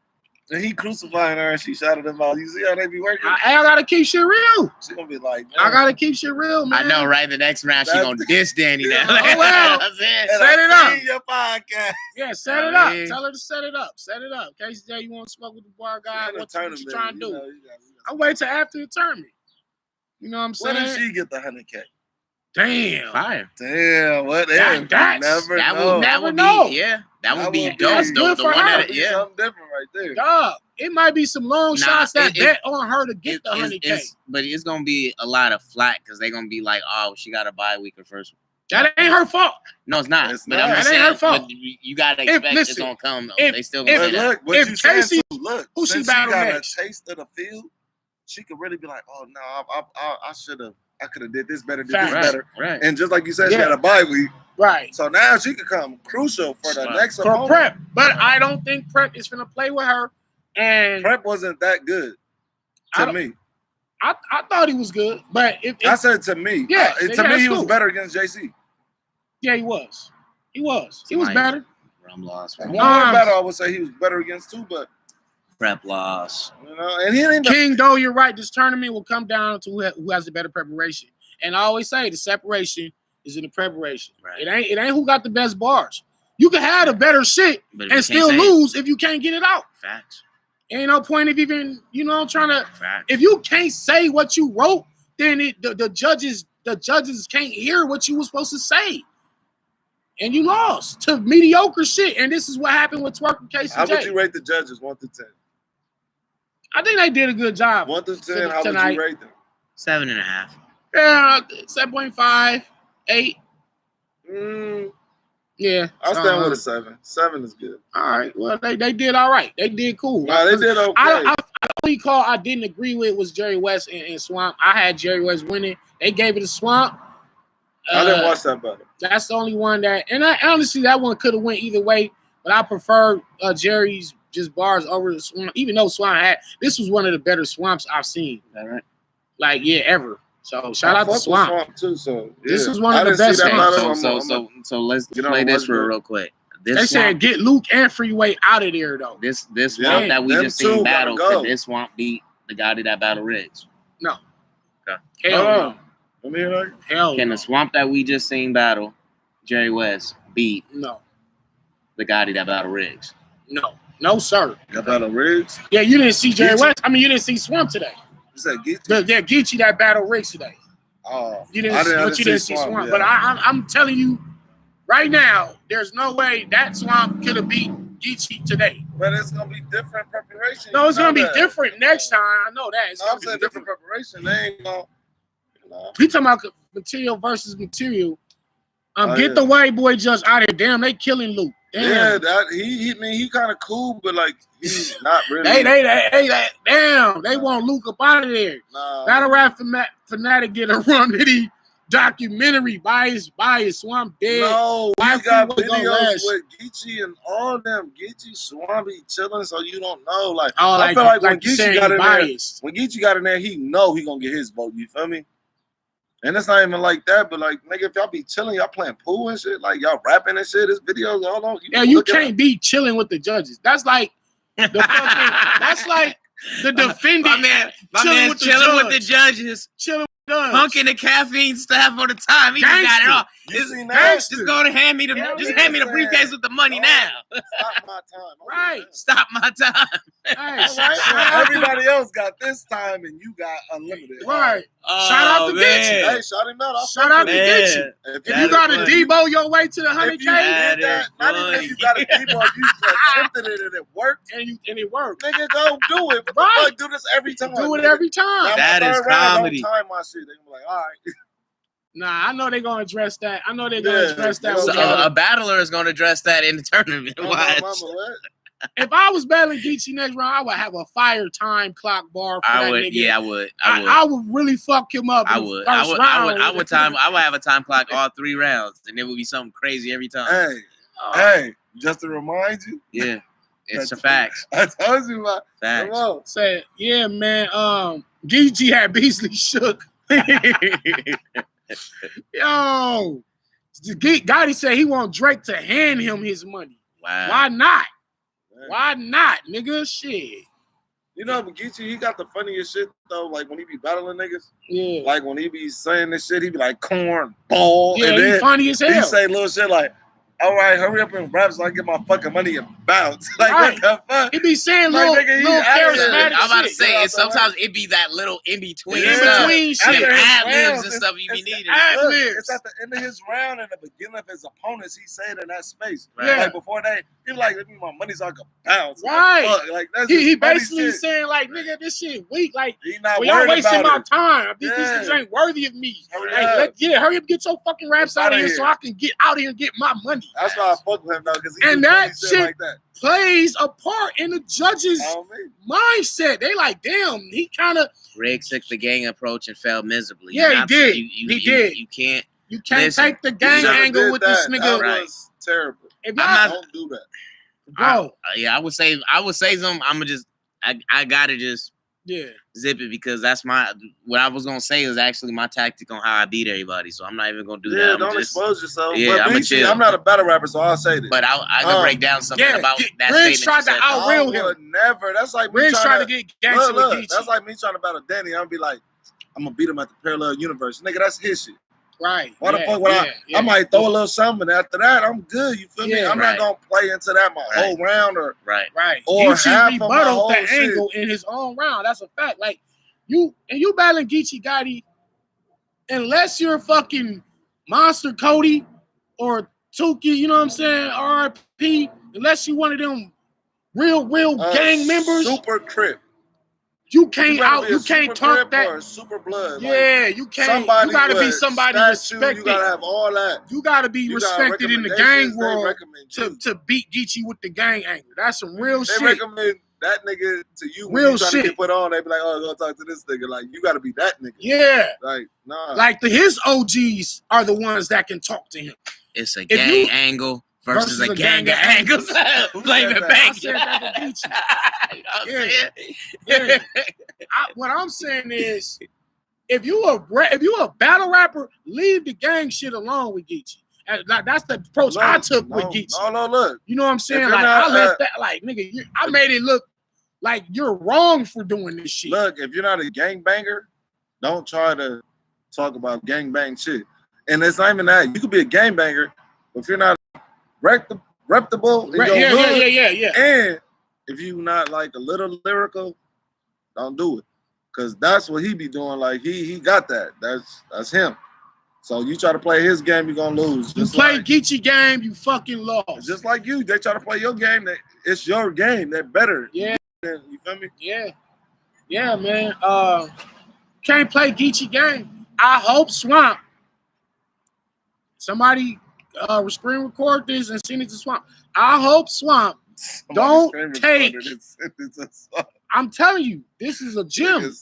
And he crucifying her and she shouted him out. You see how they be working? I gotta keep shit real. She gonna be like, I gotta keep shit real, man. I know, right? The next round, she That's- gonna diss Danny now. Oh, well. That's it. And Set I it up. seen your podcast. Yeah, set it I up. mean- Tell her to set it up. Set it up. KCJ, you want to smoke with the bar guy? In a What you tournament, trying to do? you know, you got- I wait till after the tournament. You know what I'm When saying? did she get the 100K? Damn. Fire. Damn, what That- if? that's- Never That know. would Never know. be that would be would dope. That's good The for one her. that Yeah. Something different right there. Dog, it might be some long Nah, shots that it- bet on her to get the 100K. But it's gonna be a lot of flack because they're gonna be like, "Oh, she got a bye week or first." That ain't her fault. No, it's not. It's but not. I'm just That ain't saying, her fault. but you gotta expect it's listen, gonna come. Though. if- They still gonna But say that. look, what If you saying Casey- too, look, who she since battled got next? a taste of the field, she could really be like, oh no, I should have, I could have did this better, did this Fact. better. Right. And just like you said, she Yeah. had a bye week. Right. So now she could come crucial for the Right. next For opponent. Prep. But I don't think Prep is going to play with her. And Prep wasn't that good I to don't- me. I thought he was good. But I said to me. Yeah, to yeah, me, he that's was cool. better against JC. yeah, he was. He was Somebody- better. I'm lost. One more Um, battle, I would say he was better against too, but Prep loss. you know, and he didn't even. King, though, you're right. This tournament will come down to who has the better preparation. And I always say the separation is in the preparation. Right. It ain't who got the best bars. You can have the better shit But and still lose if you can't get it out. Facts. Ain't no point of even, trying to. Facts. If you can't say what you wrote, then the judges can't hear what you were supposed to say. And you lost to mediocre shit. And this is what happened with Twerk and Casey How J. would you rate the judges 1 through 10? I think they did a good job. 1 through 10, how tonight. would you rate them? 7.5. Yeah, 7.5, 8. Yeah. I'll stand with a 7. 7 is good. All right. Well, they did all right. They did cool. Nah, they did okay. The only call I didn't agree with was Jerry West and Swamp. I had Jerry West winning. They gave it to Swamp. I didn't watch that battle. That's the only one that, and honestly, that one could have went either way. But I prefer Jerry's just bars over the Swamp. Even though Swamp this was one of the better Swamps I've seen. All right. Like ever. So shout out to Swamp. Too, so, yeah. This is one of the best Swamps. So let's play this for real quick. They said get Luke and Freeway out of there though. This Swamp that we just seen battle. Could this Swamp beat the guy that battle Riggs? No. Okay. Hell no. Let me hear that. Hell Can no. the Swamp that we just seen battle Jerry West beat No. the guy that battle Riggs? No. No, sir. Got battle Riggs? Yeah, you didn't see Jerry Geechi? West. I mean, you didn't see Swamp today. You said Geechi? Yeah, Geechi that battle Riggs today. Oh. You didn't see Swamp. Yeah. But I'm telling you right now, there's no way that Swamp could have beat Geechi today. But it's going to be different preparation. No, it's going to be different next time. I know that. It's I'm saying different preparation. They ain't going to. We talking about material versus material. Get the white boy judge out of here. Damn, they killing Luke. Damn. Yeah, he kind of cool, but like he's not really. They want Luke up out of there. Nah. Battle rap fanatic get a run Nitty documentary by his Swamp dead. No, Why we got Freeway go videos last? with Geechi and all them. Geechi, Swampy chilling, so you don't know. Like, Oh, I feel like when you Geechi saying got in biased. there, when Geechi got in there, he know he gonna get his vote. You feel me? And it's not even like that, but like, nigga, if y'all be chilling, y'all playing pool and shit, like y'all rapping and shit, this videos all on. You can't be chilling with the judges. That's like the fucking. That's like the defendant. My man chilling with the judges. Chilling with the judge. Punking the caffeine stuff on the time. He just got it all. Just go to hand me the briefcase with the money now. Stop my time. Right. Stop my time. Right. Everybody else got this time and you got unlimited. Right. Oh, Shout out to man. Geechi. Hey, shout him out. Shout out to Geechi. If you got to Debo your way to the 100K, if you got a Debo, if you attempted it and it worked, and it worked. nigga, go do it. But Right. do this every time. Do it every time. Now, That is comedy. Don't time my shit. They gonna be like, all right. Nah, I know they're gonna address that. That. So a battler is going to address that in the tournament. Watch. If I was battling Geechi next round, I would have a fire time clock bar for that nigga. Yeah, I would. I would really fuck him up. I would have a time clock all 3 rounds, and it would be something crazy every time. Hey, just to remind you. Yeah, it's a fact. I told you about facts. Come on. Say, yeah, man. Geechi had Beasley shook. Yo, Gotti said he want Drake to hand him his money. Wow. Why not? Man. Why not, nigga? Shit. You know, but Geechi, he got the funniest shit though. Like when he be battling niggas, Yeah. like when he be saying this shit, he be like corn ball, Yeah, and he then funny as hell. he say little shit like, "All right, hurry up and rap so I get my fucking money and bounce." Like Right. what the fuck? He be saying Like, little nigga, he charismatic I'm about to shit. say, sometimes it be that little in between Yeah. stuff. In-between Them shit. After his ad-libs rounds, and stuff you be it's needing. ad-libs. It's at the end of his round and the beginning of his opponents. He said in that space, Yeah. like before he like, "Give me my money so I can bounce." Right. Like, fuck, like that's He just funny basically shit. saying like, nigga, this shit weak. Like, He not well, y'all worried wasting my about it. time. These Yeah. niggas ain't worthy of me. Hurry Like, up. hurry up, get your fucking raps out of here so I can get out of here and get my money. That's why I fuck with him though, because he And do funny that shit like that. plays a part in the judges' On me. mindset. They like, damn, he kind of, Riggs took the gang approach and fell miserably. Yeah, he Not- did. You He did. You can't. you can't Listen, take the gang Never angle did with that. this nigga. That was terrible. If I'm not, not- Don't do that. bro, I would say something. I'm gonna just. I gotta just yeah. zip it because that's what I was gonna say is actually my tactic on how I beat everybody. So I'm not even gonna do Yeah, that. don't expose yourself. Yeah, but I'ma me, chill. I'm not a battle rapper, so I'll say this. But I can break down something yeah, about that Riggs statement. tried you to said. out-real I him. would never. That's like me Riggs trying tried to get gangster with look, Geechi. that's like me trying to battle Danny. I'm be like, I'm gonna beat him at the parallel universe. Nigga, that's his shit. Right. Why the fuck would I might throw a little something, and after that, I'm good. You feel me? Yeah, I'm not gonna play into that my whole round or Right. or Geechi half of my rebutted whole that shit. angle in his own round. That's a fact. Like you battling Geechi Gotti, unless you're fucking Monster Cody or Tuki, you know what I'm saying? RP, unless you one of them real gang members. Super Crip. You can't talk that. Or super blood. Yeah, like you can't. You gotta be somebody respected. You gotta have all that. You gotta be respected in the gang world to beat Geechi with the gang angle. That's some real shit. They recommend that nigga to you when real you trying shit. to get put on. They be like, oh, go talk to this nigga. Like, you gotta be that nigga. Yeah. Like, nah. Like his OGs are the ones that can talk to him. It's a gang angle versus a gang of angles. Blame it back. I said that to Geechi. Yeah. What I'm saying is, if you a battle rapper, leave the gang shit alone with Geechi. Like that's the approach I took with Geechi. No, look. You know what I'm saying? Like I let that, like nigga, I made it look like you're wrong for doing this shit. Look, if you're not a gangbanger, don't try to talk about gangbang shit. And it's not even that. You could be a gangbanger, but if you're not reputable, yeah. And if you not like a little lyrical, don't do it. Cause that's what he be doing. Like he got that. That's him. So you try to play his game, you're gonna lose. You play Geechi game, you fucking lost. Just like you, they try to play your game. It's your game. They're better. Yeah. You feel me? Yeah, man. Can't play Geechi game. I hope Swamp. Somebody screen record this and send it to Swamp. I hope Swamp don't take. I'm telling you, this is a gym.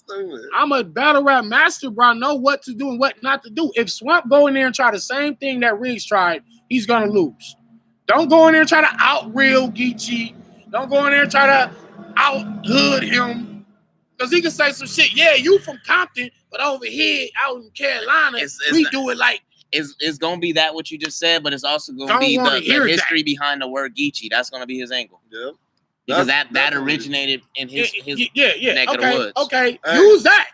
I'm a battle rap master, bro. I know what to do and what not to do. If Swamp go in there and try the same thing that Riggs tried, he's gonna lose. Don't go in there and try to out-real Geechi. Don't go in there and try to out-hood him. Because he can say some shit. Yeah, you from Compton, but over here, out in Carolina, we do it like. It's gonna be that what you just said, but it's also gonna be the history behind the word Geechi. That's gonna be his angle. Yeah. Because that originated in his neck of the woods. Okay, use that.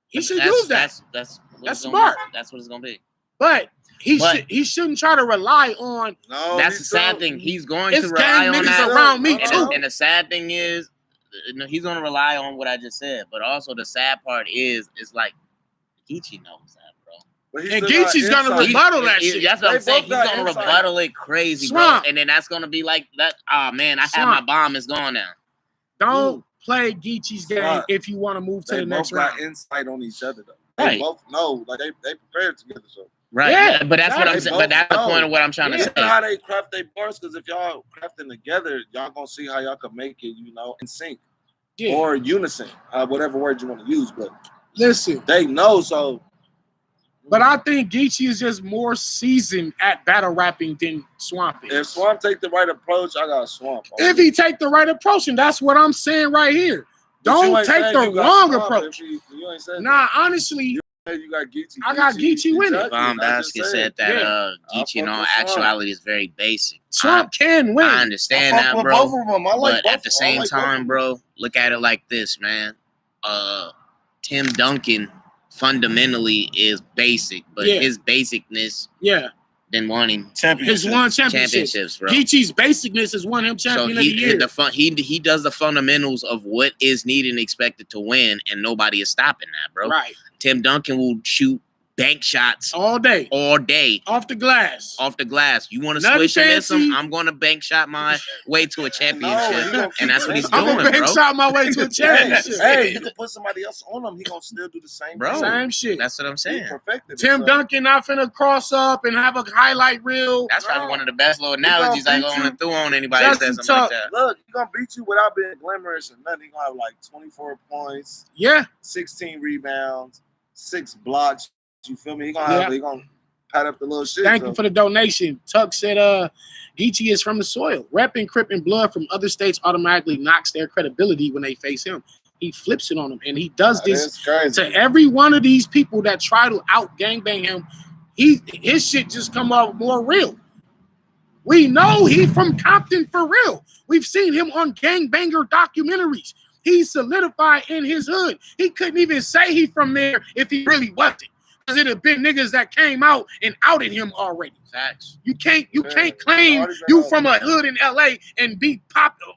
He should use that. That's smart. That's what it's gonna be. But he shouldn't try to rely on. No, that's the sad thing. He's going to rely on that. Around me too. And the sad thing is, he's gonna rely on what I just said. But also the sad part is like Geechi knows that. And Geechi's gonna rebuttal that shit. That's what I'm saying. He's gonna rebuttal it crazy, Swamp. Bro. And then that's gonna be like that. Oh man, I had my bomb. It's gone now. Don't play Geechi's game if you want to move to the next round. They both got insight on each other though. Right. They both know, like they prepared together. So right. Yeah, but that's what I'm saying. But that's the point of what I'm trying to say. How they craft their bars, because if y'all crafting together, y'all gonna see how y'all can make it, in sync or unison, whatever word you want to use. But listen, they know so. But I think Geechi is just more seasoned at battle rapping than Swamp is. If Swamp take the right approach, I got Swamp. If he take the right approach, and that's what I'm saying right here. Don't take the wrong approach. You nah, honestly, you got Geechi. I got Geechi winning. Bomb Basket said that Geechi in all actuality is very basic. Swamp can win. I understand that, bro. But at the same time, bro, look at it like this, man. Tim Duncan fundamentally is basic, but his basicness then won him championships. His won championships, bro. Geechi's basicness has won him champion of the year. He does the fundamentals of what is needed and expected to win, and nobody is stopping that, bro. Right. Tim Duncan will shoot bank shots all day off the glass. You want to switch and miss him? I'm going to bank shot my way to a championship, and that's what he's doing, bro. I'm going to bank shot my way to a championship. Hey, you can put somebody else on him. He gonna still do the same, bro. Same shit. That's what I'm saying. Tim Duncan not finna cross up and have a highlight reel. That's probably one of the best little analogies I going through on anybody that says something like that. Look, he's gonna beat you without being glamorous and nothing. He's gonna have like 24 points. 16 rebounds, 6 blocks. You feel me? He gonna pat up the little shit. Thank you for the donation. Tuck said, Geechi is from the soil. Repping, cripping blood from other states automatically knocks their credibility when they face him. He flips it on them, and he does this to every one of these people that try to out gangbang him. His shit just come off more real. We know he's from Compton for real. We've seen him on gangbanger documentaries. He's solidified in his hood. He couldn't even say he's from there if he really wasn't. it'd have been niggas that came out and outed him already. Facts. You can't claim you from a hood in LA and be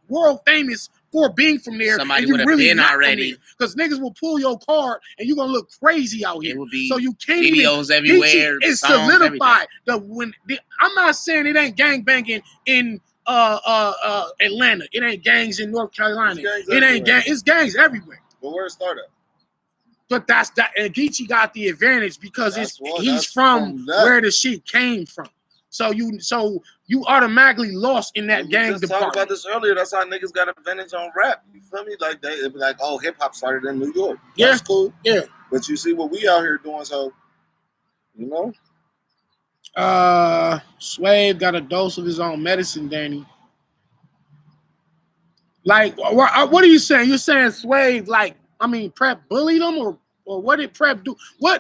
world famous for being from there. Somebody and you would have really been not already. Because niggas will pull your card and you're gonna look crazy out here. It would be so you can't videos even, everywhere. It's songs, solidified. I'm not saying it ain't gangbanging in Atlanta. It ain't gangs in North Carolina. It's gangs everywhere. But where it started? But that's that, and Geechi got the advantage because he's from that. where the shit came from. So you automatically lost in that gang department. department. Talked about this earlier. That's how niggas got advantage on rap. You feel me? Like it'd be like, oh, hip hop started in New York. That's cool. Yeah. But you see what we out here doing, so you know. Swave got a dose of his own medicine, Danny. Like, what are you saying? You're saying Swave, like, I mean, Prep bullied him, or what did Prep do?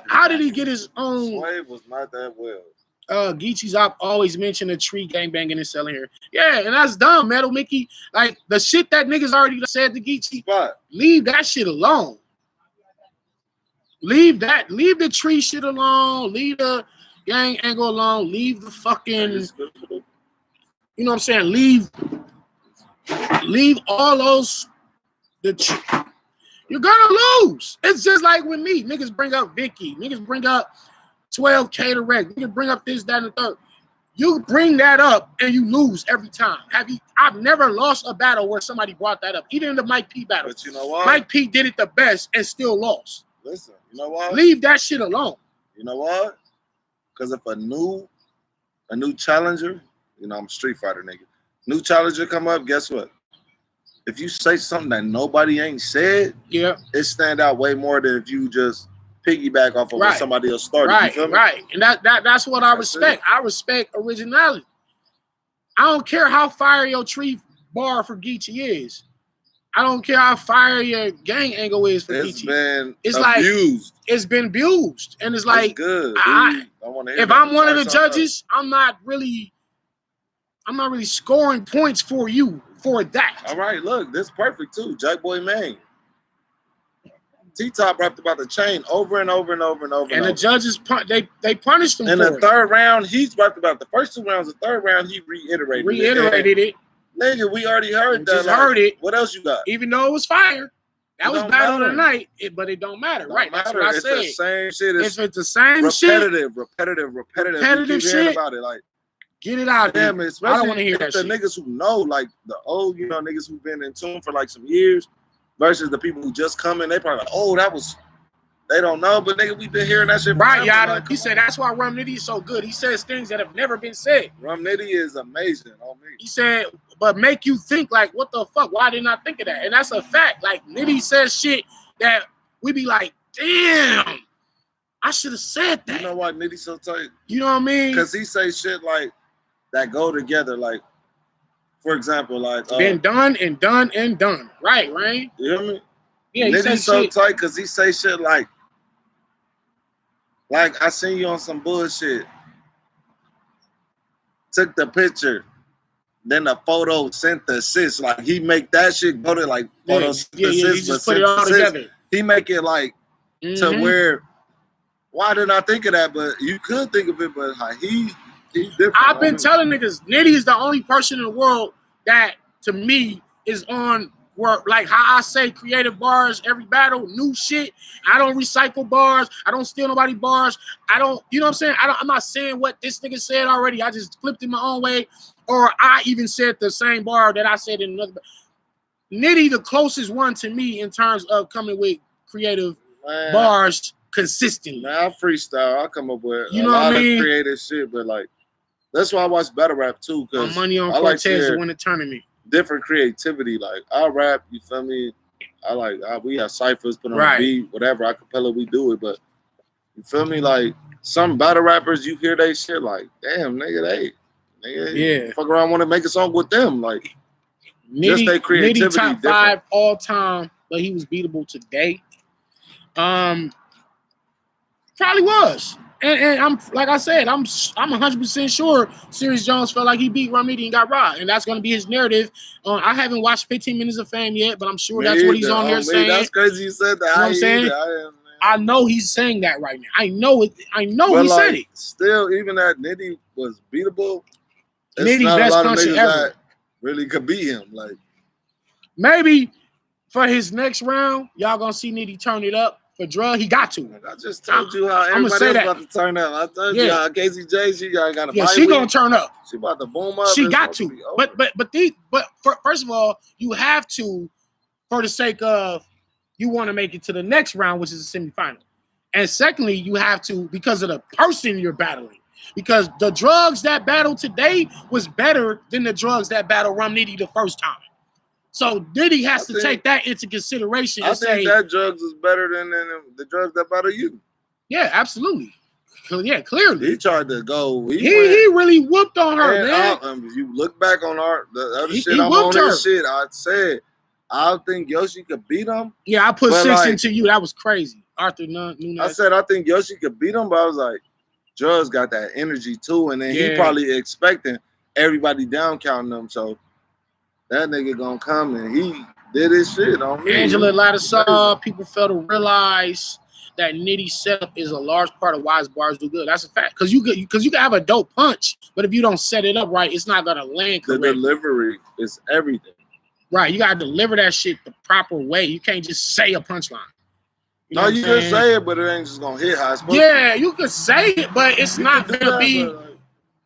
How did he get his own? Swave was not that well. Geechi's always mentioned a tree gangbanging and selling here. Yeah, and that's dumb, Metal Mickey. Like, the shit that niggas already said to Geechi, leave that shit alone. Leave the tree shit alone. Leave the gang angle alone. Leave the fucking, you know what I'm saying? Leave all those. You're gonna lose. It's just like with me. Niggas bring up Vicky. Niggas bring up 12K to wreck. Niggas bring up this, that, and the third. You bring that up and you lose every time. I've never lost a battle where somebody brought that up. Even in the Mike P battle. But you know what? Mike P did it the best and still lost. Listen, you know what? Leave that shit alone. You know what? Because if a new challenger, you know, I'm a Street Fighter nigga. New challenger come up, guess what? If you say something that nobody ain't said, it stand out way more than if you just piggyback off of what somebody else started. Right, you feel me? Right. And that's what I respect. I respect originality. I don't care how fire your tree bar for Geechi is. I don't care how fire your gang angle is for Geechi. It's abused. It's been abused. And it's like, good. If I'm one of the judges, I'm not really scoring points for you for that. All right, look, this is perfect too. Jack Boy Maine. T-Top rapped about the chain over and over and over and over. And the judges, they punished him in for the third round, he's rapped about the first 2 rounds. The third round, he reiterated it. Nigga, we already heard that. Just heard it. What else you got? Even though it was fire. That was battle of the night, but it don't matter. Right, that's what I said. It's the same shit. If it's the same shit. Repetitive shit. About it, like, get it out of here. I don't want to hear that shit. The niggas who know, like the old, you know, niggas who've been in tune for like some years versus the people who just come in, they probably like, oh, that was, they don't know, but nigga, we been hearing that shit. Right, Yada. Like, he said that's why Rum Nitty is so good. He says things that have never been said. Rum Nitty is amazing on me. He said, but make you think like, what the fuck? Why didn't I think of that? And that's a fact. Like Nitty says shit that we be like, damn, I should have said that. You know why Nitty so tight? You know what I mean? Because he say shit like that go together. Like, for example, like been done and done and done. Right? You hear me? Yeah, Nitty so tight because he say shit like I seen you on some bullshit. Took the picture, then the photosynthesis. Like he make that shit go to like photosynthesis. Yeah, he just put it all together. He make it like to where. Why didn't I think of that? But you could think of it, but he's different. I've been telling niggas, Nitty is the only person in the world that, to me, is on work. Like how I say creative bars every battle, new shit. I don't recycle bars. I don't steal nobody bars. I don't, you know what I'm saying? I'm not saying what this nigga said already. I just flipped it my own way. Or I even said the same bar that I said in another. Nitty, the closest one to me in terms of coming with creative bars consistently. Now I freestyle. I come up with a lot of creative shit, but like that's why I watch battle rap too. Cause money on Cortez to win the tournament. Different creativity. Like I rap, you feel me? We have ciphers, put on a beat, whatever, acapella, we do it. But you feel me? Like some battle rappers, you hear they shit like, damn, nigga, fuck around, want to make a song with them. Like just their creativity. Nitty top 5 all time, but he was beatable today. Probably was. And I'm like I said, I'm 100% sure Serious Jones felt like he beat Rum Nitty and got robbed, and that's gonna be his narrative. I haven't watched 15 Minutes of Fame yet, but I'm sure that's what he's on there saying. That's crazy you said that. You know what I'm saying? I know he's saying that right now. I know it. I know But he like, said it. still, even that Nitty was beatable. It's Nitty not a best lot of puncher niggas ever. that really could beat him. Like, Maybe for his next round, y'all gonna see Nitty turn it up for drug. He got to. I just told you how I'ma everybody say else that. about to turn up. I told you Yeah. how KCJ, she got a Yeah, bye she week. gonna turn up. She about to boom up. She It's got supposed to. be over. But first of all, you have to, for the sake of you want to make it to the next round, which is the semifinal. And secondly, you have to because of the person you're battling. Because the drugs that battled today was better than the drugs that battled Rum Nitty the first time. So Nitty has to take that into consideration and say, that drugs is better than the drugs that battle you. yeah, absolutely. Yeah, clearly. He tried to go. He really whooped on her, man. If you look back on the other shit, he I'm whooped on her. his shit. I said, I don't think Yoshi could beat him. Yeah, I put But 6 like, into you. That was crazy. Arthur Nunez. I said, I think Yoshi could beat him, but I was like, Drugs got that energy too. And then he probably expecting everybody down counting him. So that nigga gonna come and he did his shit on me. Angela Lattisaw, people fail to realize that Nitty's setup is a large part of why his bars do good. That's a fact. Because you can have a dope punch, but if you don't set it up right, it's not gonna land correctly. The delivery is everything. Right, you gotta deliver that shit the proper way. You can't just say a punchline. You no, you can say it, but it ain't just gonna hit how it's supposed to. You can say it, but it's not gonna be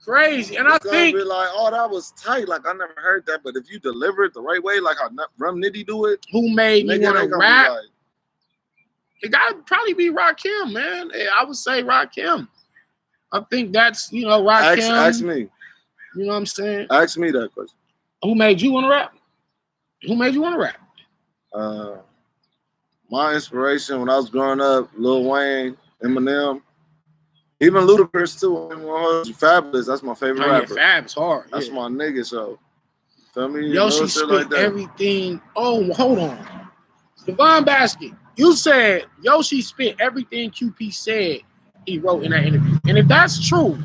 crazy. And it's I think be like, oh, that was tight. Like I never heard that, but if you deliver it the right way, like how Rum Nitty do it, who made me want to rap? Like, it gotta probably be Rakim, man. I would say Rakim. I think that's Rakim. Ask me. You know what I'm saying? Ask me that question. Who made you want to rap? Who made you want to rap? My inspiration when I was growing up, Lil Wayne, Eminem, even Ludacris too. Fabulous, that's my favorite rapper. Yeah, Fab's hard. That's my nigga. So, feel me? Yoshi spit like that. everything. Oh, hold on, Devon Basket. You said Yoshi spit everything QP said he wrote in that interview, and if that's true,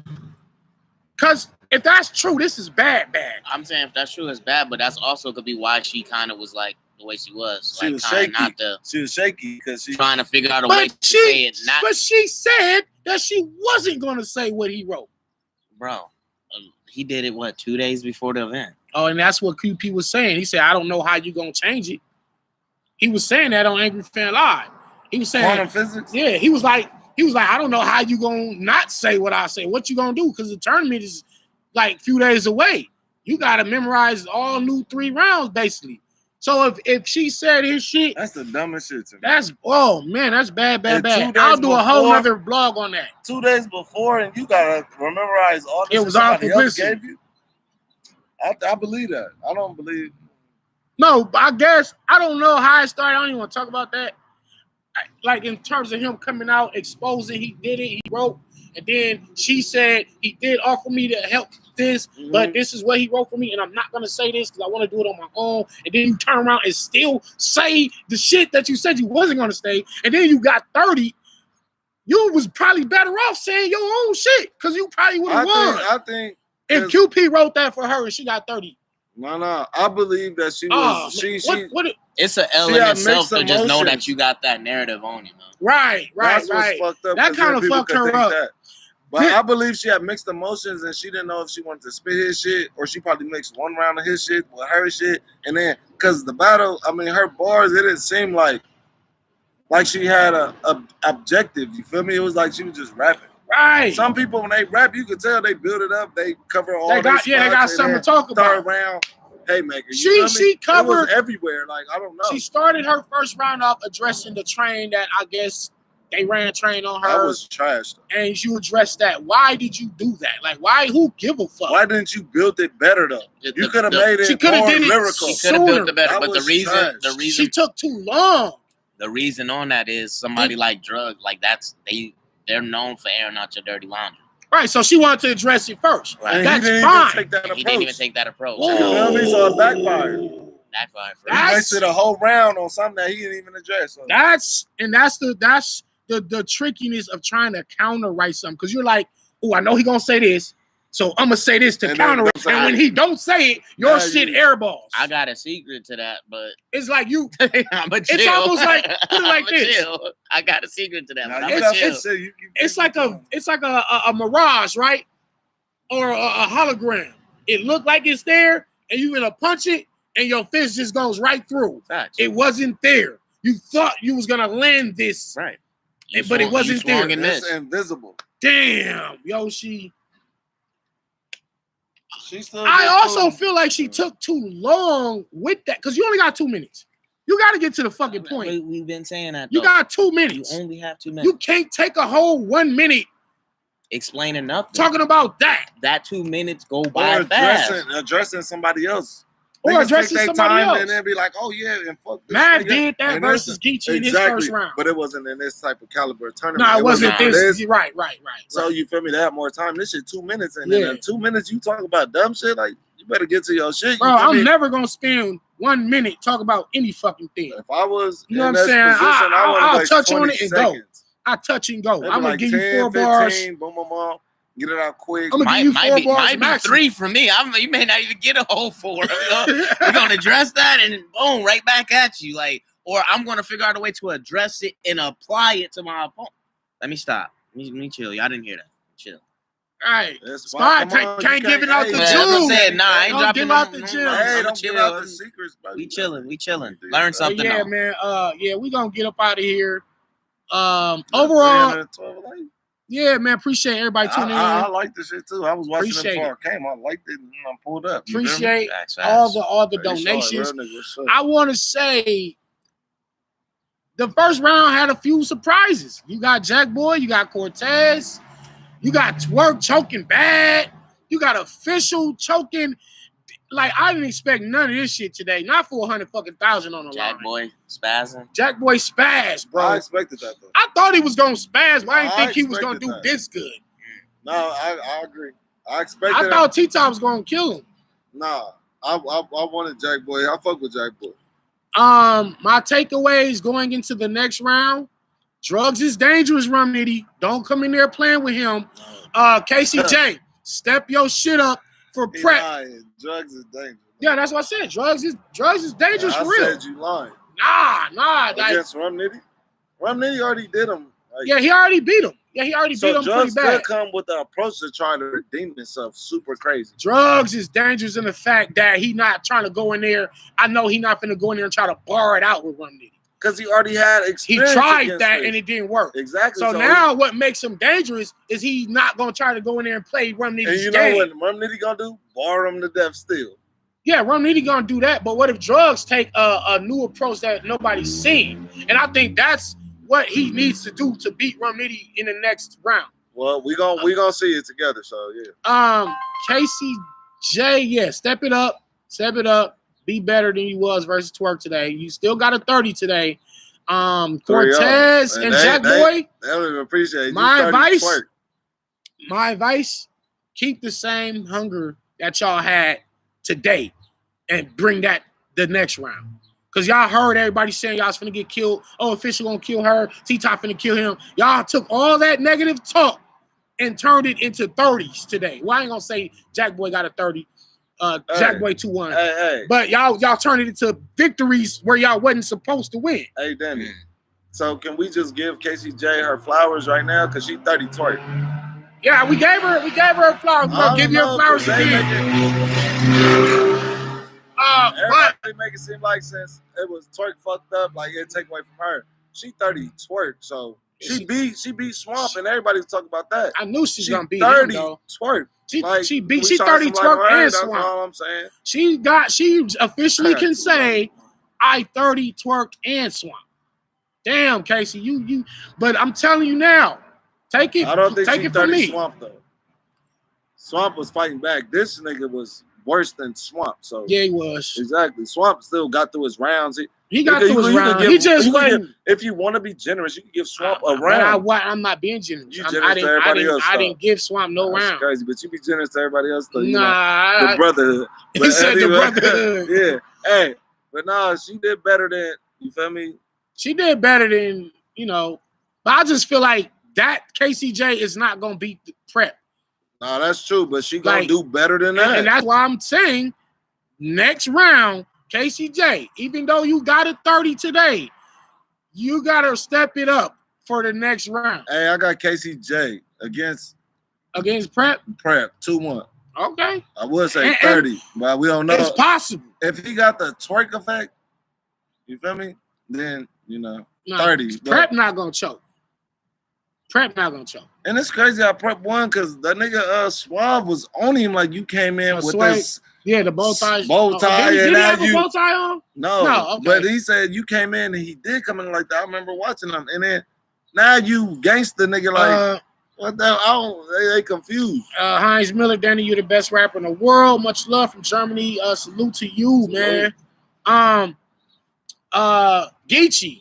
because if that's true, this is bad. I'm saying if that's true, it's bad, but that's also could be why she kind of was like the way she was. She like, was shaky. She was shaky because she trying to figure out a way to say it. But she said that she wasn't going to say what he wrote. Bro, he did it, 2 days before the event? Oh, and that's what QP was saying. He said, I don't know how you going to change it. He was saying that on Angry Fan Live. He was saying, quantum physics? Yeah, he was like, I don't know how you going to not say what I say. What you going to do? Because the tournament is like a few days away. You got to memorize all new 3 rounds, basically. So if she said his shit, that's the dumbest shit to me. That's bad. I'll do a whole other blog on that. 2 days before, and you gotta memorize all this. It was all publicity. Gave you. I believe that. I don't believe. No, I guess I don't know how it started. I don't even want to talk about that. Like in terms of him coming out exposing, he did it. He wrote, and then she said he did offer me to help this, but this is what he wrote for me, and I'm not gonna say this because I want to do it on my own. And then you turn around and still say the shit that you said you wasn't gonna say, and then you got 30. You was probably better off saying your own shit because you probably would have won. I think if QP wrote that for her and she got 30. No. I believe that she was. It's an L in itself to just know that you got that narrative on you. Right. That's what's fucked up. That kind of fucked her up. But I believe she had mixed emotions and she didn't know if she wanted to spit his shit or she probably mixed one round of his shit with her shit. And then, because the battle, her bars, it didn't seem like she had a objective. You feel me? It was like she was just rapping. Right. Some people, when they rap, you can tell they build it up. They cover all their spots. Yeah, they got something to talk about. Third round, haymaker. She covered. It was everywhere. Like, I don't know. She started her first round off addressing the train that I guess they ran a train on her. That was trash. And you addressed that. Why did you do that? Like, why? Who give a fuck? Why didn't you build it better though? You could have made it more lyrical. She could have built it better, but the reason she took too long. The reason on that is somebody like Drug, like they're known for airing out your dirty laundry. Right, so she wanted to address it first. Right. That's fine. He didn't even take that approach. You feel me? So it backfired. He wasted a whole round on something that he didn't even address. So. That's the trickiness of trying to counter write something because you're like, oh, I know he gonna say this, So I'm gonna say this to And counter then it, and when he don't say it, your Nah, shit you- airballs. I got a secret to that, but It's like you. I'ma chill. It's almost like put it like I'ma this. chill. I got a secret to that, Nah, but you I'ma got chill. some shit. It's like a mirage, right? Or a hologram. It looked like it's there, and you gonna punch it, and your fist just goes right through. Facts. It wasn't there. You thought you was gonna land this, Right. but it wasn't swung there. and It's missed. invisible. Damn, Yoshi. She still I gets also to- feel like she took too long with that because you only got 2 minutes. You got to get to the fucking point. We've been saying that. You though. got 2 You minutes. only have 2 minutes. You can't take a whole 1 minute Explaining nothing. talking about that That 2 minutes go or by fast. addressing somebody else. or Niggas addressing take their somebody time else. and then be like, oh yeah, and fuck this Mav nigga. did that And versus Geechi in his first round. But it wasn't in this type of caliber tournament. No, it wasn't for this. Right. So you feel me? They have more time. This shit 2 minutes, and Yeah. in 2 minutes you talk about dumb shit. Like you better get to your shit. Bro, You feel I'm me? never gonna spend 1 minute talk about any fucking thing. If I was You know in what I'm this saying? position, I'll like touch on 20 it and go. seconds. I touch and go. Maybe I'm gonna like give you 10, 4 bars. 15, boom, boom, boom. Get it out quick. I'm gonna give you 4 bars might be maximum. 3 for me. You may not even get a whole 4. We're gonna address that and boom, right back at you. Like, or I'm gonna figure out a way to address it and apply it to my opponent. Let me stop. Let me chill. Y'all didn't hear that. Chill. All right. That's Spot come on, can't you give it out hey, the man, That's what I'm juice. saying. Nah, I ain't Don't dropping give no, out the no, gems. no, Hey, I'ma don't give chill. out the secrets, bro. We chilling. Yeah, Learn So something. yeah, else. man. Yeah, we gonna get up out of here. Overall, Overall, yeah, man. Appreciate everybody tuning in. I like this shit too. I was watching Appreciate it before I came. I liked it and I pulled up. You feel me? Appreciate Facts. all the Hey, donations. real nigga, what's up? I want to say the first round had a few surprises. You got Jack Boy, you got Cortez, you got Twerk choking bad, you got Official choking. Like I didn't expect none of this shit today. Not for 100,000 on the Jack line. boy spazzing. Jack Boy spaz, bro. I expected that though. I thought he was gonna spaz, but I didn't I think he was gonna expected do that. this good. No, I agree. I expected. I thought T-Top was gonna kill him. Nah, I wanted Jack Boy. I fuck with Jack Boy. My takeaways going into the next round: drugs is dangerous, Rum Nitty. Don't come in there playing with him. KCJ, step your shit up for He prep. lying. Drugs is dangerous. Yeah, that's what I said. Drugs is dangerous I for real. said you lying. Nah. Like, Against Rum Nitty? Rum Nitty already did him. Like, yeah, he already beat him. Yeah, he already beat so him pretty drugs bad. could come with the approach to try to redeem himself. Super crazy. Drugs is dangerous in the fact that he not trying to go in there. I know he not finna go in there and try to bar it out with Rum Nitty. Because he already had He experience. tried against that this. and it didn't work. Exactly. So now what makes him dangerous is he's not gonna try to go in there and play Rum and Nitty's you know game. what Rum Nitty gonna do? Bar him to death still. Yeah, Rum Nitty gonna do that, but what if drugs take a new approach that nobody's seen? And I think that's what he needs to do to beat Rum Nitty in the next round. Well, we gonna see it together. So yeah. KCJ, yeah, step it up, be better than you was versus Twerk today. You still got a 30 today. Cortez and Jack Boy. They don't even appreciate it. My You 30 advice, Twerk. my advice, keep the same hunger that y'all had today and bring that the next round. Because y'all heard everybody saying y'all was finna get killed. Oh, Official gonna kill her. T-Top finna kill him. Y'all took all that negative talk and turned it into 30s today. Well, I ain't gonna say Jack Boy got a 30. Jack Boy 2-1. Hey, But y'all turned it into victories where y'all wasn't supposed to win. hey, Danny. So can we just give KCJ her flowers right now? Cause she 30 Twerk. Yeah, we gave her flowers. We're gonna give you her flowers again. Everybody make it seem like since it was Twerk fucked up, like it take away from her. She 30 Twerk, so she beat Swamp, and everybody was talking about that. I knew she's gonna beat 30 him, though. Twerk. She Like, she we 30 trying to Twerk like her, and that's Swamp. all I'm saying. She officially I can got say I 30 Twerk and Swamp. Damn, Casey, you. But I'm telling you now, take it. I don't think take she it from 30 me. Swamp though. Swamp was fighting back. This nigga was worse than Swamp. So Yeah, he was. exactly. Swamp still got through his rounds. He got through his round. He just wasn't. If you want to be generous, you can give Swamp a round. I'm not being generous. You generous to everybody else, I didn't give Swamp no That's round. crazy, but you be generous to everybody else though. Nah, The brotherhood. he But said the anyway, brotherhood. Yeah. Hey, but nah, she did better than, you feel me? She did better than, but I just feel like that KCJ is not gonna beat the prep. No, that's true, but she gonna Like, do better than that. And that's why I'm saying next round, KCJ, even though you got a 30 today, you gotta step it up for the next round. Hey, I got KCJ against Prep. 2-1. Okay. I would say And 30, but we don't know. It's possible. If he got the twerk effect, you feel me? Then, No, 30. Prep not gonna choke. Prep not gonna choke. And it's crazy how Prep won because that nigga Suave was on him like you came in with this the bow tie. Bow tie, Did and he now have a bow tie on? No, okay. But he said you came in and he did come in like that. I remember watching him, and then now you gangster nigga like what the hell? They confused. Heinz Miller, Danny, you're the best rapper in the world. Much love from Germany. Salute to you, man. Geechi.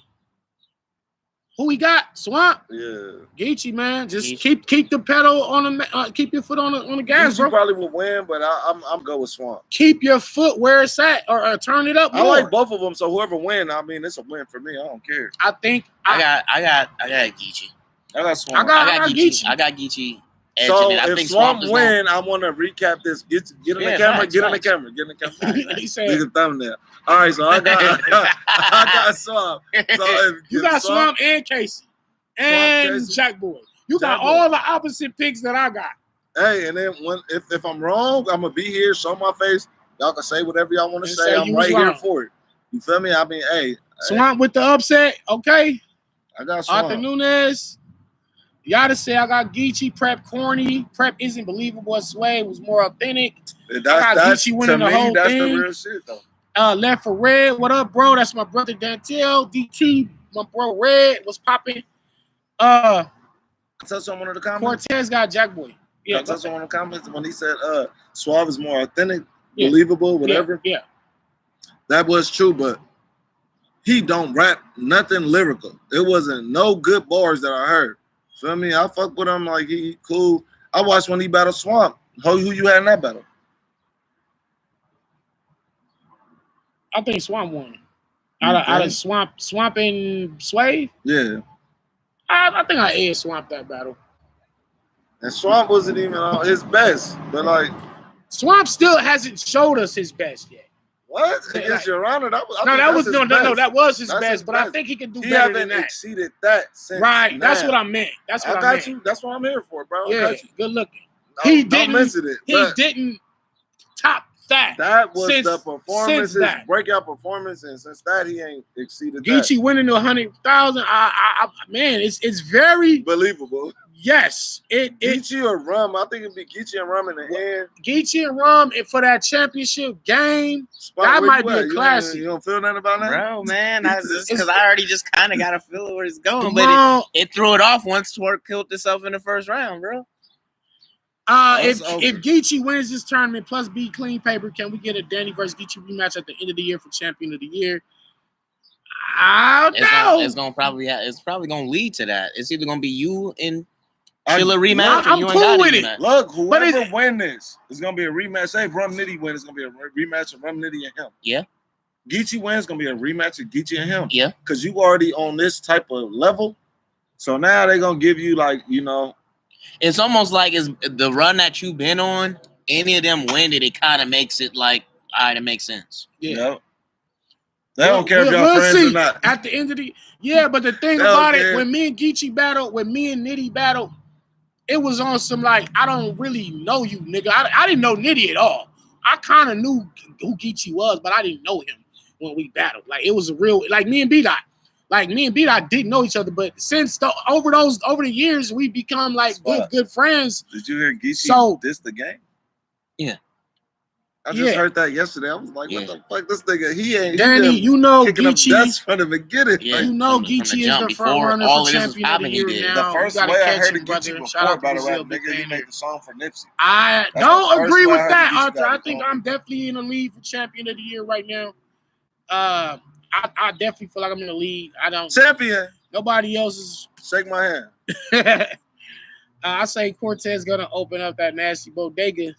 Who we got? Swamp. Yeah. Geechi, man. Just keep the pedal on the keep your foot on the gas, Geechi bro. probably will win, but I'm go with Swamp. Keep your foot where it's at, or turn it up more. I like both of them, so whoever win, I mean, it's a win for me. I don't care. I think I got Geechi. I got Swamp. I got Geechi. I got Geechi. So if Swamp win, I want to recap this. Get in the camera. Get in the camera. Get in the camera. He said, leave the thumbnail. All right, so I got Swamp. So if you got Swamp and Casey and Casey. Jack Boy. You Jack got Boy. all the opposite picks that I got. Hey, and then if I'm wrong, I'm gonna be here, show my face. Y'all can say whatever y'all want to say. I'm right here for it. You feel me? I mean, hey, Swamp with the upset. Okay, I got Swamp. Arthur Nunes. Y'all say I got Geechi. Prep corny. Prep isn't believable. Sway was more authentic. That's Geechi winning to the me, whole that's thing. the real shit though. Left for Red. What up, bro? That's my brother Dantel. DT, my bro Red was popping. Touch on one of the comments. Cortez got Jack Boy. Yeah, touch on one of the comments when he said Suave is more authentic, believable, whatever. Yeah. That was true, but he don't rap nothing lyrical. It wasn't no good bars that I heard. Feel me? I fuck with him like he cool. I watched when he battled Swamp. Who you had in that battle? I think Swamp won. Out of Swamp and Sway? Yeah. I think I aired Swamp that battle. And Swamp wasn't even on his best, but like Swamp still hasn't showed us his best yet. What? Against Your Honor? That was his best, but I think he can do better than that. He haven't exceeded that since right. now. That's what I meant. That's what I got meant. you. That's what I'm here for, bro. Yeah, I got you. good looking. He didn't top that. That was the performance, his breakout performance, and since that he ain't exceeded Geechi winning to 100,000. Man, it's very believable. Yes, Geechi or Rum. I think it'd be Geechi and Rum in the end. Geechi and Rum, and for that championship game, that might be a classic. You don't feel nothing about that, bro, man? Because I already just kind of got a feel where it's going, but it threw it off once Twork killed himself in the first round, bro. If Geechi wins this tournament plus B clean paper, can we get a Danny versus Geechi rematch at the end of the year for champion of the year? I don't know. It's probably gonna lead to that. It's either gonna be you and Chilla rematch. I'm cool with it. Look, whoever win this, it's gonna be a rematch. Say if Rum Nitty wins, it's gonna be a rematch of Rum Nitty and him. Yeah. Geechi wins, it's gonna be a rematch of Geechi and him. Yeah. Because you already on this type of level. So now they're gonna give you it's almost like it's the run that you've been on, any of them win it kind of makes it like, all right, it makes sense. Yeah. They don't care if y'all friends or not. At the end of the but the thing about it, when me and Geechi battled, when me and Nitty battled, it was on some like, I don't really know you, nigga. I didn't know Nitty at all. I kind of knew who Geechi was, but I didn't know him when we battled. Like, it was a real, like me and B-Dot. Like, me and B-Dot didn't know each other, but since over the years, we become like good friends. Did you hear Geechi diss the game? Yeah. I just heard that yesterday. I was like, what the fuck? This nigga, he ain't. Danny, you know Geechi. That's from the beginning. Yeah, you know Geechi is the front runner for champion of the year now. The first way I heard of Geechi before battle rap, nigga, he made the song for Nipsey. I don't agree with that, Arthur. I think I'm definitely in the lead for champion of the year right now. I definitely feel like I'm in the lead. I don't. Champion. Nobody else is. Shake my hand. I say Cortez gonna open up that nasty bodega.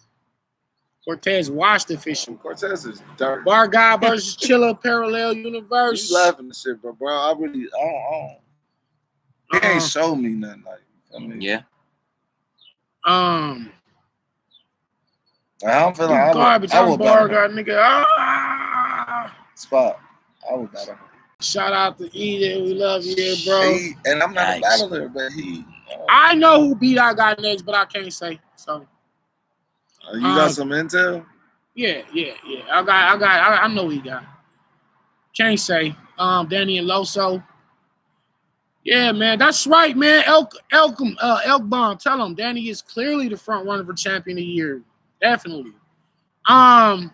Cortez washed official. Cortez is dark. Bar Guy versus Chilla Parallel Universe. You laughing and shit, bro. I really, he ain't show me nothing. Like, yeah. I'm feeling You garbage. I I'm would battle bar him. guy, nigga. Ah. Spot. I would battle him. Shout out to Eden. We love you, here, bro. And I'm not Yikes. a battler, but he. I know who beat our guy next, but I can't say. So You got some intel? yeah. I know he got. Can't say. Danny and Loso. Yeah, man, that's right, man. Elk Bomb. Tell him Danny is clearly the front runner for champion of the year. Definitely. I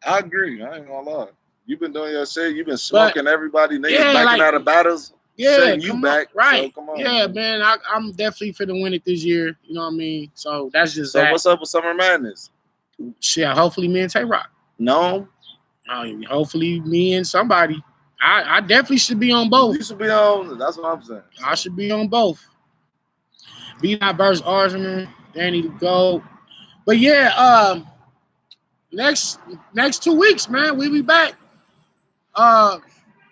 agree. I ain't gonna lie. You've been doing your shit. You've been smoking everybody. Niggas backing out of battles. Yeah, setting you back. Right. So, come on. Yeah, man. I'm definitely finna win it this year. You know what I mean? So that's just So that. what's up with Summer Madness? Shit, hopefully me and Tay-Rock. No. Hopefully me and somebody. I definitely should be on both. You should be on. That's what I'm saying. I should be on both. B-Dot versus Arsman, Danny the GOAT. But yeah, next 2 weeks, man, we be back.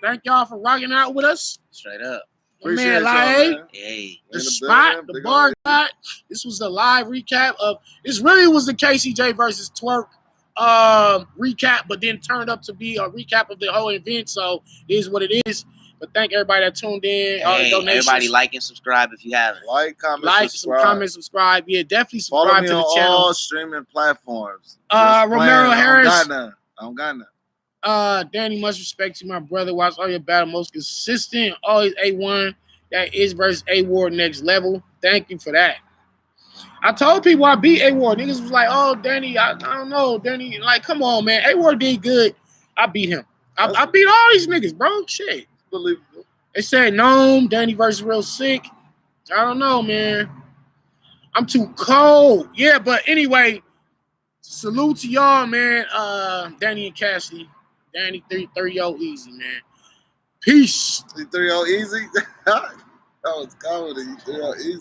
Thank y'all for rocking out with us. Straight up. Appreciate Man, y'all, man. Hey. the spot, the bar guy. This was the live recap of. This really was the KCJ versus Twerk recap, but then turned up to be a recap of the whole event. So it is what it is. But thank everybody that tuned in. All the donations. Everybody like and subscribe if you haven't. Like, comment, subscribe. Yeah, definitely subscribe Follow me to the on channel. all streaming platforms. Romero Harris. I don't got none. Danny, much respect to my brother. Watch all your battle, most consistent, always A1. That is versus A-Ward next level. Thank you for that. I told people I beat A-Ward. Niggas was like, oh, Danny, I don't know. Danny, like, come on, man. A-Ward did good. I beat him. I beat all these niggas, bro. Shit. Believable. They said Gnome, Danny versus Real Sick. I don't know, man. I'm too cold. Yeah, but anyway, salute to y'all, man. Danny and Cassidy. Danny 3-0 easy, man. Peace. 3-0 easy? That was comedy. 3-0 easy.